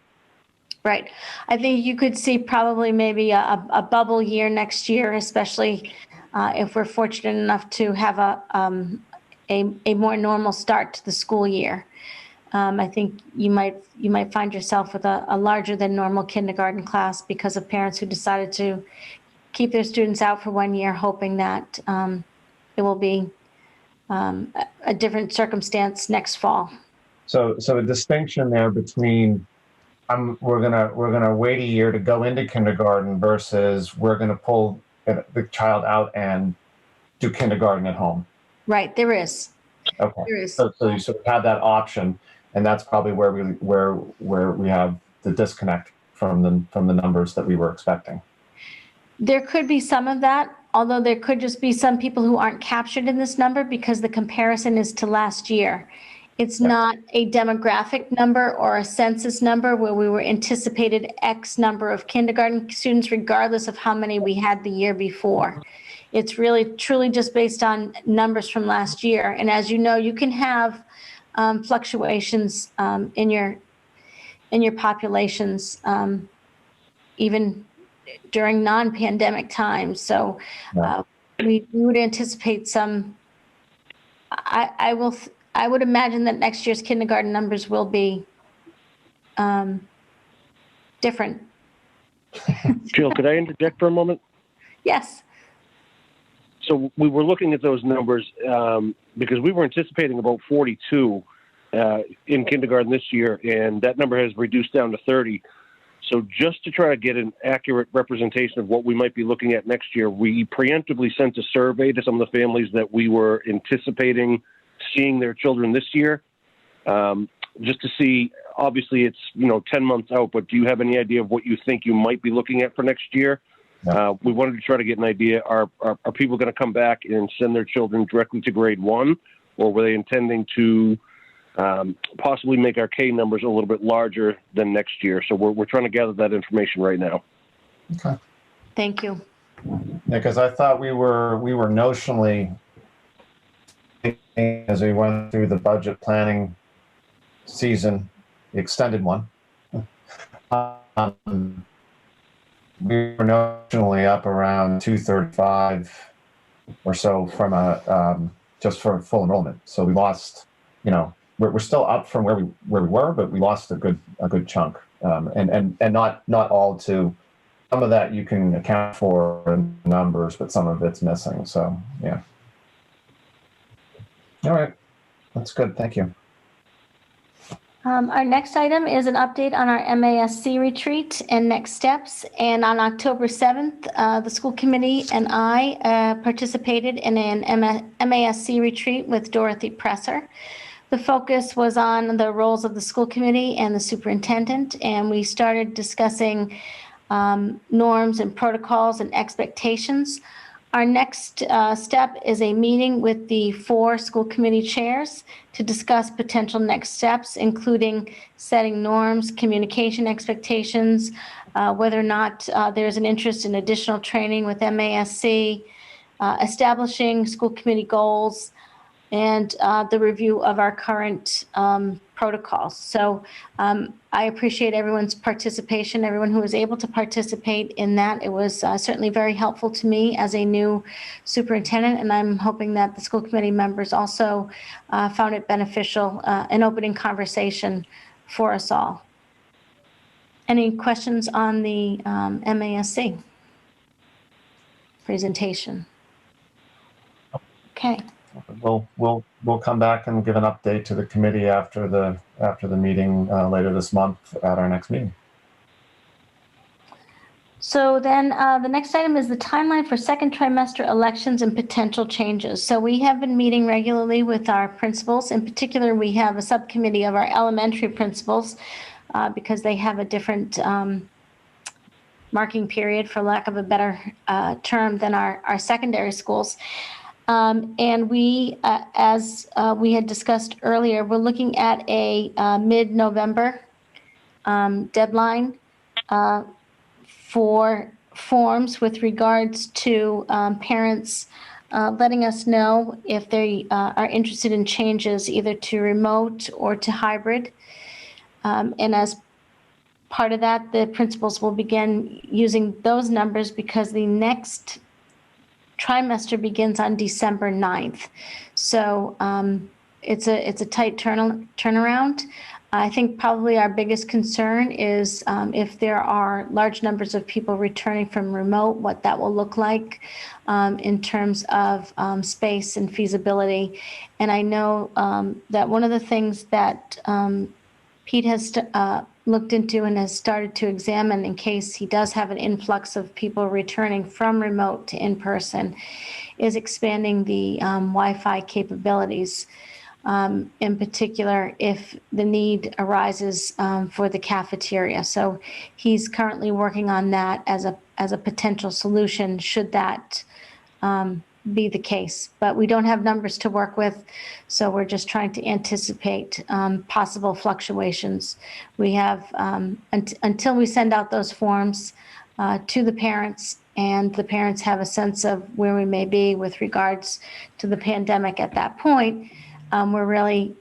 Right. I think you could see probably maybe a bubble year next year, especially if we're fortunate enough to have a more normal start to the school year. I think you might find yourself with a larger than normal kindergarten class because of parents who decided to keep their students out for 1 year, hoping that it will be a different circumstance next fall. So a distinction there between we're gonna wait a year to go into kindergarten versus we're gonna pull the child out and do kindergarten at home. Right, there is. Okay. There is. So you sort of have that option, and that's probably where we have the disconnect from the numbers that we were expecting. There could be some of that, although there could just be some people who aren't captured in this number because the comparison is to last year. It's not a demographic number or a census number where we were anticipated X number of kindergarten students, regardless of how many we had the year before. It's really truly just based on numbers from last year. And as you know, you can have fluctuations in your populations, even during non-pandemic times. So we would anticipate some. I would imagine that next year's kindergarten numbers will be different. Jill, could I interject for a moment? Yes. So we were looking at those numbers because we were anticipating about 42 in kindergarten this year, and that number has reduced down to 30. So just to try to get an accurate representation of what we might be looking at next year, we preemptively sent a survey to some of the families that we were anticipating seeing their children this year, just to see. Obviously, it's 10 months out, but do you have any idea of what you think you might be looking at for next year? We wanted to try to get an idea. Are people going to come back and send their children directly to grade 1, or were they intending to possibly make our K numbers a little bit larger than next year? So we're trying to gather that information right now. Okay. Thank you. Because I thought we were notionally, as we went through the budget planning season, the extended one, we were notionally up around 235 or so from just for full enrollment. So we lost, we're still up from where we were, but we lost a good chunk, and not all to. Some of that you can account for in numbers, but some of it's missing. So yeah. All right, that's good. Thank you. Our next item is an update on our MASC retreat and next steps. And on October 7th, the school committee and I participated in an MASC retreat with Dorothy Presser. The focus was on the roles of the school committee and the superintendent, and we started discussing norms and protocols and expectations. Our next step is a meeting with the 4 school committee chairs to discuss potential next steps, including setting norms, communication expectations, whether or not there's an interest in additional training with MASC, establishing school committee goals, and the review of our current protocols. So I appreciate everyone's participation, everyone who was able to participate in that. It was certainly very helpful to me as a new superintendent, and I'm hoping that the school committee members also found it beneficial, an opening conversation for us all. Any questions on the MASC presentation? Okay. We'll come back and give an update to the committee after the meeting later this month at our next meeting. So then the next item is the timeline for second trimester elections and potential changes. So we have been meeting regularly with our principals. In particular, we have a subcommittee of our elementary principals because they have a different marking period, for lack of a better term, than our secondary schools. And we, as we had discussed earlier, we're looking at a mid-November deadline for forms with regards to parents letting us know if they are interested in changes either to remote or to hybrid. And as part of that, the principals will begin using those numbers because the next trimester begins on December 9th. So it's a tight turnaround. I think probably our biggest concern is if there are large numbers of people returning from remote, what that will look like in terms of space and feasibility. And I know that one of the things that Pete has looked into and has started to examine in case he does have an influx of people returning from remote to in-person is expanding the Wi-Fi capabilities. In particular, if the need arises for the cafeteria. So he's currently working on that as a potential solution should that be the case. But we don't have numbers to work with, so we're just trying to anticipate possible fluctuations. We have, until we send out those forms to the parents, and the parents have a sense of where we may be with regards to the pandemic at that point, we're really,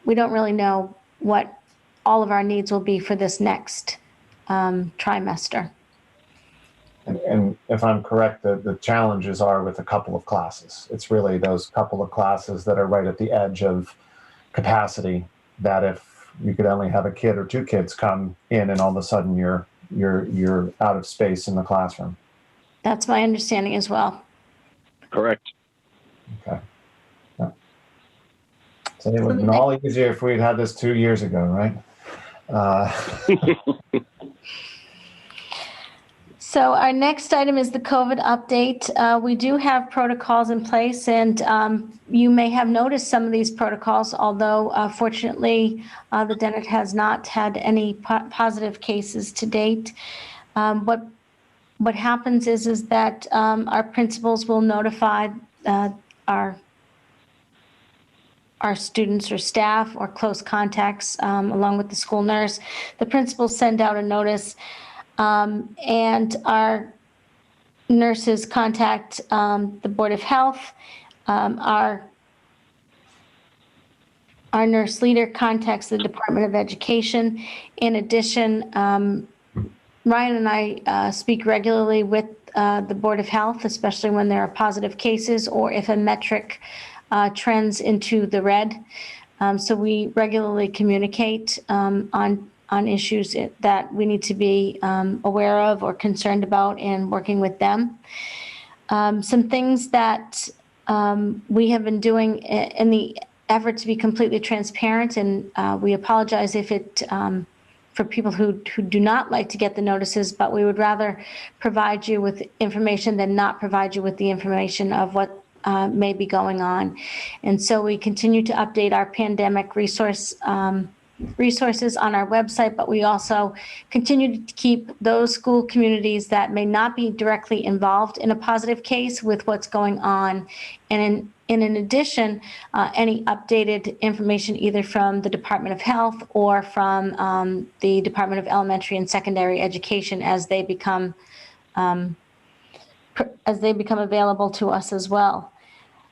we don't really know what all of our needs will be for this next trimester. And if I'm correct, the challenges are with a couple of classes. It's really those couple of classes that are right at the edge of capacity that if you could only have a kid or 2 kids come in and all of a sudden you're out of space in the classroom. That's my understanding as well. Correct. Okay. Yeah. So it would have been all easier if we'd had this 2 years ago, right? So our next item is the COVID update. We do have protocols in place, and you may have noticed some of these protocols, although fortunately the Dennett has not had any positive cases to date. What happens is that our principals will notify our students or staff or close contacts along with the school nurse. The principals send out a notice. And our nurses contact the Board of Health. Our nurse leader contacts the Department of Education. In addition, Ryan and I speak regularly with the Board of Health, especially when there are positive cases or if a metric trends into the red. So we regularly communicate on issues that we need to be aware of or concerned about and working with them. Some things that we have been doing in the effort to be completely transparent, and we apologize if it, for people who do not like to get the notices, but we would rather provide you with information than not provide you with the information of what may be going on. And so we continue to update our pandemic resource resources on our website, but we also continue to keep those school communities that may not be directly involved in a positive case with what's going on. And in addition, any updated information either from the Department of Health or from the Department of Elementary and Secondary Education as they become available to us as well.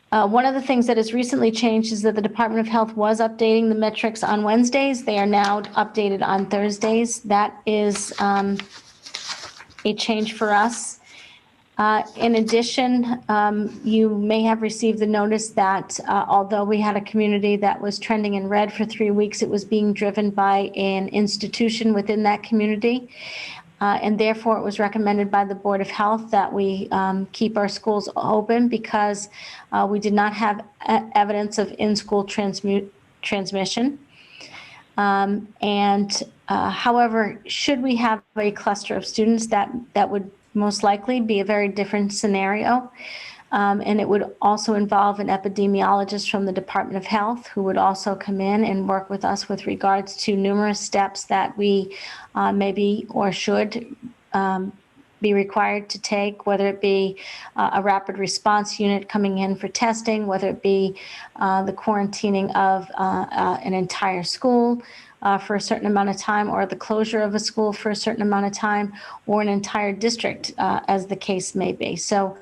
One of the things that has recently changed is that the Department of Health was updating the metrics on Wednesdays. They are now updated on Thursdays. That is a change for us. In addition, you may have received the notice that although we had a community that was trending in red for 3 weeks, it was being driven by an institution within that community. And therefore, it was recommended by the Board of Health that we keep our schools open because we did not have evidence of in-school transmission. However, should we have a cluster of students, that would most likely be a very different scenario. And it would also involve an epidemiologist from the Department of Health who would also come in and work with us with regards to numerous steps that we maybe or should be required to take, whether it be a rapid response unit coming in for testing, whether it be the quarantining of an entire school for a certain amount of time, or the closure of a school for a certain amount of time, or an entire district, as the case may be. So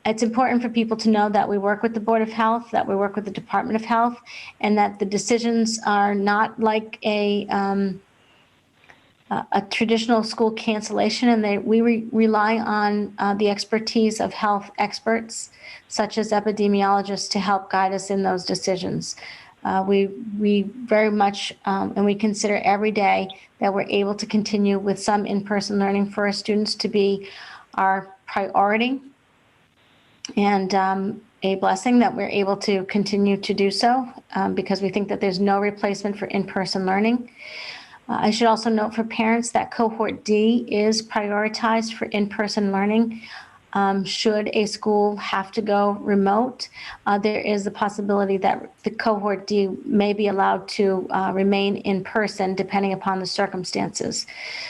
it's important for people to know that we work with the Board of Health, that we work with the Department of Health, and that the decisions are not like a traditional school cancellation, and we rely on the expertise of health experts, such as epidemiologists, to help guide us in those decisions. We very much, and we consider every day that we're able to continue with some in-person learning for our students to be our priority, and a blessing that we're able to continue to do so because we think that there's no replacement for in-person learning. I should also note for parents that cohort D is prioritized for in-person learning. Should a school have to go remote, there is the possibility that the cohort D may be allowed to remain in person depending upon the circumstances.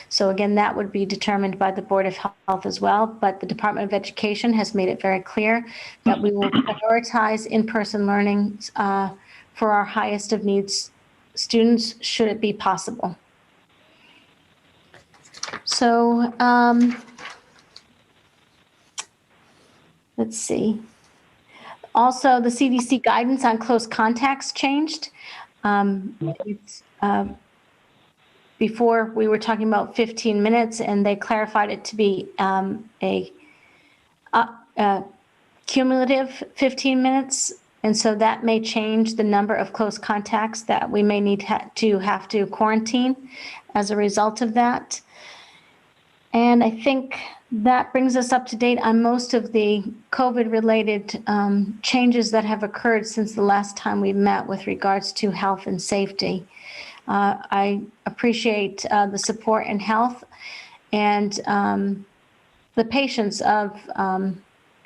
So again, that would be determined by the Board of Health as well, but the Department of Education has made it very clear that we will prioritize in-person learning for our highest of needs students, should it be possible. So, let's see. Also, the CDC guidance on close contacts changed. Before we were talking about 15 minutes, and they clarified it to be a cumulative 15 minutes. And so that may change the number of close contacts that we may need to have to quarantine as a result of that. And I think that brings us up to date on most of the COVID-related changes that have occurred since the last time we met with regards to health and safety. I appreciate the support in health and the patience of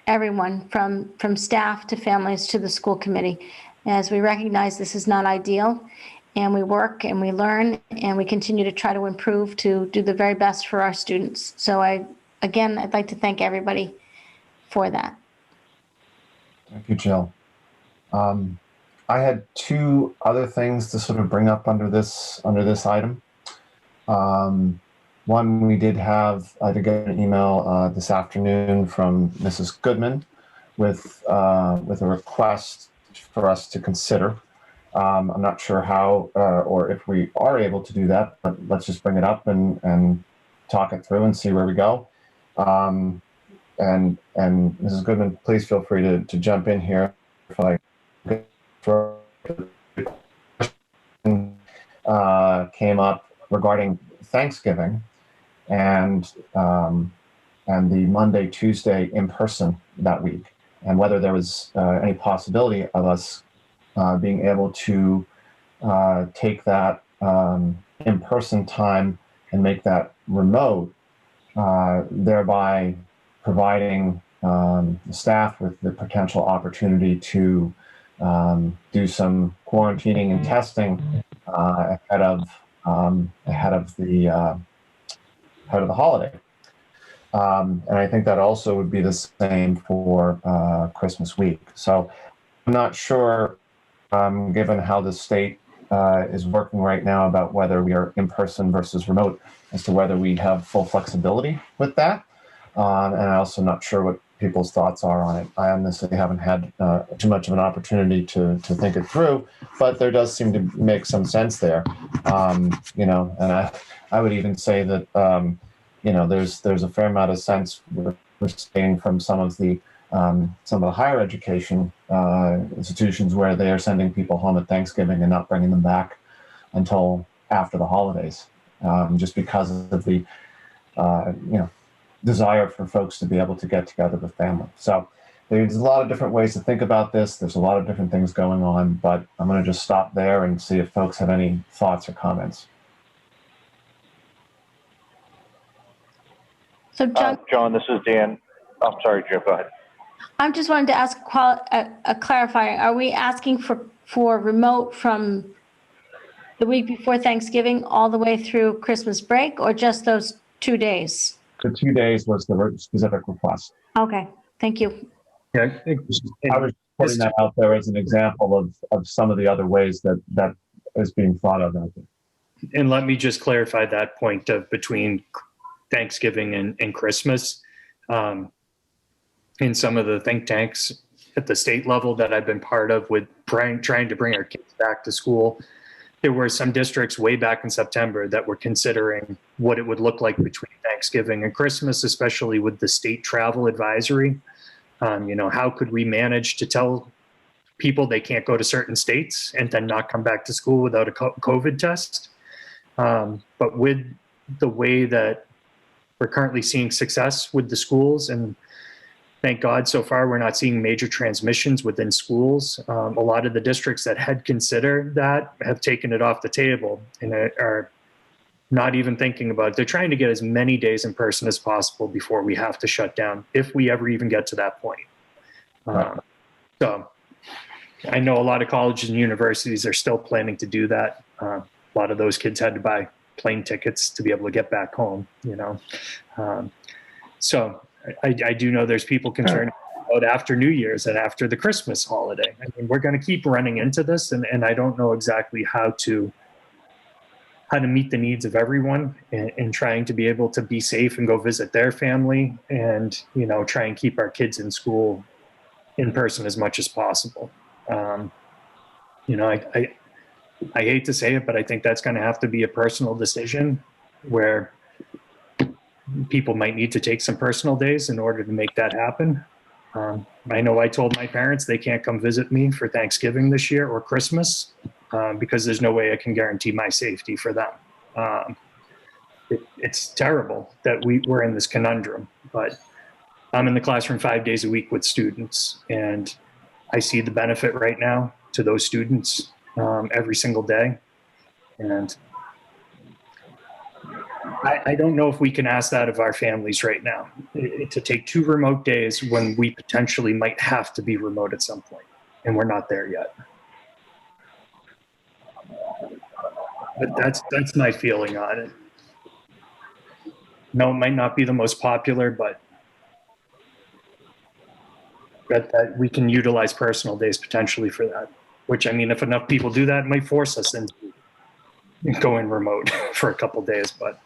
everyone from staff to families to the school committee, as we recognize this is not ideal. And we work and we learn and we continue to try to improve to do the very best for our students. So I'd like to thank everybody for that. Thank you, Jill. I had two other things to sort of bring up under this item. One, we did get an email this afternoon from Mrs. Goodman with a request for us to consider. I'm not sure how or if we are able to do that, but let's just bring it up and talk it through and see where we go. And Mrs. Goodman, please feel free to jump in here came up regarding Thanksgiving and the Monday, Tuesday in person that week, and whether there was any possibility of us being able to take that in-person time and make that remote, thereby providing the staff with the potential opportunity to do some quarantining and testing ahead of the holiday. And I think that also would be the same for Christmas week. So I'm not sure, given how the state is working right now about whether we are in person versus remote, as to whether we have full flexibility with that. And I'm also not sure what people's thoughts are on it. I honestly haven't had too much of an opportunity to think it through, but there does seem to make some sense there. You know, and I would even say that, you know, there's a fair amount of sense we're seeing from some of the higher education institutions where they are sending people home at Thanksgiving and not bringing them back until after the holidays, just because of the, you know, desire for folks to be able to get together with family. So there's a lot of different ways to think about this. There's a lot of different things going on, but I'm going to just stop there and see if folks have any thoughts or comments. So John, this is Dan. I'm sorry, Jim, go ahead. I just wanted to ask a clarifying. Are we asking for remote from the week before Thanksgiving all the way through Christmas break, or just those 2 days? The 2 days was the specific request. Okay, thank you. Yeah, I was putting that out there as an example of some of the other ways that is being thought of out there. And let me just clarify that point of between Thanksgiving and Christmas. In some of the think tanks at the state level that I've been part of with trying to bring our kids back to school, there were some districts way back in September that were considering what it would look like between Thanksgiving and Christmas, especially with the state travel advisory. You know, how could we manage to tell people they can't go to certain states and then not come back to school without a COVID test? But with the way that we're currently seeing success with the schools, and thank God so far we're not seeing major transmissions within schools. A lot of the districts that had considered that have taken it off the table and are not even thinking about it. They're trying to get as many days in person as possible before we have to shut down, if we ever even get to that point. So I know a lot of colleges and universities are still planning to do that. A lot of those kids had to buy plane tickets to be able to get back home, you know. So I do know there's people concerned about after New Year's and after the Christmas holiday. I mean, we're going to keep running into this, and I don't know exactly how to meet the needs of everyone and trying to be able to be safe and go visit their family and, you know, try and keep our kids in school in person as much as possible. You know, I hate to say it, but I think that's going to have to be a personal decision where people might need to take some personal days in order to make that happen. I know I told my parents they can't come visit me for Thanksgiving this year or Christmas because there's no way I can guarantee my safety for them. It's terrible that we're in this conundrum, but I'm in the classroom 5 days a week with students, and I see the benefit right now to those students every single day. And I don't know if we can ask that of our families right now, to take 2 remote days when we potentially might have to be remote at some point, and we're not there yet. But that's my feeling on it. No, it might not be the most popular, but that we can utilize personal days potentially for that. Which, I mean, if enough people do that, it might force us into going remote for a couple days. But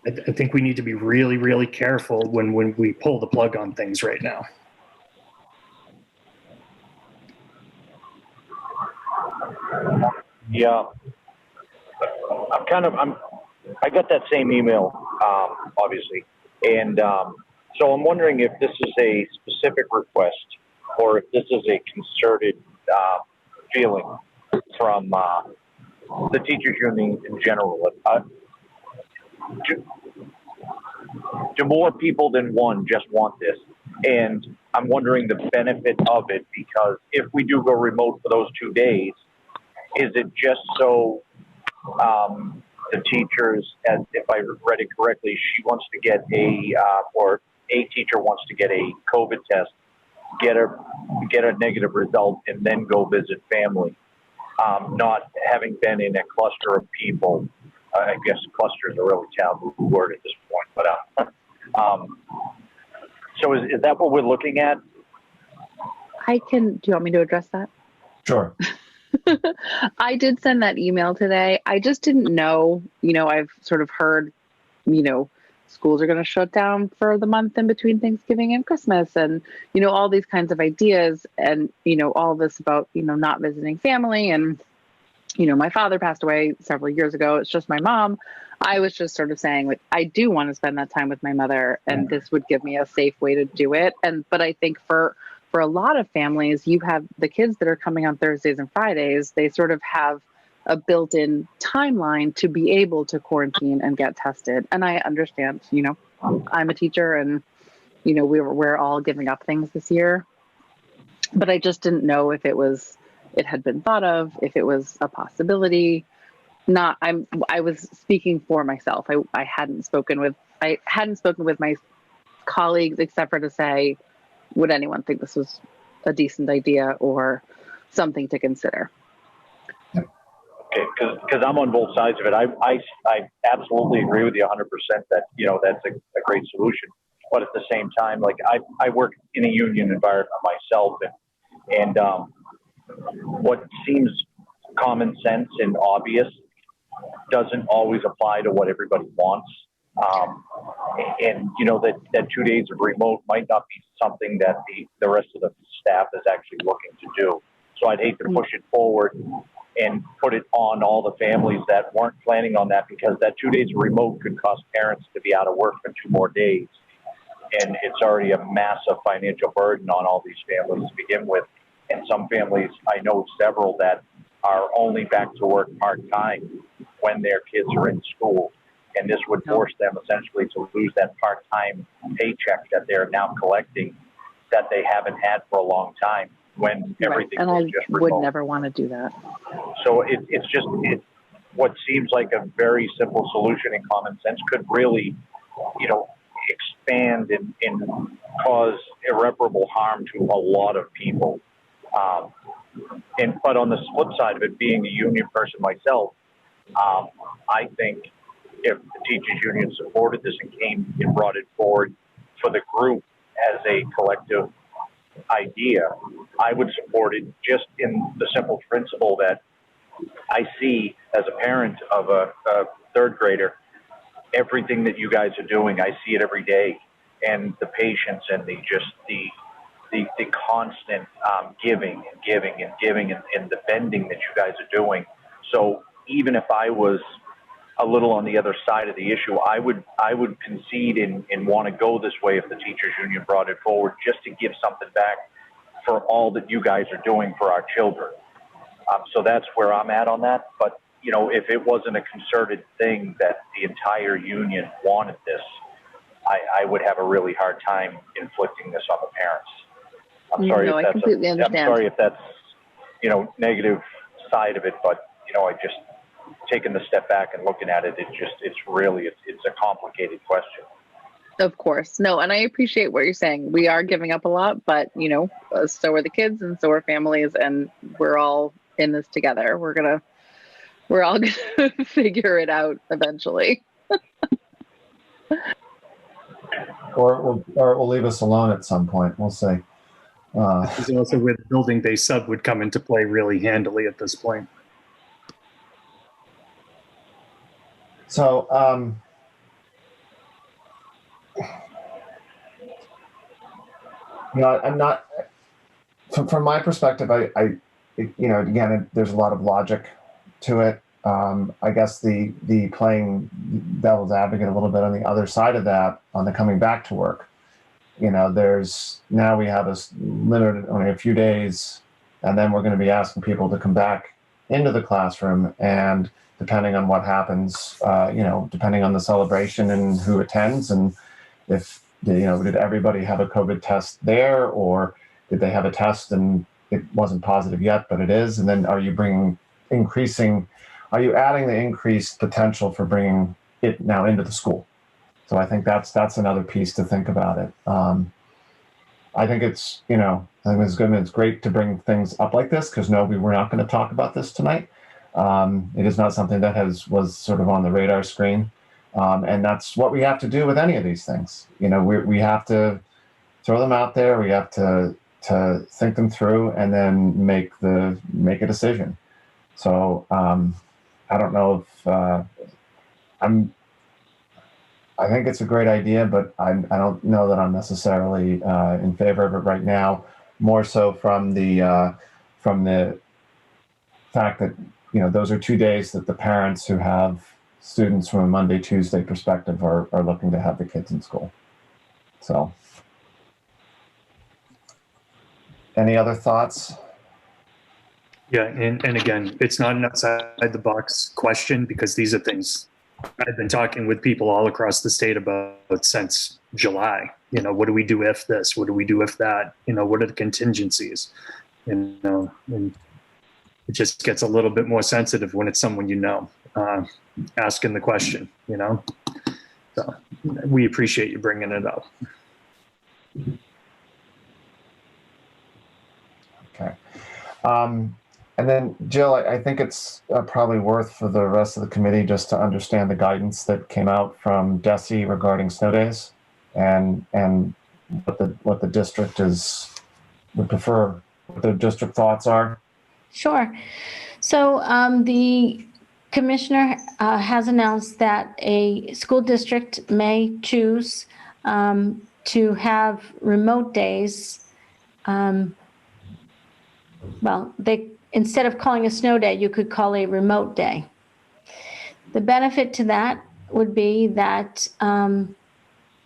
I think we need to be really, really careful when we pull the plug on things right now. Yeah, I got that same email, obviously, and so I'm wondering if this is a specific request or if this is a concerted feeling from the teachers union in general. Do more people than one just want this? And I'm wondering the benefit of it, because if we do go remote for those 2 days, is it just so the teachers, as if I read it correctly, she wants to get or a teacher wants to get a COVID test get a negative result and then go visit family. Not having been in a cluster of people, I guess cluster is a really taboo word at this point, but so is that what we're looking at? Do you want me to address that? Sure. I did send that email today. I just didn't know, I've sort of heard, schools are going to shut down for the month in between Thanksgiving and Christmas and, all these kinds of ideas and, all this about, not visiting family. And, my father passed away several years ago. It's just my mom. I was just sort of saying, like, I do want to spend that time with my mother and this would give me a safe way to do it. But I think for a lot of families, you have the kids that are coming on Thursdays and Fridays, they sort of have a built-in timeline to be able to quarantine and get tested. And I understand, I'm a teacher and, we're all giving up things this year, but I just didn't know if it had been thought of, if it was a possibility. I was speaking for myself. I hadn't spoken with my colleagues except for to say, would anyone think this was a decent idea or something to consider? Okay, because I'm on both sides of it. I absolutely agree with you 100% that, that's a great solution. But at the same time, like I work in a union environment myself and what seems common sense and obvious doesn't always apply to what everybody wants. And that 2 days of remote might not be something that the rest of the staff is actually looking to do. So I'd hate to push it forward and put it on all the families that weren't planning on that, because that 2 days of remote could cause parents to be out of work for 2 more days. And it's already a massive financial burden on all these families to begin with. And some families, I know several that are only back to work part-time when their kids are in school. And this would force them essentially to lose that part-time paycheck that they're now collecting that they haven't had for a long time when everything and was I just would remote. never want to do that. So it's just what seems like a very simple solution in common sense could really, expand and cause irreparable harm to a lot of people. But on the flip side of it, being a union person myself, I think if the teachers union supported this and came and brought it forward for the group as a collective idea, I would support it just in the simple principle that I see as a parent of a third grader, everything that you guys are doing, I see it every day, and the patience and the constant giving and the bending that you guys are doing. So even if I was a little on the other side of the issue, I would concede and want to go this way if the teachers union brought it forward, just to give something back for all that you guys are doing for our children. So that's where I'm at on that. But if it wasn't a concerted thing that the entire union wanted this, I would have a really hard time inflicting this on the parents. I'm sorry I completely understand. I'm sorry if that's negative side of it, but I just taking the step back and looking at it, it's a complicated question. Of course. No, and I appreciate what you're saying. We are giving up a lot, but so are the kids and so are families, and we're all in this together. We're all gonna figure it out eventually. Or it will leave us alone at some point. We'll see. This is also where the building-based sub would come into play really handily at this point. So, I'm not, from my perspective, I again, there's a lot of logic to it. I guess the playing devil's advocate a little bit on the other side of that, on the coming back to work, there's now we have a limited, only a few days, and then we're going to be asking people to come back into the classroom, and depending on what happens, depending on the celebration and who attends, and if did everybody have a COVID test there, or did they have a test and it wasn't positive yet, but it is, and then are you adding the increased potential for bringing it now into the school? So I think that's another piece to think about it. I think it's, I think it's good. It's great to bring things up like this because no, we were not going to talk about this tonight. It is not something that was sort of on the radar screen. And that's what we have to do with any of these things. We have to throw them out there. We have to think them through and then make a decision. So I don't know if I think it's a great idea, but I don't know that I'm necessarily in favor of it right now. More so from the fact that those are 2 days that the parents who have students from a Monday, Tuesday perspective are looking to have the kids in school. So, any other thoughts? Yeah, and again, it's not an outside the box question because these are things I've been talking with people all across the state about since July. What do we do if this? What do we do if that? What are the contingencies? And it just gets a little bit more sensitive when it's someone asking the question. So we appreciate you bringing it up. Okay. And then, Jill, I think it's probably worth for the rest of the committee just to understand the guidance that came out from DESE regarding snow days and what the district would prefer, what the district thoughts are. Sure. So the commissioner has announced that a school district may choose to have remote days. Instead of calling a snow day, you could call a remote day. The benefit to that would be that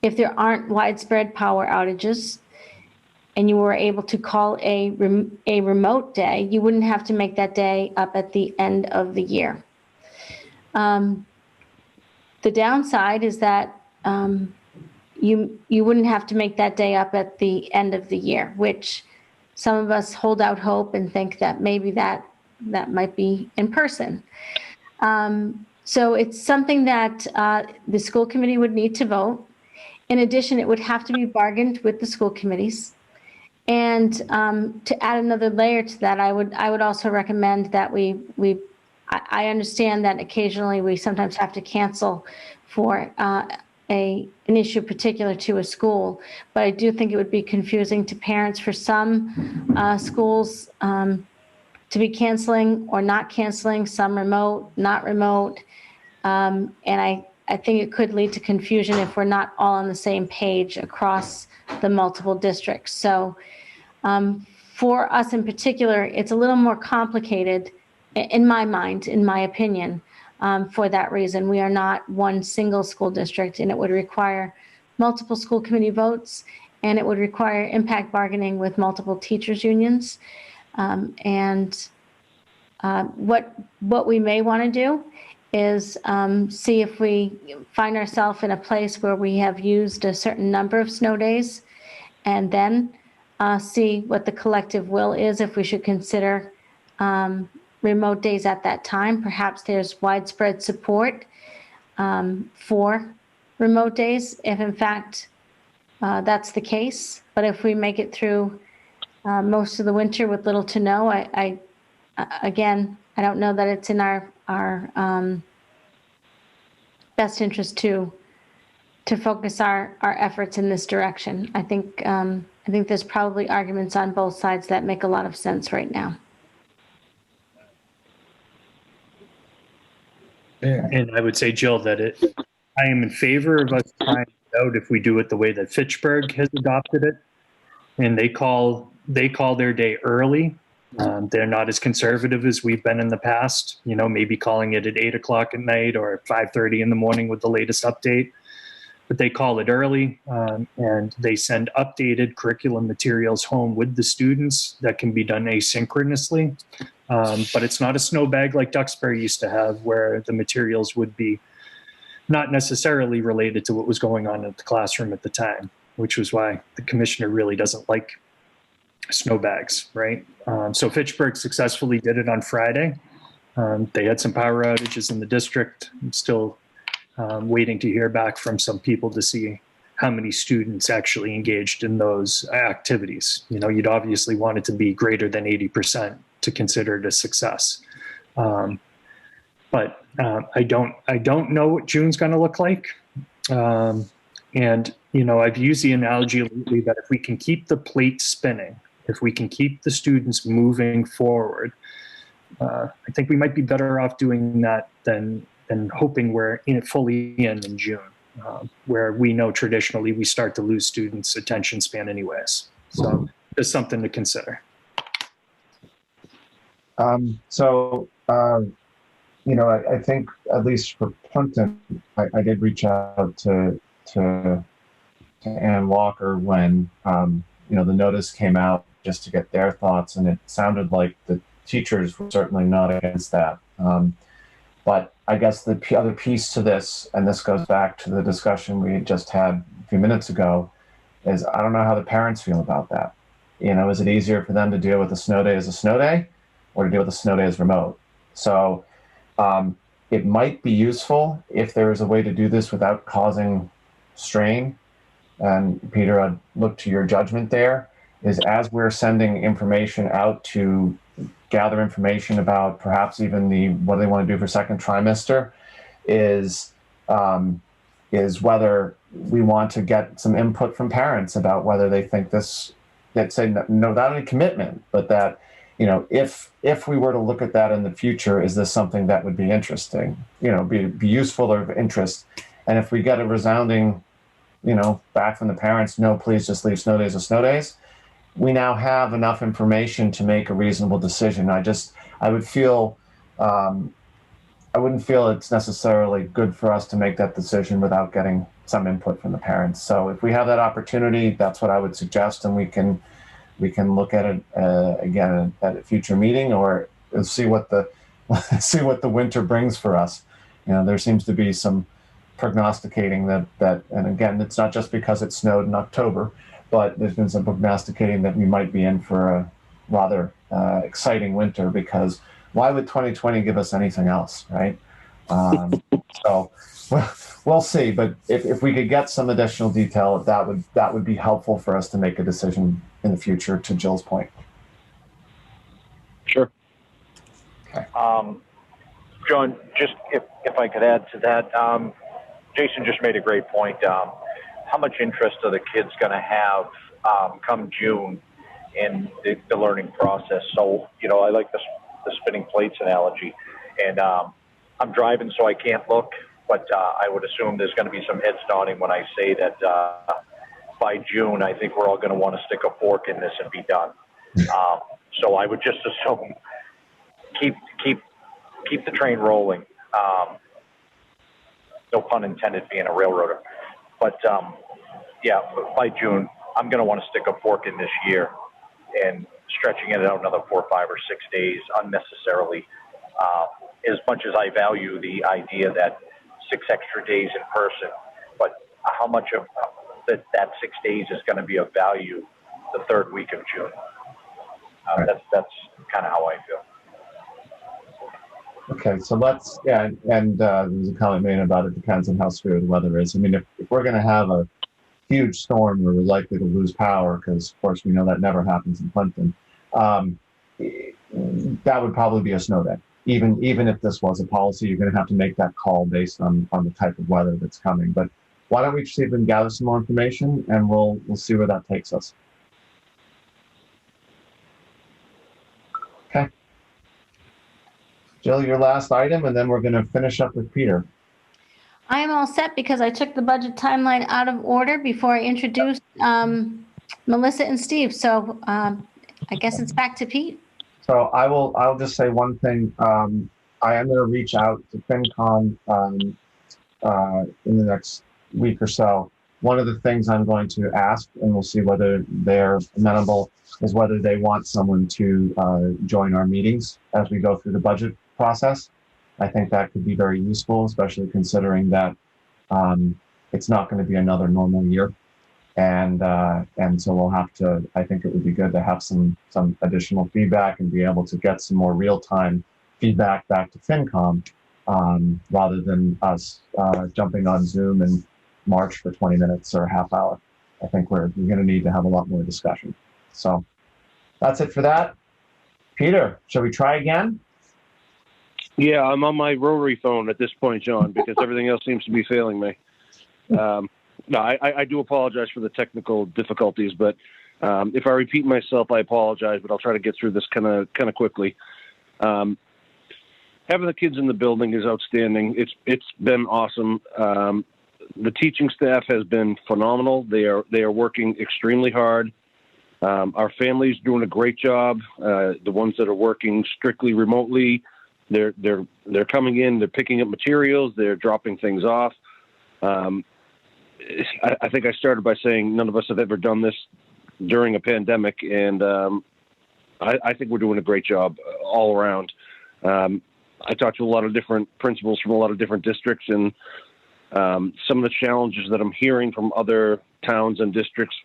if there aren't widespread power outages and you were able to call a remote day, you wouldn't have to make that day up at the end of the year. The downside is that you wouldn't have to make that day up at the end of the year, which some of us hold out hope and think that maybe that might be in person. So it's something that the school committee would need to vote. In addition, it would have to be bargained with the school committees. And to add another layer to that, I would also recommend that I understand that occasionally we sometimes have to cancel for an issue particular to a school, but I do think it would be confusing to parents for some schools to be canceling or not canceling, some remote, not remote. And I think it could lead to confusion if we're not all on the same page across the multiple districts. So for us in particular, it's a little more complicated in my mind, in my opinion. For that reason, we are not one single school district, and it would require multiple school committee votes, and it would require impact bargaining with multiple teachers unions. What we may want to do is see if we find ourselves in a place where we have used a certain number of snow days, and then see what the collective will is if we should consider remote days at that time. Perhaps there's widespread support for remote days if in fact that's the case. But if we make it through most of the winter with little to no, I don't know that it's in our best interest to focus our efforts in this direction. I think there's probably arguments on both sides that make a lot of sense right now. And I would say, Jill, that I am in favor of us trying it out if we do it the way that Fitchburg has adopted it, and they call their day early. They're not as conservative as we've been in the past. Maybe calling it at 8 o'clock at night or at 5:30 in the morning with the latest update. But they call it early, and they send updated curriculum materials home with the students that can be done asynchronously. But it's not a snowbag like Duxbury used to have, where the materials would be not necessarily related to what was going on in the classroom at the time, which was why the commissioner really doesn't like snowbags, right? So Fitchburg successfully did it on Friday. They had some power outages in the district. I'm still waiting to hear back from some people to see how many students actually engaged in those activities. You know, you'd obviously want it to be greater than 80% to consider it a success. But I don't know what June's going to look like. And, you know, I've used the analogy lately that if we can keep the plate spinning, if we can keep the students moving forward, I think we might be better off doing that than hoping we're fully in June, where we know traditionally we start to lose students' attention span anyways. So there's something to consider. You know, I think at least for Plimpton, I did reach out to Ann Walker when, you know, the notice came out just to get their thoughts, and it sounded like the teachers were certainly not against that. But I guess the other piece to this, and this goes back to the discussion we just had a few minutes ago, is I don't know how the parents feel about that. You know, is it easier for them to deal with a snow day as a snow day or to deal with a snow day as remote? So it might be useful if there is a way to do this without causing strain. And Peter, I'd look to your judgment there, is as we're sending information out to gather information about perhaps even what they want to do for second trimester, is whether we want to get some input from parents about whether they think this, that say no, not only commitment, but that, you know, if we were to look at that in the future, is this something that would be interesting, you know, be useful or of interest? And if we get a resounding, you know, back from the parents, no, please just leave snow days as snow days, we now have enough information to make a reasonable decision. I wouldn't feel it's necessarily good for us to make that decision without getting some input from the parents. So if we have that opportunity, that's what I would suggest, and we can look at it again at a future meeting, or see what the winter brings for us. You know, there seems to be some prognosticating that, and again, it's not just because it snowed in October, but there's been some prognosticating that we might be in for a rather exciting winter, because why would 2020 give us anything else, right? So we'll see. But if we could get some additional detail, that would be helpful for us to make a decision in the future, to Jill's point. Sure. Okay. John, just if I could add to that, Jason just made a great point. How much interest are the kids going to have come June in the learning process? So, you know, I like the spinning plates analogy, and I'm driving, so I can't look, but I would assume there's going to be some heads nodding when I say that by June, I think we're all going to want to stick a fork in this and be done. So I would just assume keep the train rolling. No pun intended, being a railroader. But yeah, by June, I'm going to want to stick a fork in this year, and stretching it out another 4, 5, or 6 days unnecessarily. As much as I value the idea that 6 extra days in person, but how much of that 6 days is going to be of value the third week of June? That's kind of how I feel. Okay, so and there's a comment made about it depends on how severe the weather is. I mean, if we're going to have a huge storm where we're likely to lose power, because of course we know that never happens in Plimpton, that would probably be a snow day. Even if this was a policy, you're going to have to make that call based on the type of weather that's coming. But why don't we see if we can gather some more information, and we'll see where that takes us. Okay. Jill, your last item, and then we're going to finish up with Peter. I am all set because I took the budget timeline out of order before I introduced Melissa and Steve. So I guess it's back to Pete. So I'll just say one thing. I am going to reach out to FinCom in the next week or so. One of the things I'm going to ask, and we'll see whether they're amenable, is whether they want someone to join our meetings as we go through the budget process. I think that could be very useful, especially considering that it's not going to be another normal year. And so we'll have to, I think it would be good to have some additional feedback and be able to get some more real-time feedback back to FinCom rather than us jumping on Zoom and march for 20 minutes or a half hour. I think we're going to need to have a lot more discussion. So that's it for that. Peter, shall we try again? Yeah, I'm on my rotary phone at this point, John, because everything else seems to be failing me. No, I do apologize for the technical difficulties, but if I repeat myself, I apologize, but I'll try to get through this kind of quickly. Having the kids in the building is outstanding. It's been awesome. The teaching staff has been phenomenal. They are working extremely hard. Our family's doing a great job. The ones that are working strictly remotely, they're coming in, they're picking up materials, they're dropping things off. I think I started by saying none of us have ever done this during a pandemic, and I think we're doing a great job all around. I talked to a lot of different principals from a lot of different districts, and some of the challenges that I'm hearing from other towns and districts,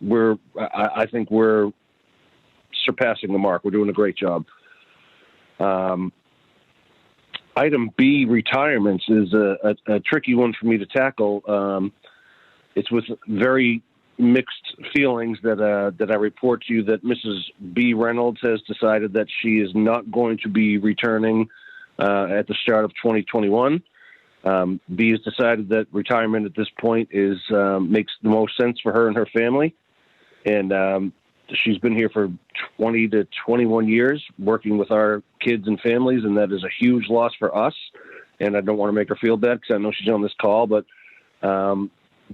I think we're surpassing the mark. We're doing a great job. Item B, retirements, is a tricky one for me to tackle. It's with very mixed feelings that I report to you that Mrs. B. Reynolds has decided that she is not going to be returning at the start of 2021. B has decided that retirement at this point makes the most sense for her and her family. And she's been here for 20 to 21 years working with our kids and families, and that is a huge loss for us. And I don't want to make her feel bad because I know she's on this call, but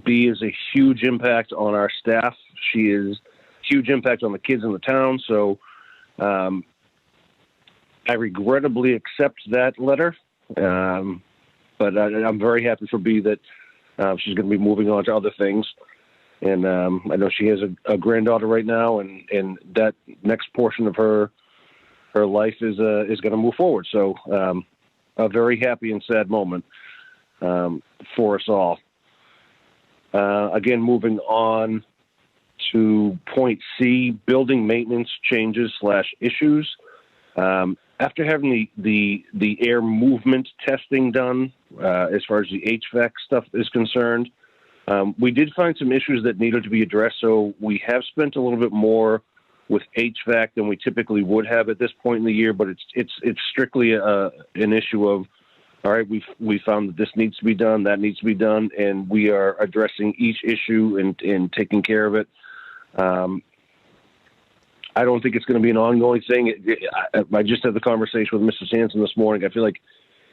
B is a huge impact on our staff. She is a huge impact on the kids in the town. So I regrettably accept that letter. But I'm very happy for B that she's going to be moving on to other things. And I know she has a granddaughter right now, and that next portion of her life is going to move forward. So a very happy and sad moment for us all. Again, moving on to point C, building maintenance changes / issues. After having the air movement testing done, as far as the HVAC stuff is concerned, we did find some issues that needed to be addressed. So we have spent a little bit more with HVAC than we typically would have at this point in the year, but it's strictly an issue of, all right, we found that this needs to be done, that needs to be done, and we are addressing each issue and taking care of it. I don't think it's going to be an ongoing thing. I just had the conversation with Mrs. Hanson this morning. I feel like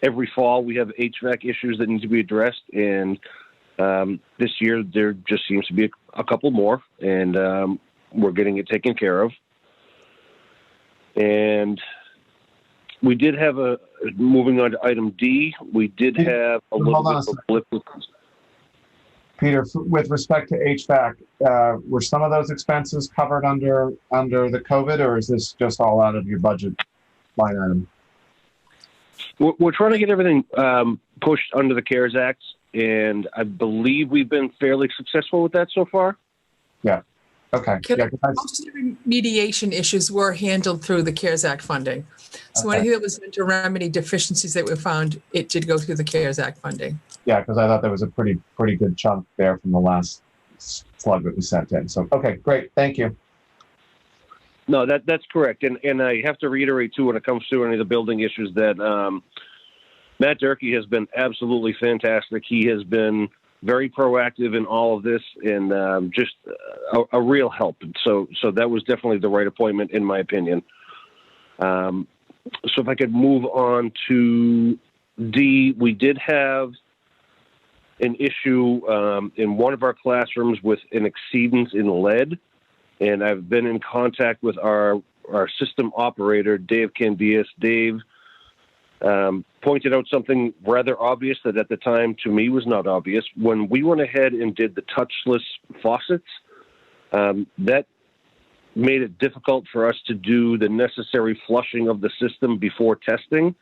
every fall we have HVAC issues that need to be addressed, and this year there just seems to be a couple more, and we're getting it taken care of. And we did have moving on to item D, we did have a little bit of a blip. Peter, with respect to HVAC, were some of those expenses covered under the COVID, or is this just all out of your budget line item? We're trying to get everything pushed under the CARES Act, and I believe we've been fairly successful with that so far. Yeah. Okay. Most of the remediation issues were handled through the CARES Act funding. So anything that was meant to remedy deficiencies that we found, it did go through the CARES Act funding. Yeah, because I thought there was a pretty good chunk there from the last slug that we sent in. So, okay, great. Thank you. No, that's correct. And I have to reiterate, too, when it comes to any of the building issues, that Matt Durkee has been absolutely fantastic. He has been very proactive in all of this, and just a real help. So that was definitely the right appointment, in my opinion. So if I could move on to D, we did have an issue in one of our classrooms with an exceedance in lead, and I've been in contact with our system operator, Dave Candias. Dave pointed out something rather obvious that at the time to me was not obvious. When we went ahead and did the touchless faucets, that made it difficult for us to do the necessary flushing of the system before testing.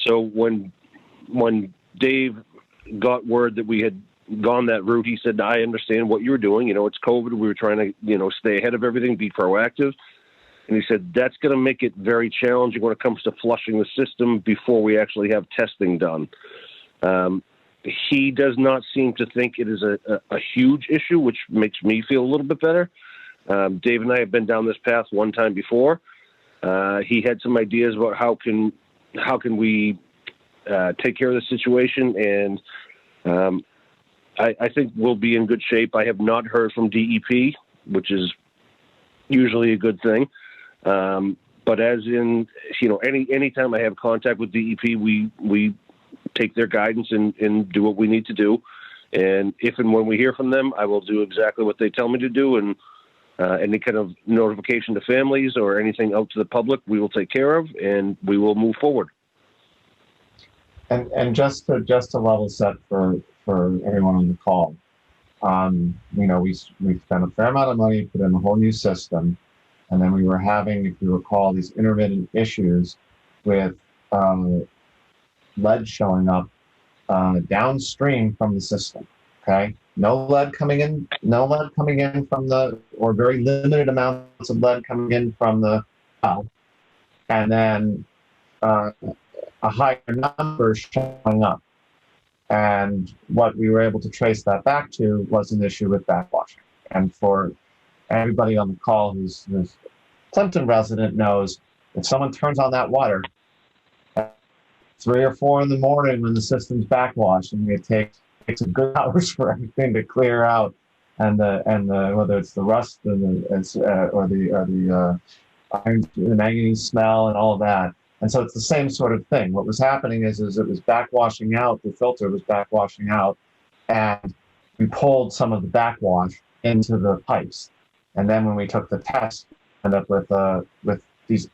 So when Dave got word that we had gone that route, he said, I understand what you were doing. It's COVID. We were trying to, stay ahead of everything, be proactive. And he said, that's going to make it very challenging when it comes to flushing the system before we actually have testing done. he does not seem to think it is a huge issue, which makes me feel a little bit better. Dave and I have been down this path one time before. He had some ideas about how can we take care of the situation, and I think we'll be in good shape. I have not heard from DEP, which is usually a good thing. But as in, anytime I have contact with DEP, we take their guidance and do what we need to do. And if and when we hear from them, I will do exactly what they tell me to do. And any kind of notification to families or anything out to the public, we will take care of, and we will move forward. And just to level set for everyone on the call, we spent a fair amount of money, put in a whole new system, and then we were having, if you recall, these intermittent issues with lead showing up downstream from the system. Okay, no lead coming in from or very limited amounts of lead coming in from the well, and then a higher number showing up. And what we were able to trace that back to was an issue with backwashing. And for everybody on the call who's Plimpton resident knows, if someone turns on that water at 3 or 4 in the morning when the system's backwashed, and it takes a good hours for everything to clear out, and the whether it's the rust and the iron, the manganese smell and all of that. And so it's the same sort of thing. What was happening is it was backwashing out, the filter was backwashing out, and we pulled some of the backwash into the pipes. And then when we took the test, we ended up with these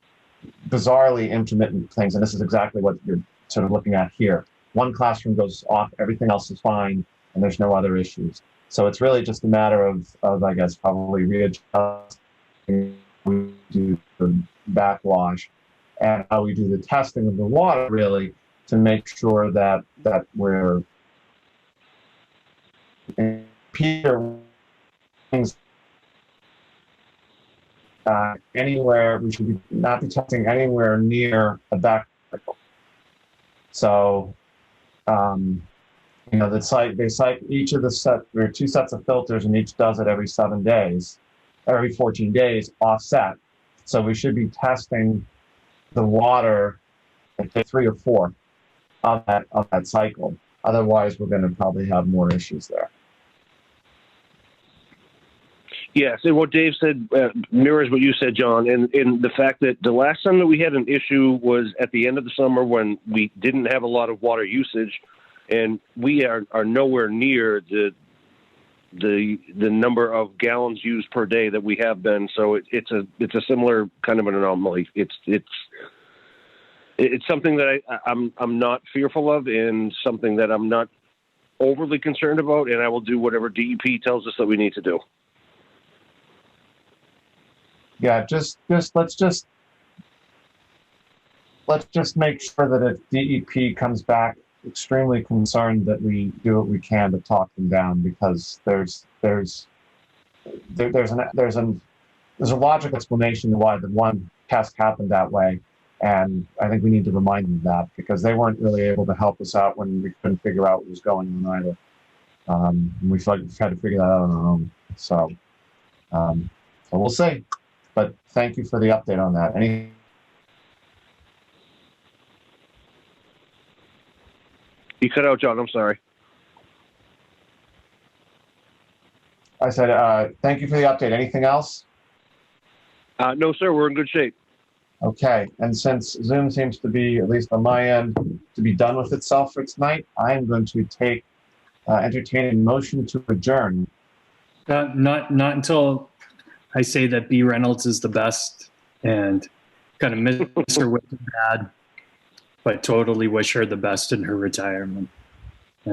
bizarrely intermittent things. And this is exactly what you're sort of looking at here. One classroom goes off, everything else is fine, and there's no other issues. So it's really just a matter of I guess, probably readjusting we do the backwash and how we do the testing of the water, really, to make sure that we're things anywhere. We should not be testing anywhere near a back cycle. So, the site, they cite each of there are 2 sets of filters, and each does it every 7 days, every 14 days offset. So we should be testing the water at day 3 or 4 of that cycle. Otherwise, we're going to probably have more issues there. Yes, and what Dave said mirrors what you said, John, and the fact that the last time that we had an issue was at the end of the summer when we didn't have a lot of water usage, and we are nowhere near the number of gallons used per day that we have been. So it's a similar kind of an anomaly. It's something that I'm not fearful of, and something that I'm not overly concerned about, and I will do whatever DEP tells us that we need to do. Yeah, let's just make sure that if DEP comes back extremely concerned, that we do what we can to talk them down, because there's a logical explanation to why the one test happened that way, and I think we need to remind them that, because they weren't really able to help us out when we couldn't figure out what was going on either. We tried to figure that out on our own. So we'll see. But thank you for the update on that. You cut out, John. I'm sorry. I said, thank you for the update. Anything else? No, sir. We're in good shape. Okay. And since Zoom seems to be, at least on my end, to be done with itself for tonight, I am going to entertain a motion to adjourn. Not until I say that B. Reynolds is the best and kind of miss her with the bad, but totally wish her the best in her retirement.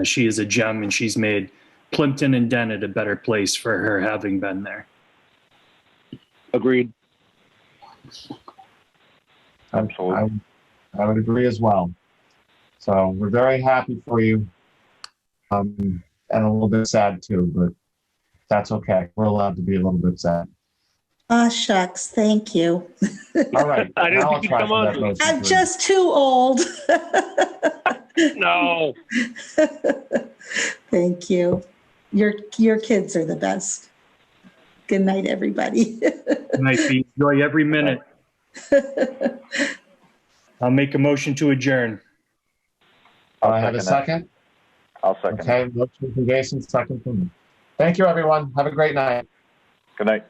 She is a gem, and she's made Plimpton and Dennett a better place for her having been there. Agreed. Absolutely. I would agree as well. So we're very happy for you, and a little bit sad too, but that's okay. We're allowed to be a little bit sad. Ah, shucks. Thank you. All right. I didn't think you'd come on. I'm just too old. No. Thank you. Your kids are the best. Good night, everybody. Good night, Pete. Enjoy every minute. I'll make a motion to adjourn. I have a second. I'll second. Okay, motion from Jason, second from me. Thank you, everyone. Have a great night. Good night.